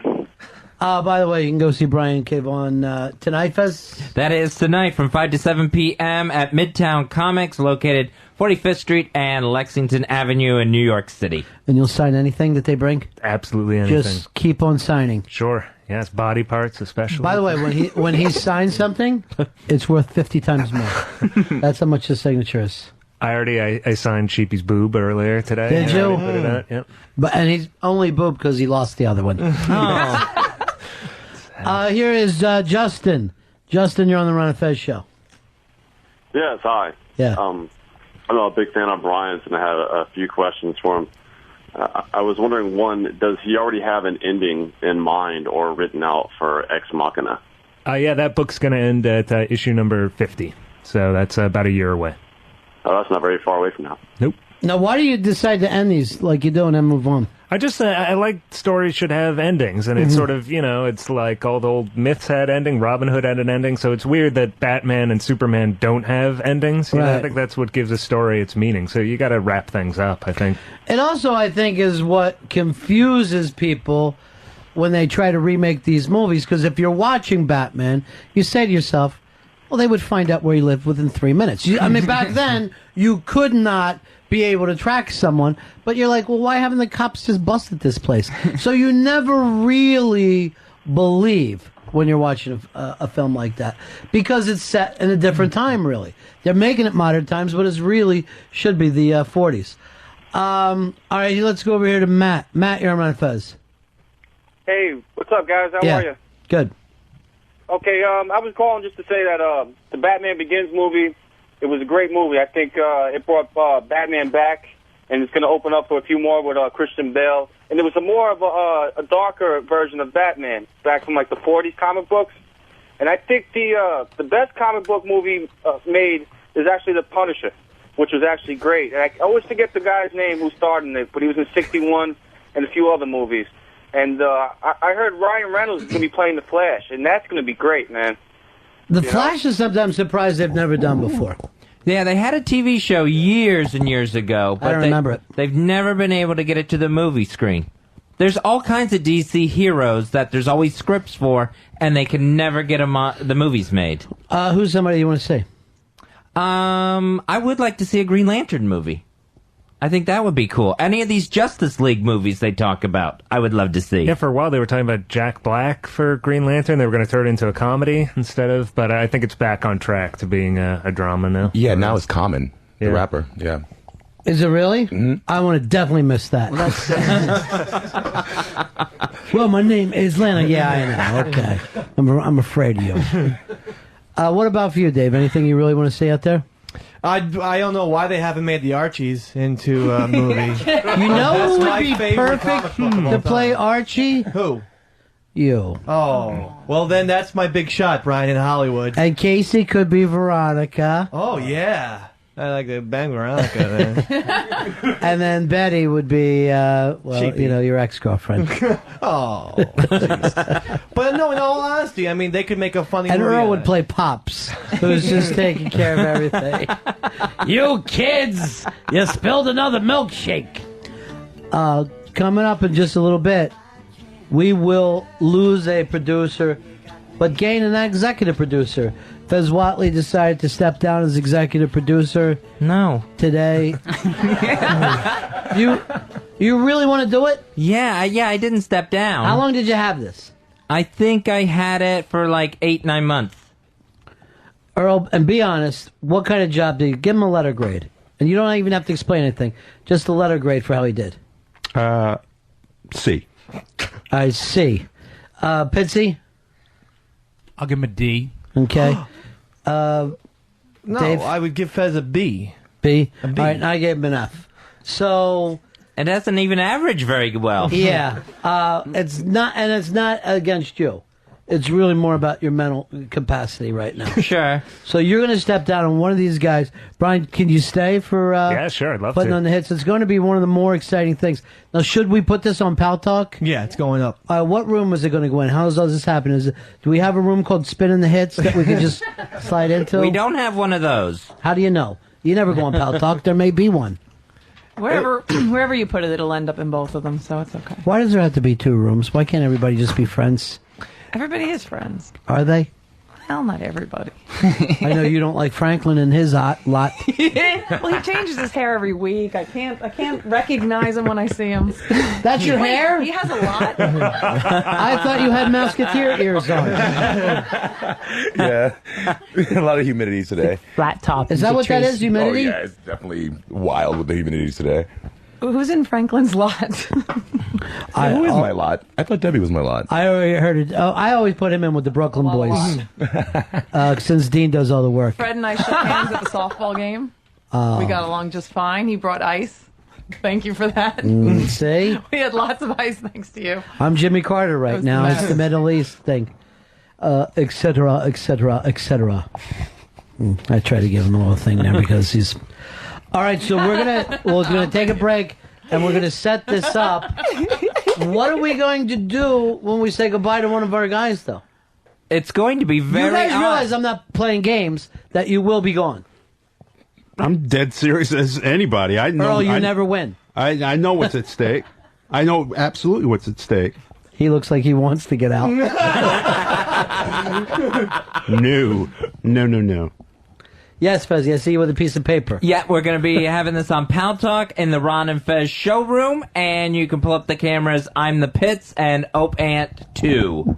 By the way, you can go see Brian Cave on tonight, Fez? That is tonight from 5 to 7 p.m. at Midtown Comics, located 45th Street and Lexington Avenue in New York City. And you'll sign anything that they bring? Absolutely anything. Just keep on signing. Sure. Yes, body parts especially. By the way, when he signs something, it's worth 50 times more. That's how much his signature is. I signed Sheepy's boob earlier today. Did you? I put it out, yep. And he's only boob because he lost the other one. Here is Justin. Justin, you're on the Ron and Fez show. Yes, hi. Yeah. I'm a big fan of Brian's, and I had a few questions for him. I was wondering, one, does he already have an ending in mind or written out for Ex Machina? Yeah, that book's going to end at issue number 50, so that's about a year away. Oh, that's not very far away from now. Nope. Now, why do you decide to end these like you do and then move on? I just I like stories should have endings, and it's sort of, it's like all the old myths had ending, Robin Hood had an ending, so it's weird that Batman and Superman don't have endings. You know, I think that's what gives a story its meaning, so you got to wrap things up, I think. It also, I think, is what confuses people when they try to remake these movies, because if you're watching Batman, you say to yourself, well, they would find out where he lived within 3 minutes. I mean, back then, you could not be able to track someone, but you're like, well, why haven't the cops just busted this place? So you never really believe when you're watching a film like that, because it's set in a different time, really. They're making it modern times, but it really should be the 40s. All right, let's go over here to Matt. Matt, you're on Ron and Fez. Hey, what's up, guys? How are you? Good. Okay, I was calling just to say that the Batman Begins movie, it was a great movie. I think it brought Batman back, and it's going to open up for a few more with Christian Bale. And it was more of a darker version of Batman, back from like the 40s comic books. And I think the best comic book movie made is actually The Punisher, which was actually great. And I always forget the guy's name who starred in it, but he was in 61 and a few other movies. And I heard Ryan Reynolds is going to be playing The Flash, and that's going to be great, man. The Flash is something I'm surprised they've never done before. Yeah, they had a TV show years and years ago, but I don't remember it. They've never been able to get it to the movie screen. There's all kinds of DC heroes that there's always scripts for, and they can never get the movies made. Who's somebody you want to see? I would like to see a Green Lantern movie. I think that would be cool. Any of these Justice League movies they talk about, I would love to see. Yeah, for a while they were talking about Jack Black for Green Lantern. They were going to turn it into a comedy instead of, but I think it's back on track to being a drama now. Yeah, now it's Common, the rapper. Yeah. Is it really? Mm-hmm. I want to definitely miss that. Well, my name is Lana. Yeah, I know. Okay. I'm afraid of you. What about for you, Dave? Anything you really want to say out there? I don't know why they haven't made the Archies into a movie. You know who would be perfect to play Archie? Who? You. Oh. Well, then that's my big shot, Brian, in Hollywood. And Casey could be Veronica. Oh, yeah. I like to bang Veronica. And then Betty would be, Sheepy. your ex-girlfriend. Oh, jeez. But no, in all honesty, I mean, they could make a funny And movie. Earl out would of it. play Pops, who's just taking care of everything. You kids, you spilled another milkshake. Coming up in just a little bit, we will lose a producer, but gain an executive producer. Fez Whatley decided to step down as executive producer. No. Today. You really want to do it? Yeah, I didn't step down. How long did you have this? I think I had it for like 8-9 months. Earl, and be honest, what kind of job did you give him? A letter grade, and you don't even have to explain anything. Just a letter grade for how he did. C. I see. Pitzy? I'll give him a D. Okay. No, Dave? I would give Fez a B. B? A B. All right, and I gave him an F. So... It doesn't even average very well. Yeah. It's not against you. It's really more about your mental capacity right now. Sure. So you're going to step down on one of these guys. Brian, can you stay for Yeah, sure, I'd love putting to. on the hits? It's going to be one of the more exciting things. Now, should we put this on Pal Talk? Yeah, it's going up. What room is it going to go in? How does this happen? Do we have a room called Spinning the Hits that we can just slide into? We don't have one of those. How do you know? You never go on Pal Talk. There may be one. Wherever you put it, it'll end up in both of them, so it's okay. Why does there have to be two rooms? Why can't everybody just be friends? Everybody is friends. Are they? Well, not everybody. I know you don't like Franklin and his lot. Well, he changes his hair every week. I can't recognize him when I see him. That's your Wait, hair? He has a lot. I thought you had Musketeer ears on. Yeah. A lot of humidity today. Flat top. Is that what that is, humidity? Oh, yeah, it's definitely wild with the humidity today. Who's in Franklin's lot? Who is my lot? I thought Debbie was my lot. I already heard it. Oh, I always put him in with the Brooklyn boys. Since Dean does all the work. Fred and I shook hands at the softball game. Oh. We got along just fine. He brought ice. Thank you for that. See? We had lots of ice thanks to you. I'm Jimmy Carter right was now. the It's best. the Middle East thing. Et cetera, et cetera, et cetera. I try to give him a little thing there because he's... All right, so we're gonna take a break and we're gonna set this up. What are we going to do when we say goodbye to one of our guys, though? It's going to be very You guys odd. realize I'm not playing games, that you will be gone. I'm dead serious as anybody. I know. Earl, you never win. I know what's at stake. I know absolutely what's at stake. He looks like he wants to get out. No. Yes, Fez, I see you with a piece of paper. Yeah, we're going to be having this on Pal Talk in the Ron and Fez showroom, and you can pull up the cameras. I'm the Pitz and Ope Ant 2.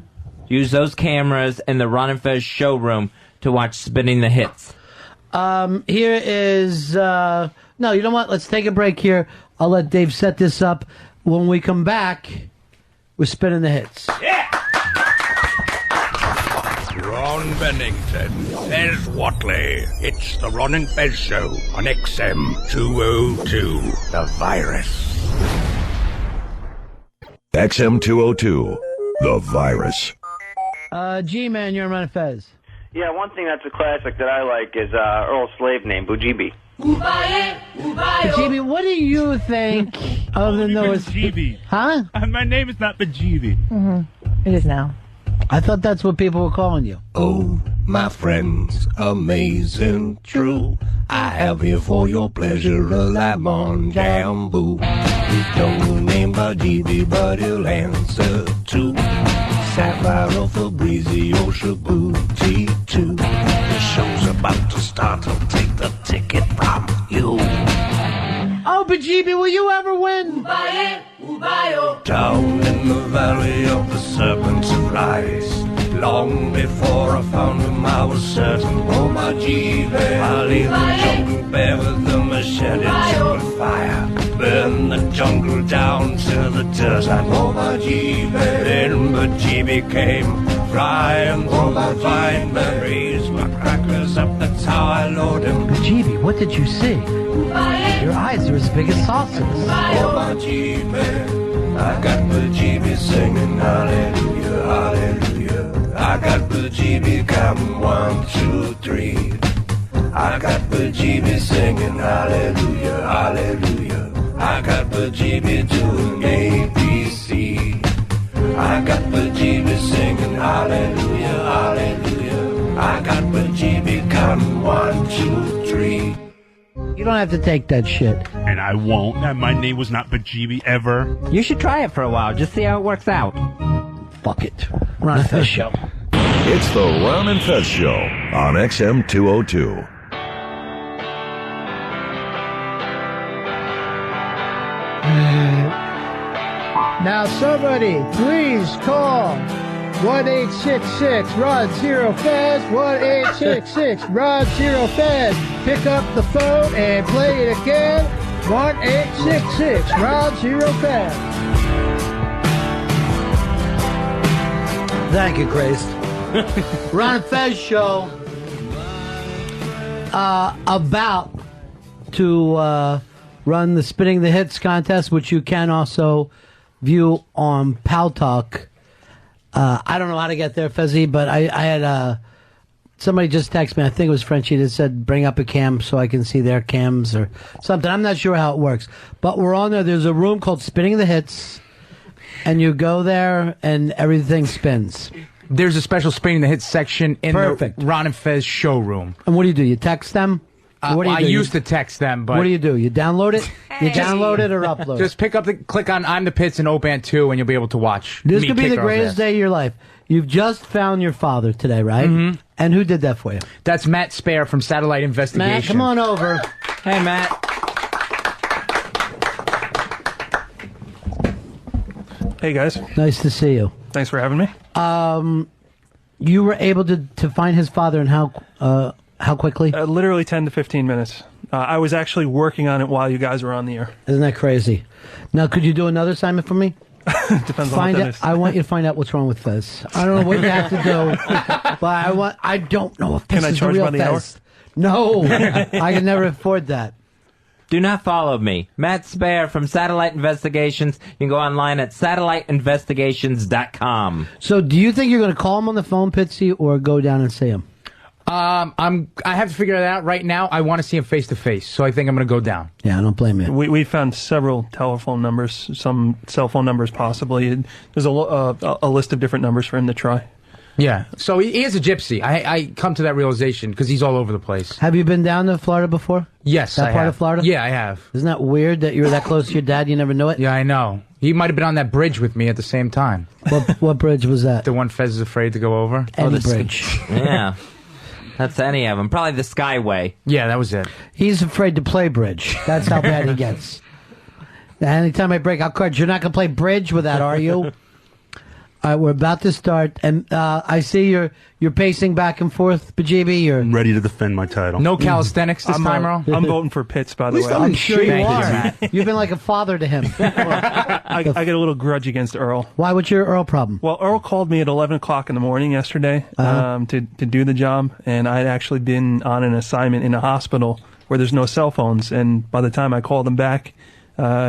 Use those cameras in the Ron and Fez showroom to watch Spinning the Hits. Here is... no, you know what? Let's take a break here. I'll let Dave set this up. When we come back, we're Spinning the Hits. Ron Bennington, Fez Whatley. It's the Ron and Fez Show on XM 202. The Virus. XM 202. The Virus. G-Man, you're on Fez. Yeah, one thing that's a classic that I like is Earl's slave name, Bujibi. Jimmy, what do you think other than those... Bajibi. Huh? My name is not Bajibi. Mm-hmm. It is now. I thought that's what people were calling you. Oh, my friends, amazing, true. I have here for your pleasure a lemon jambu. He don't name Bajibi, but he'll answer to Sapphire for Breezy or Shabuti too. The show's about to start. I'll take the ticket from you. Oh, Bajibi, will you ever win? Down in the valley of the serpent's rise. Long before I found him, I was certain. Oh, my G-Bay, I'll leave the jungle bare with the machete to the fire. Burn the jungle down to the dirt. I know my G-Bay. Then Bajibi came flying through the vine berries. My crackers up, that's how I load him. Bajibi, what did you see? Your eyes are as big as saucers. Oh, my G-Bay, I got Bajibi singing hallelujah, hallelujah. I got Bajibi counting 1, 2, 3. I I got Bajibi singing hallelujah, hallelujah. I got Bajibi doing ABC. I got Bajibi singing hallelujah, hallelujah. I got Bajibi counting 1, 2, 3. You don't have to take that shit. And I won't. And my name was not Bajibi ever. You should try it for a while. Just see how it works out. Fuck it. Ron and Fez Show. It's the Ron and Fez Show on XM 202. Now somebody please call 1-866-ROD-0-FEZ, 1-866-ROD-0-FEZ. Pick up the phone and play it again. 1-866-ROD-0-FEZ. Thank you, Grace. Ron and Fez Show. About to run the Spinning the Hits contest, which you can also view on Pal Talk. I don't know how to get there, Fezzy, but I had somebody just text me. I think it was Frenchie that said bring up a cam so I can see their cams or something. I'm not sure how it works, but we're on there. There's a room called Spinning the Hits, and you go there and everything spins. There's a special Spinning the Hits section in Perfect. the Ron and Fez showroom. And what do? You text them? What do you I do? used to text them, but What do? You download it? You download it or upload it? just click on I'm the Pits and Open 2, and you'll be able to watch. This me could be kick the girls' greatest ass. day of your life. You've just found your father today, right? Mm-hmm. And who did that for you? That's Matt Spare from Satellite Investigation. Matt, come on over. Hey, Matt. Hey, guys. Nice to see you. Thanks for having me. You were able to find his father, and how quickly? Literally 10 to 15 minutes. I was actually working on it while you guys were on the air. Isn't that crazy? Now, could you do another assignment for me? Depends on what that is. I want you to find out what's wrong with Fez. I don't know what you have to do, but I don't know if this Can I is charge the real by the hour? Fez. No, I can never afford that. Do not follow me. Matt Spare from Satellite Investigations. You can go online at satelliteinvestigations.com. So, do you think you're going to call him on the phone, Pitzy, or go down and see him? I have to figure that out right now. I want to see him face to face, so I think I'm going to go down. Yeah, I don't blame you. We found several telephone numbers, some cell phone numbers possibly. There's a list of different numbers for him to try. Yeah, so he is a gypsy. I come to that realization because he's all over the place. Have you been down to Florida before? Yes, that I part have. of Florida? Yeah, I have. Isn't that weird that you were that close to your dad? You never knew it. Yeah, I know. He might have been on that bridge with me at the same time. What bridge was that? The one Fez is afraid to go over. Any bridge. Yeah. That's any of them. Probably the Skyway. Yeah, that was it. He's afraid to play bridge. That's how bad he gets. Anytime I break out cards, you're not going to play bridge with that, are you? All right, we're about to start, and I see you're pacing back and forth, Bajibi. You're ready to defend my title. No calisthenics this time, Earl? I'm voting for Pitts, by the way. I'm sure you are. You've been like a father to him. I get a little grudge against Earl. Why? What's your Earl problem? Well, Earl called me at 11 o'clock in the morning yesterday to do the job, and I'd actually been on an assignment in a hospital where there's no cell phones, and by the time I called him back,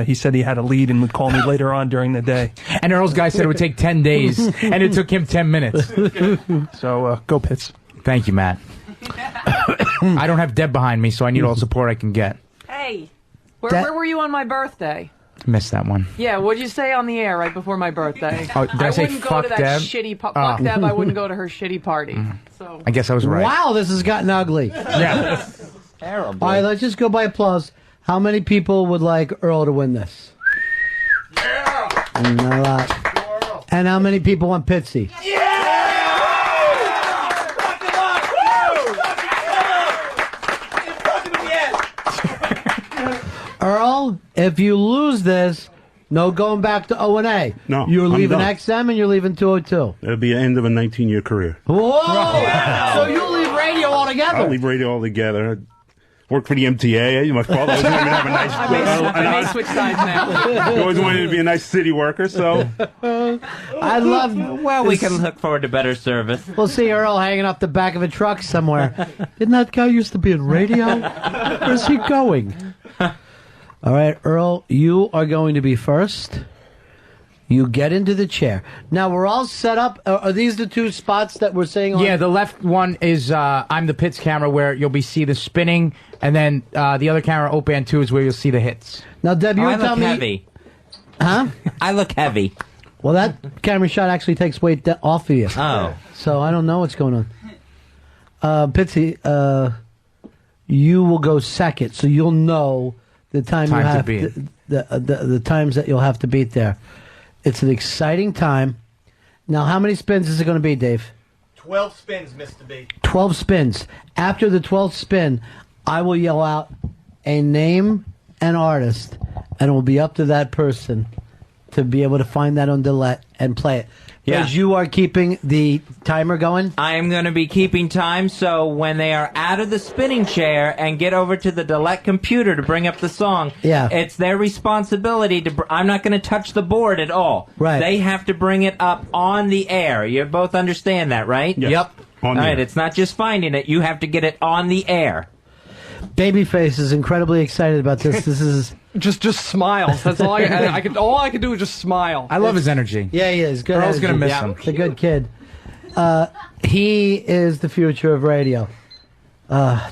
he said he had a lead and would call me later on during the day. And Earl's guy said it would take 10 days, and it took him 10 minutes. So, go Pitts. Thank you, Matt. I don't have Deb behind me, so I need all the support I can get. Hey, where were you on my birthday? Missed that one. Yeah, what'd you say on the air right before my birthday? Oh, did I say wouldn't go fuck to that Deb? shitty fuck Oh. Deb. I wouldn't go to her shitty party. So I guess I was right. Wow, this has gotten ugly. Yeah. Terrible. All right, let's just go by applause. How many people would like Earl to win this? Yeah! Not a lot. And how many people want Pitzy? Earl, if you lose this, no going back to O&A. No, You're I'm leaving done. XM and you're leaving 202. It'll be the end of a 19-year career. Whoa! So you'll leave radio altogether. I'll leave radio altogether. Work for the MTA. My father always wanted me to have a nice. I may switch sides now. He always wanted me to be a nice city worker. So I love. Well, we can look forward to better service. We'll see Earl hanging off the back of a truck somewhere. Didn't that guy used to be in radio? Where's he going? All right, Earl, you are going to be first. You get into the chair. Now, we're all set up. Are these the two spots that we're saying on? Yeah, the left one is I'm the Pitts camera where you'll see the spinning, and then the other camera, Opan 2, is where you'll see the hits. Now, Deb, you were telling me... heavy. Huh? I look heavy. Well, that camera shot actually takes weight off of you. Oh. So I don't know what's going on. Pitzy, you will go second, so you'll know the time you Time to have beat. the times that you'll have to beat there. It's an exciting time. Now, how many spins is it going to be, Dave? 12 spins, Mr. B. 12 spins. After the 12th spin, I will yell out a name and artist, and it will be up to that person to be able to find that on delete and play it. Yeah. Because you are keeping the timer going? I am going to be keeping time, so when they are out of the spinning chair and get over to the delete computer to bring up the song, it's their responsibility to... I'm not going to touch the board at all. Right. They have to bring it up on the air. You both understand that, right? Yes. Yep. All the right, air. it's not just finding it. You have to get it on the air. Babyface is incredibly excited about this. This is... Just smiles. That's all I can. All I can do is just smile. I love his energy. Yeah, he is. Good. Earl's going to miss Yeah. him. He's a good kid. He is the future of radio.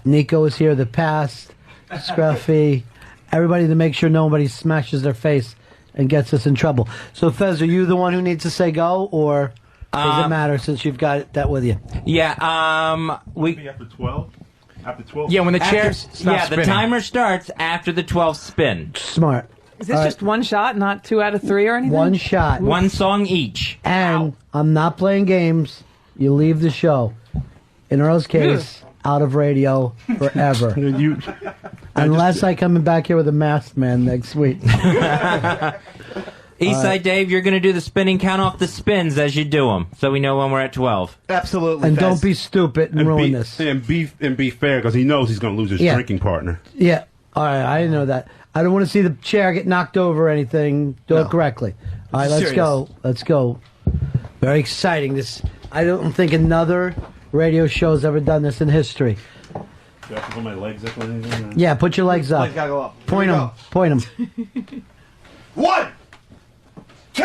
Nico is here, the past, Scruffy, everybody to make sure nobody smashes their face and gets us in trouble. So, Fez, are you the one who needs to say go, or does it matter since you've got that with you? Yeah, we... After 12? After 12? Yeah, when the chairs stop the spinning. timer starts after the 12th spin. Smart. Is this just one shot, not 2 out of 3 or anything? One shot. One song each. And I'm not playing games. You leave the show. In Earl's case, out of radio forever. Unless I come back here with a masked man next week. Eastside Dave, you're going to do the spinning, count off the spins as you do them, so we know when we're at 12. Absolutely. And Fez. don't be stupid and ruin this. And be fair, because he knows he's going to lose his Yeah. drinking partner. Yeah. All right. I didn't know that. I don't want to see the chair get knocked over or anything. Do it correctly. All right. Let's Serious. go. Let's go. Very exciting. This. I don't think another radio show's ever done this in history. Do I have to put my legs up or anything? Yeah. Put your legs up. Legs gotta go up. Here Point we them. go. Point them. 1, 2,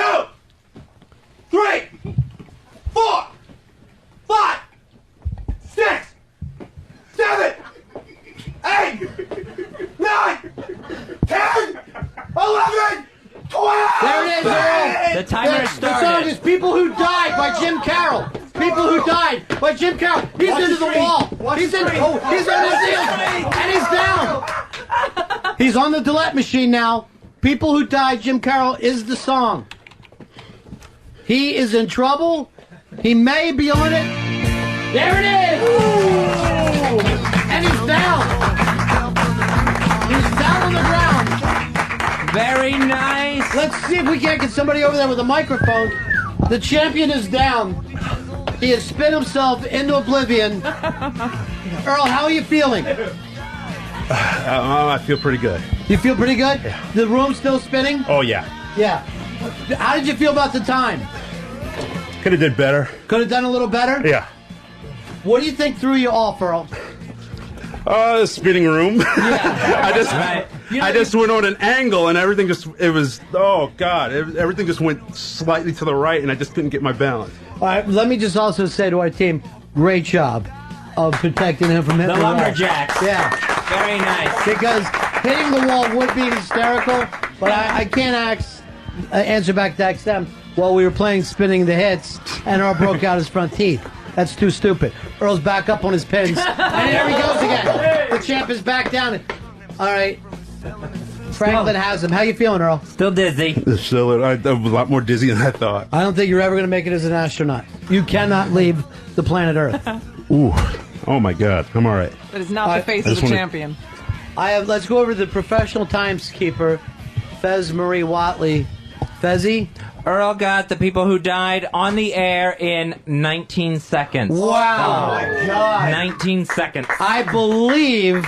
3, 4, 5, 6, 7, 8, 9, 10, 11, 12. There it is, Earl. The timer The started. song is "People Who Died" by Jim Carroll. People Who Died by Jim Carroll. He's Watch into the the screen. wall. Watch He's the in. screen. Oh, he's on Watch his the heel, screen. and he's down. He's on the delete machine now. "People Who Died," Jim Carroll is the song. He is in trouble. He may be on it. There it is. And he's down. He's down on the ground. Very nice. Let's see if we can't get somebody over there with a microphone. The champion is down. He has spit himself into oblivion. Earl, how are you feeling? I feel pretty good. You feel pretty good? The room's still spinning? Oh, yeah. Yeah. How did you feel about the time? Could have did better. Could have done a little better? Yeah. What do you think threw you off, Earl? The spinning room. Yeah. I just went on an angle and everything everything just went slightly to the right and I just couldn't get my balance. All right, let me just also say to our team, great job of protecting him from hitting The the wall. lumberjacks. Yeah. Very nice. Because hitting the wall would be hysterical, but I can't answer back to XM while we were playing Spinning the Hits and Earl broke out his front teeth. That's too stupid. Earl's back up on his pins. And here he goes again. The champ is back down. All right. Franklin has him. How you feeling, Earl? Still dizzy. Still, I was a lot more dizzy than I thought. I don't think you're ever going to make it as an astronaut. You cannot leave the planet Earth. Ooh. Oh, my God. I'm all right. That is not the face of the champion. Let's go over to the professional timekeeper, Fez Marie Watley. Fezzy? Earl got the People Who Died on the air in 19 seconds. Wow. Oh, my God. 19 seconds. I believe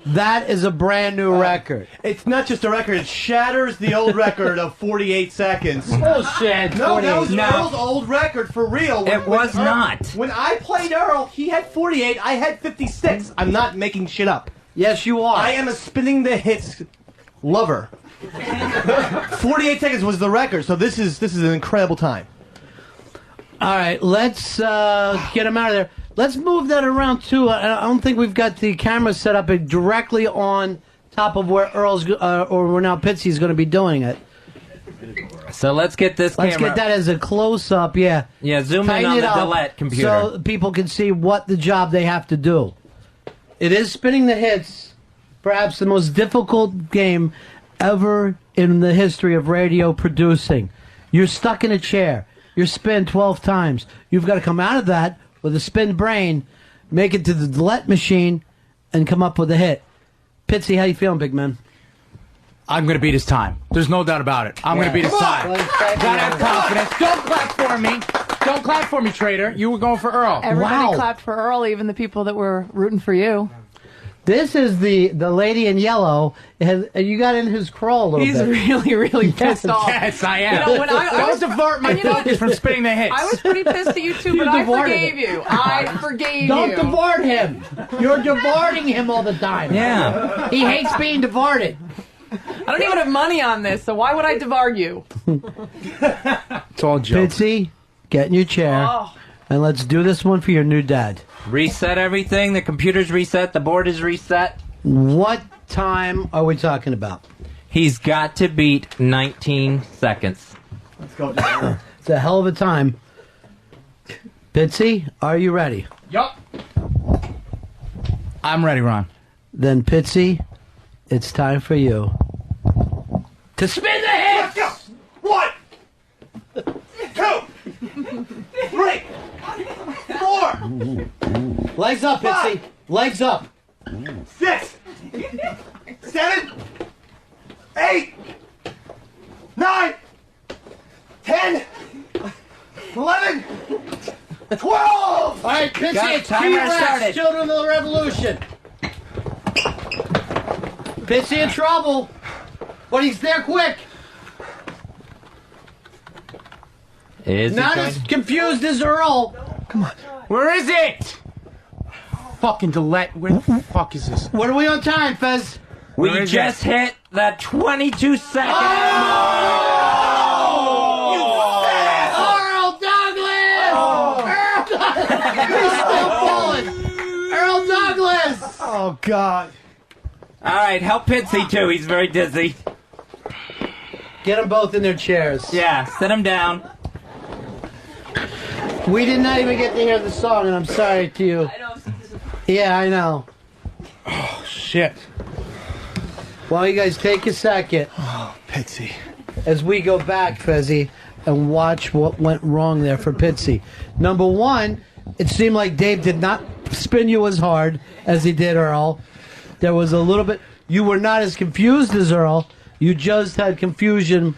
that is a brand new record. It's not just a record, it shatters the old record of 48 seconds. Bullshit. No, that was No. Earl's old record for real. It was not. When I played Earl, he had 48, I had 56. I'm not making shit up. Yes, you are. I am a Spinning the Hits lover. 48 seconds was the record, so this is an incredible time. All right, let's get him out of there. Let's move that around, too. I don't think we've got the camera set up directly on top of where Earl's, or where now Pitzy's going to be doing it. So let's get this Let's camera. get that as a close-up, yeah. Yeah, zoom in Tighten on it the up Delette computer. so people can see what the job they have to do. It is spinning the hits, perhaps the most difficult game ever in the history of radio producing. You're stuck in a chair. You're spin 12 times. You've got to come out of that with a spin brain, make it to the Delette machine, and come up with a hit. Pitzy, how you feeling, big man? I'm going to beat his time. There's no doubt about it. I'm going to beat his time. Gotta have confidence. Don't clap for me. Don't clap for me, traitor. You were going for Earl. Everybody clapped for Earl, even the people that were rooting for you. This is the lady in yellow. You got in his crawl a little He's bit. really, really pissed off. Yes, I am. You know, when I was Don't divert my focus from spinning the hits. I was pretty pissed at you too, You but I diverted forgave it. you. I forgave Don't you. divert him. You're diverting him all the time. Yeah. He hates being diverted. I don't even have money on this, so why would I divart you? It's all jokes. Pitzy, get in your chair, and let's do this one for your new dad. Reset everything. The computer's reset. The board is reset. What time are we talking about? He's got to beat 19 seconds. Let's go. It's a hell of a time. Pitzy, are you ready? Yup. I'm ready, Ron. Then, Pitzy, it's time for you to spin the hits! Let's go. 1, 2, 3, 4. Legs up, Pitzy. Legs up. 6, 7, 8, 9, 10, 11, 12. All right, Pitzy, Got it's timer T-Rex, started. Children of the Revolution. Pitzy in trouble, but he's there quick. Is Not he as going? confused as Earl. Come on. Where is it? Fucking Delette. Where the fuck is this? What are we on time, Fez? We Where is just it? hit the 22 second Earl Douglas! Earl Douglas! He's still falling. Earl Douglas! Oh, God. All right, help Pitzy too. He's very dizzy. Get them both in their chairs. Yeah, sit him down. We did not even get to hear the song, and I'm sorry to you. Yeah, I know. Oh, shit. Well, you guys take a second. Oh, Pitzy. As we go back, Fezzy, and watch what went wrong there for Pitzy. Number one, it seemed like Dave did not spin you as hard as he did Earl. There was a little bit. You were not as confused as Earl. You just had confusion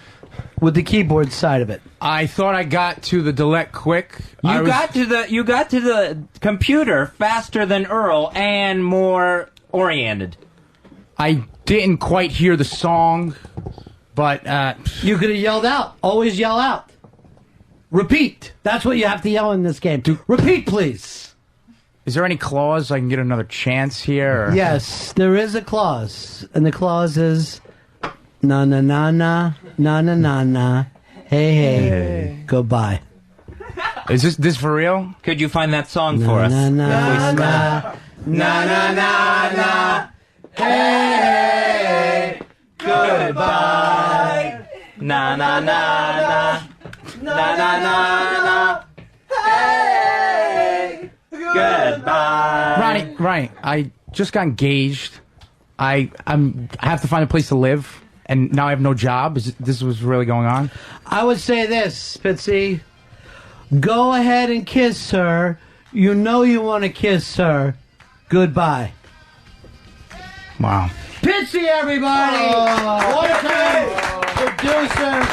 with the keyboard side of it. I thought I got to the Delette quick. You got to the computer faster than Earl and more oriented. I didn't quite hear the song, but you could have yelled out. Always yell out. Repeat. That's what you have to yell in this game. Repeat, please. Is there any clause I can get another chance here? Or? Yes, there is a clause, and the clause is na na na na na na na na. Hey, goodbye. Is this for real? Could you find that song for us? Na na na na na na na. Hey, goodbye. Na na na na na na na. Hey, goodbye. Ronnie, I just got engaged. I have to find a place to live, and now I have no job. This was really going on? I would say this, Pitzy. Go ahead and kiss her. You know you want to kiss her. Goodbye. Wow. Pitzy, everybody! One-time producer.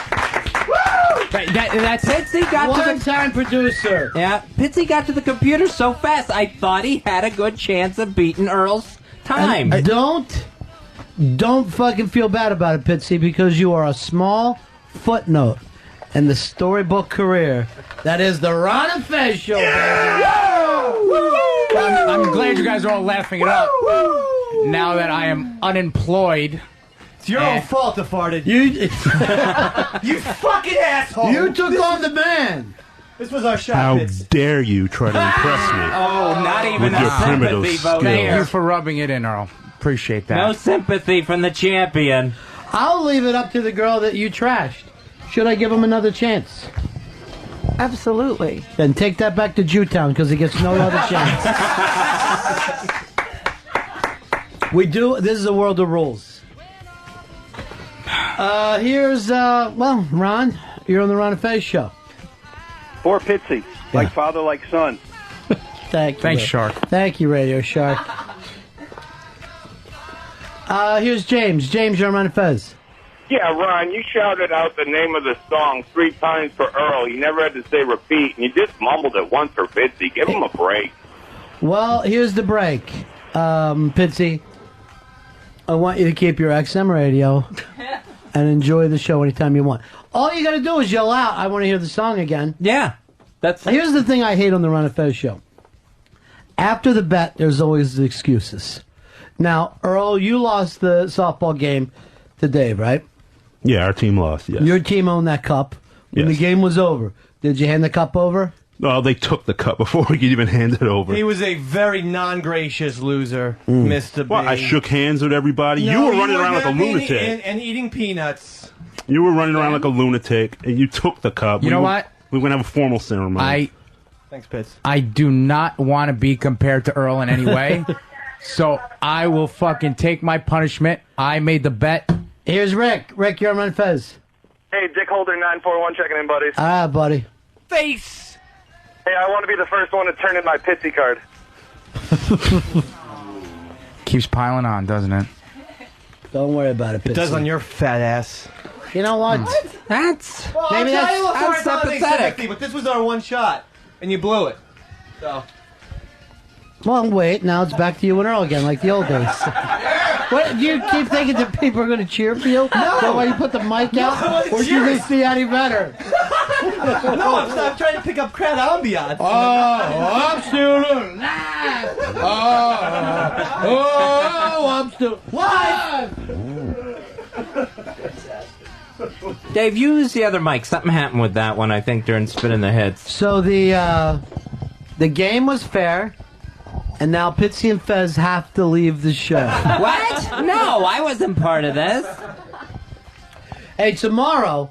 That's Pitzy got to the one-time producer. Yeah, Pitzy got to the computer so fast. I thought he had a good chance of beating Earl's time. And don't fucking feel bad about it, Pitzy, because you are a small footnote in the storybook career that is the Ron and Fez show. I'm glad you guys are all laughing it up. Now that I am unemployed It's your own fault I farted. You fucking asshole. You took on the man. This was our shot, How Pitts. dare you try to impress me? Oh, not even with your a primitive sympathy vote skills. Thank you here. for rubbing it in, Earl. Appreciate that. No sympathy from the champion. I'll leave it up to the girl that you trashed. Should I give him another chance? Absolutely. Then take that back to Jewtown because he gets no other chance. This is a world of rules. Here's, Ron, you're on the Ron and Fez show. For Pitzy, like father, like son. Thank you. Thanks, Shark. Thank you, Radio Shark. Here's James. James, you're on Ron and Fez. Yeah, Ron, you shouted out the name of the song 3 times for Earl. You never had to say repeat, and you just mumbled it once for Pitzy. Give him a break. Well, here's the break. Pitzy, I want you to keep your XM radio and enjoy the show anytime you want. All you got to do is yell out, I want to hear the song again. Yeah. Here's the thing I hate on the Ron and Fez show. After the bet, there's always the excuses. Now, Earl, you lost the softball game to Dave, right? Yeah, our team lost, yes. Your team owned that cup. When the game was over, did you hand the cup over? No, they took the cup before we could even hand it over. He was a very non-gracious loser, Mr. B. Well, I shook hands with everybody. You were running around like a lunatic. And eating peanuts. You were running around like a lunatic, and you took the cup. You know what? We were going to have a formal ceremony. Thanks, Pitts. I do not want to be compared to Earl in any way, so I will fucking take my punishment. I made the bet. Here's Rick. Rick, you're on Ron and Fez. Hey, Dick Holder 941 checking in, buddies. Ah, buddy. Face. Hey, I want to be the first one to turn in my Pitzy card. Keeps piling on, doesn't it? Don't worry about it, Pitzy. It does on your fat ass. You know what? That's... Well, Maybe that's sympathetic. sympathy, but this was our one shot, and you blew it. So. Well, wait. Now it's back to you and Earl again, like the old days. What? Do you keep thinking that people are going to cheer for you? No. Is that why you put the mic out? Or do you think see any better? No, I'm trying to pick up crowd ambiance. Oh, I'm still alive. I'm still alive. Dave, use the other mic. Something happened with that one, I think, during spinning the hits. So the game was fair, and now Pitzy and Fez have to leave the show. What? No, I wasn't part of this. Hey, tomorrow,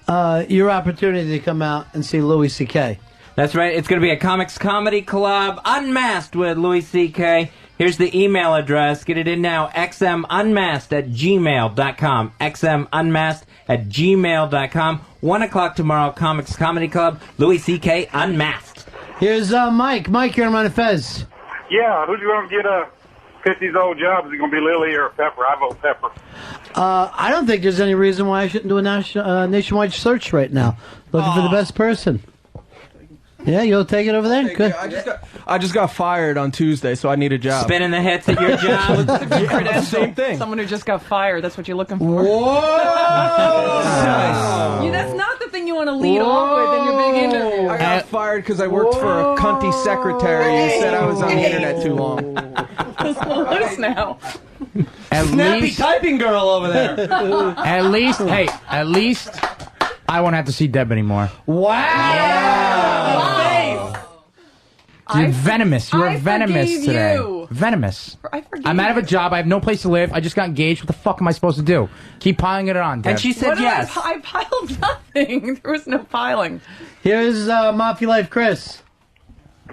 your opportunity to come out and see Louis C.K. That's right. It's going to be a Comics Comedy Club, Unmasked with Louis C.K. Here's the email address. Get it in now. xmunmasked@gmail.com. xmunmasked@gmail.com. 1 o'clock tomorrow, Comics Comedy Club, Louis C.K. Unmasked. Here's Mike. Mike, you're on Ron and Fez. Yeah, who's going to get Pitzy's old job? Is it going to be Lily or Pepper? I vote Pepper. I don't think there's any reason why I shouldn't do a nationwide search right now. Looking for the best person. Yeah, you'll take it over there? Good. I just got fired on Tuesday, so I need a job. Spinning the hits at your job. Yeah, same thing. Someone who just got fired. That's what you're looking for. Whoa! Nice. That's not the thing you want to lead off with in your big interview. I got fired because I worked for a cunty secretary who said I was on the internet too long. Let's go loose now. Snappy typing girl over there. At least I won't have to see Deb anymore. Wow! You're venomous. You're I venomous forgave today. you. Venomous. I forgive I'm out of a you. job. I have no place to live. I just got engaged. What the fuck am I supposed to do? Keep piling it on, Deb. And she said What did yes. I piled nothing. There was no piling. Here's Mafia Life Chris.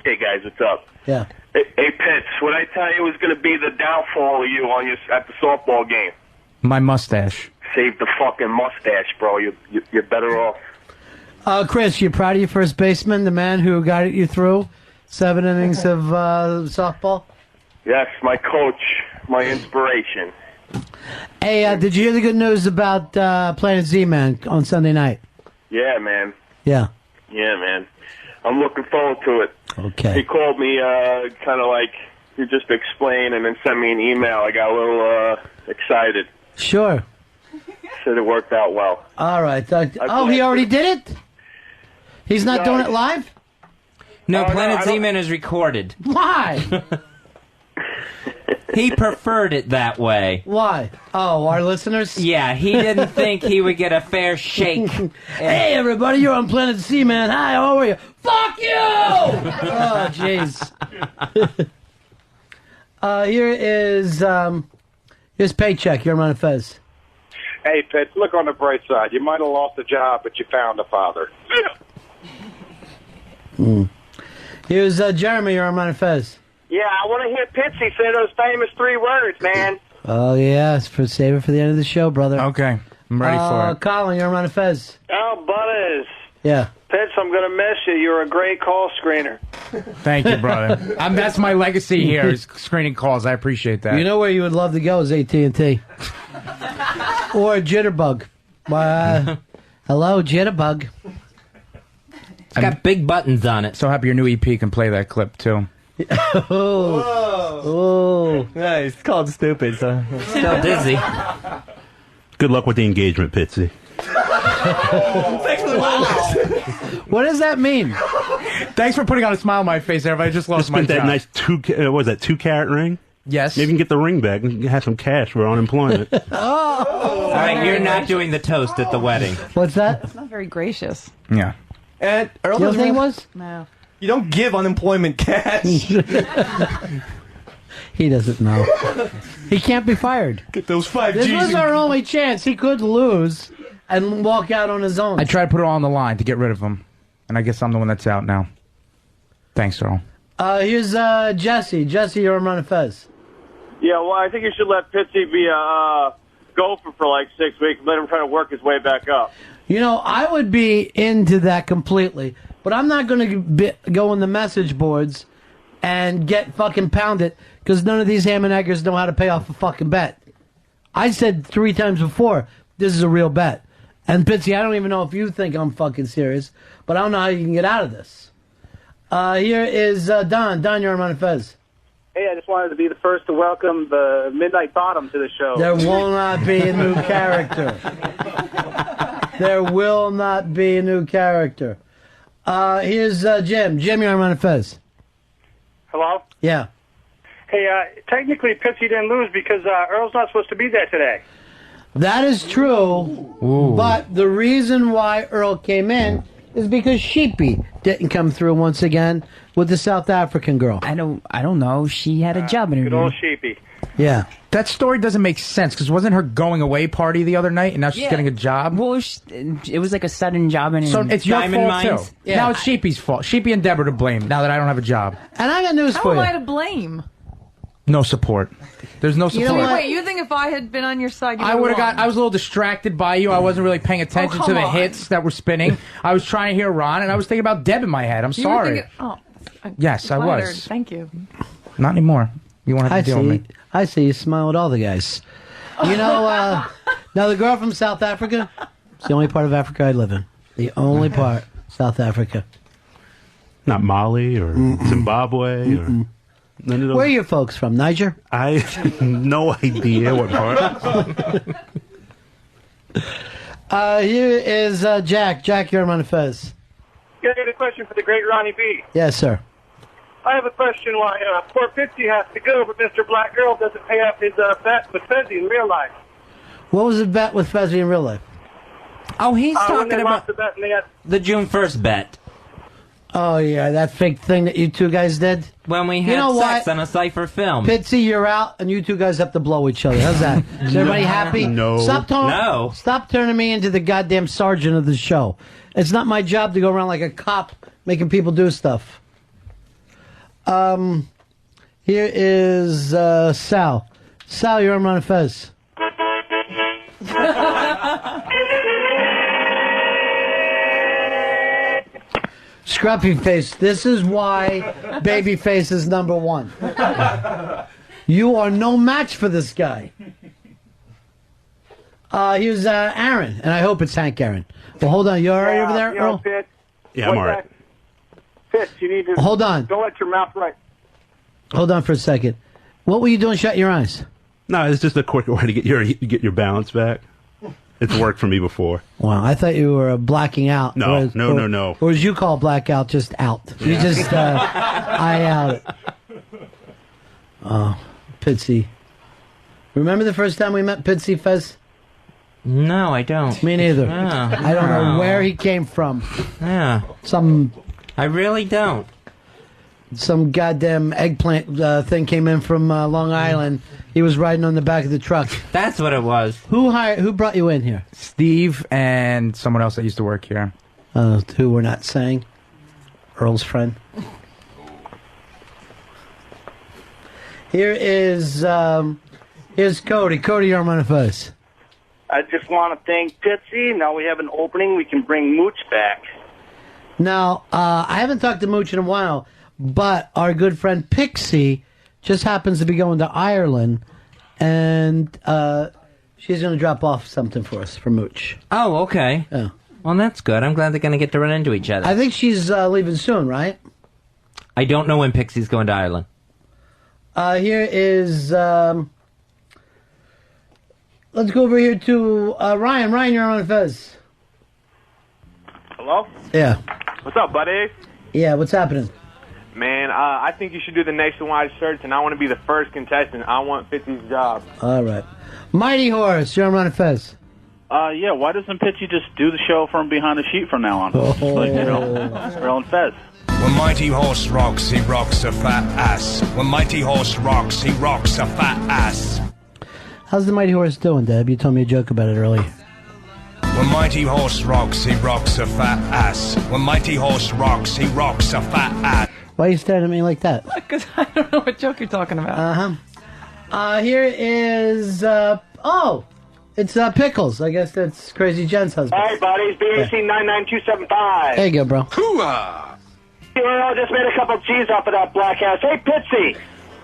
Hey, guys, what's up? Yeah. Hey, Pitts, what I tell you was going to be the downfall of you at the softball game? My mustache. Save the fucking mustache, bro. You're better off. Chris, you proud of your first baseman, the man who got you through 7 innings of softball? Yes, my coach, my inspiration. Hey, did you hear the good news about Planet Z-Man on Sunday night? Yeah, man. Yeah. Yeah, man. I'm looking forward to it. Okay. He called me kind of like he just explained and then sent me an email. I got a little excited. Sure. Said it worked out well. All right. He already did it? He's not doing it live? No, Planet Z-Man is recorded. Why? He preferred it that way. Why? Oh, our listeners? Yeah, he didn't think he would get a fair shake. Hey, everybody, you're on Planet C, man. Hi, how are you? Fuck you! Oh, jeez. Here's Paycheck. You're on Ron and Fez. Hey, Pitz, look on the bright side. You might have lost a job, but you found a father. Here's Jeremy. You're on Ron and Fez. Yeah, I want to hear Pitzy say those famous 3 words, man. Oh, yeah. Save it for the end of the show, brother. Okay. I'm ready for it. Colin, you're on Ron and Fez. Oh, Butters. Yeah. Pitz, I'm going to miss you. You're a great call screener. Thank you, brother. That's my legacy here, is screening calls. I appreciate that. You know where you would love to go is AT&T. Or Jitterbug. Hello, Jitterbug. It's got big buttons on it. So happy your new EP can play that clip, too. Oh. Yeah, it's called Stupid, so. Still dizzy. Good luck with the engagement, Pitzy. What does that mean? Thanks for putting on a smile on my face, everybody. I just lost my Spent that job. nice 2-carat ring? Yes. Maybe you can get the ring back and have some cash for unemployment. All right, you're not doing the toast at the wedding. What's that? It's not very gracious. Yeah. And Earl You don't think it was? No. You don't give unemployment cash. He doesn't know. He can't be fired. Get those 5Gs. This was our only chance. He could lose and walk out on his own. I tried to put it all on the line to get rid of him. And I guess I'm the one that's out now. Thanks, Earl. Here's Jesse. Jesse, you're on Ron and Fez. Yeah, well, I think you should let Pitzy be a gopher for like 6 weeks and let him try to work his way back up. You know, I would be into that completely, but I'm not going to go on the message boards and get fucking pounded because none of these ham and eggers know how to pay off a fucking bet. I said 3 times before, this is a real bet. And Pitzy, I don't even know if you think I'm fucking serious, but I don't know how you can get out of this. Here is Don. Don, you're on Ron and Fez. Hey, I just wanted to be the first to welcome the Midnight Bottom to the show. There will not be a new character. There will not be a new character. Here's Jim. Jim, you're on Ron and Fez. Hello? Yeah. Hey, technically, Pitzy didn't lose because Earl's not supposed to be there today. That is true, but the reason why Earl came in is because Sheepy didn't come through once again with the South African girl. I don't know. She had a job interview. Good old Sheepy. Yeah. That story doesn't make sense, because wasn't her going away party the other night, and now she's getting a job? Well, it was like a sudden job interview. So it's your Diamond fault, Mines? too. Yeah. Now it's Sheepy's fault. Sheepy and Deborah to blame, now that I don't have a job. And I got news How for am you. I to blame? No support. There's no support. Wait, you think if I had been on your side, you I would have won? I was a little distracted by you. I wasn't really paying attention to come the on. hits that were spinning. I was trying to hear Ron, and I was thinking about Deb in my head. I'm You were sorry. thinking- I'm Yes, I flattered. was. Thank you. Not anymore. You won't have I to deal with me. I see you smile at all the guys. You know, now the girl from South Africa, it's the only part of Africa I live in. The only part, South Africa. Not Mali or Zimbabwe or none of those. Where are your folks from? Niger? I have no idea what part. Here is Jack. Jack, you're on Ron and Fez. Yeah, I got a question for the great Ronnie B. Yes, sir. I have a question why poor Pitzy has to go, but Mr. Black Girl doesn't pay off his bet with Fezzy in real life. What was the bet with Fezzy in real life? Oh, he's when talking they about lost the bet and they had the June 1st bet. Oh, yeah, that fake thing that you two guys did? When we had You know sex what? on a cipher film. Pitzy, you're out, and you two guys have to blow each other. How's that? Is everybody happy? No. Stop turning me into the goddamn sergeant of the show. It's not my job to go around like a cop making people do stuff. Here is Sal. Sal, you're on Ron and Fez. Scruffy face. This is why Babyface is number one. You are no match for this guy. Here's Aaron, and I hope it's Hank Aaron. Well, hold on. You all right over there, Earl? Pitz, Yeah, I'm all right. Pitz, you need to Hold on. Don't let your mouth right. Hold on for a second. What were you doing? Shut your eyes. No, it's just a quick way to get your balance back. It's worked for me before. Wow, I thought you were blacking out. No, Or- no, or- no, no. Or as you call blackout, just out. You just I out it. Oh. Pitzy. Remember the first time we met Pitzy, Fez? No, I don't. Me neither. Oh, I don't know where he came from. Yeah. I really don't. Some goddamn eggplant thing came in from Long Island. He was riding on the back of the truck. That's what it was. Who brought you in here? Steve and someone else that used to work here. Who we're not saying? Earl's friend. Here's Cody. Cody, you're on Ron and Fez. I just want to thank Pitzy. Now we have an opening. We can bring Mooch back. Now, I haven't talked to Mooch in a while, but our good friend Pitzy just happens to be going to Ireland, and she's going to drop off something for us for Mooch. Oh, okay. Yeah. Well, that's good. I'm glad they're going to get to run into each other. I think she's leaving soon, right? I don't know when Pixie's going to Ireland. Here is... let's go over here to Ryan. Ryan, you're on Fez. Hello? Yeah. What's up, buddy? Yeah, what's happening? Man, I think you should do the nationwide search, and I want to be the first contestant. I want 50's job. All right. Mighty Horse, you're on Ron and Fez. Yeah, why doesn't Pitzy just do the show from behind the sheet from now on? Like, you know, Ron and Fez. When Mighty Horse rocks, he rocks a fat ass. When Mighty Horse rocks, he rocks a fat ass. How's the Mighty Horse doing, Deb? You told me a joke about it earlier. When Mighty Horse rocks, he rocks a fat ass. When Mighty Horse rocks, he rocks a fat ass. Why are you staring at me like that? Because I don't know what joke you're talking about. Here is, it's Pickles. I guess that's Crazy Jen's husband. Hey, buddies. BAC 99275. There you go, bro. Hooah! I just made a couple G's off of that black ass. Hey, Pitzy.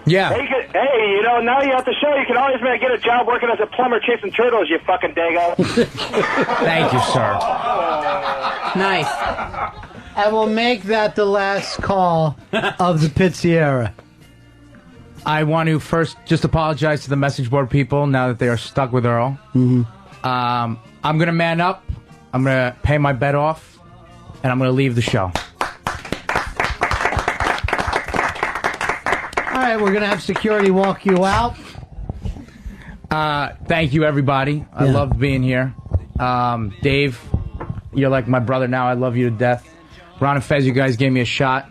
Yeah. Hey, you know, now you're at the show, you can always get a job working as a plumber chasing turtles, you fucking dago. Thank you, sir. Nice. And we'll make that the last call of the Pitzy era. I want to first just apologize to the message board people now that they are stuck with Earl. Mm-hmm. I'm going to man up. I'm going to pay my bet off. And I'm going to leave the show. All right, we're going to have security walk you out. Thank you, everybody. I loved being here. Dave, you're like my brother now. I love you to death. Ron and Fez, you guys gave me a shot.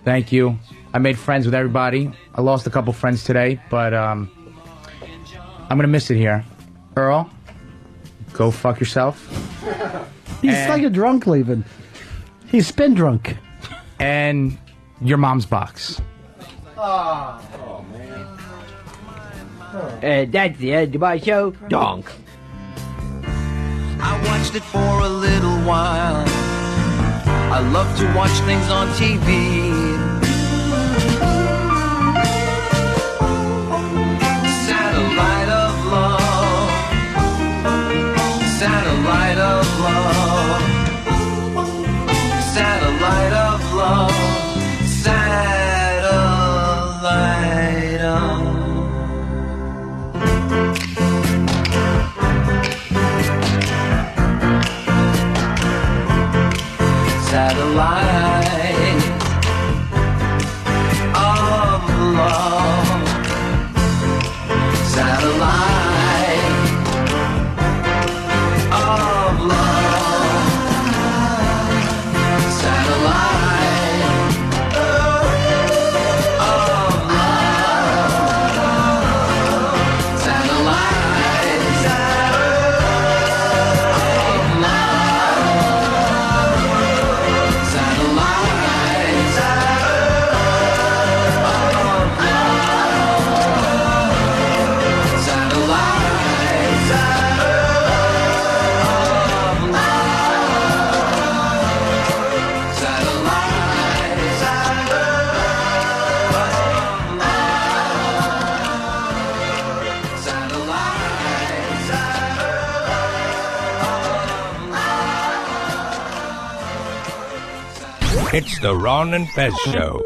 Thank you. I made friends with everybody. I lost a couple friends today, but I'm going to miss it here. Earl, go fuck yourself. He's like a drunk leaving. He's spin drunk. And your mom's box. Oh man. That's the end of my show. Donk. I watched it for a little while. I love to watch things on TV. Satellite of love. Satellite of love. Satellite of love. Satellite of satellite of love. Satellite of love. Satellite of love. Satellite. It's the Ron and Fez Show.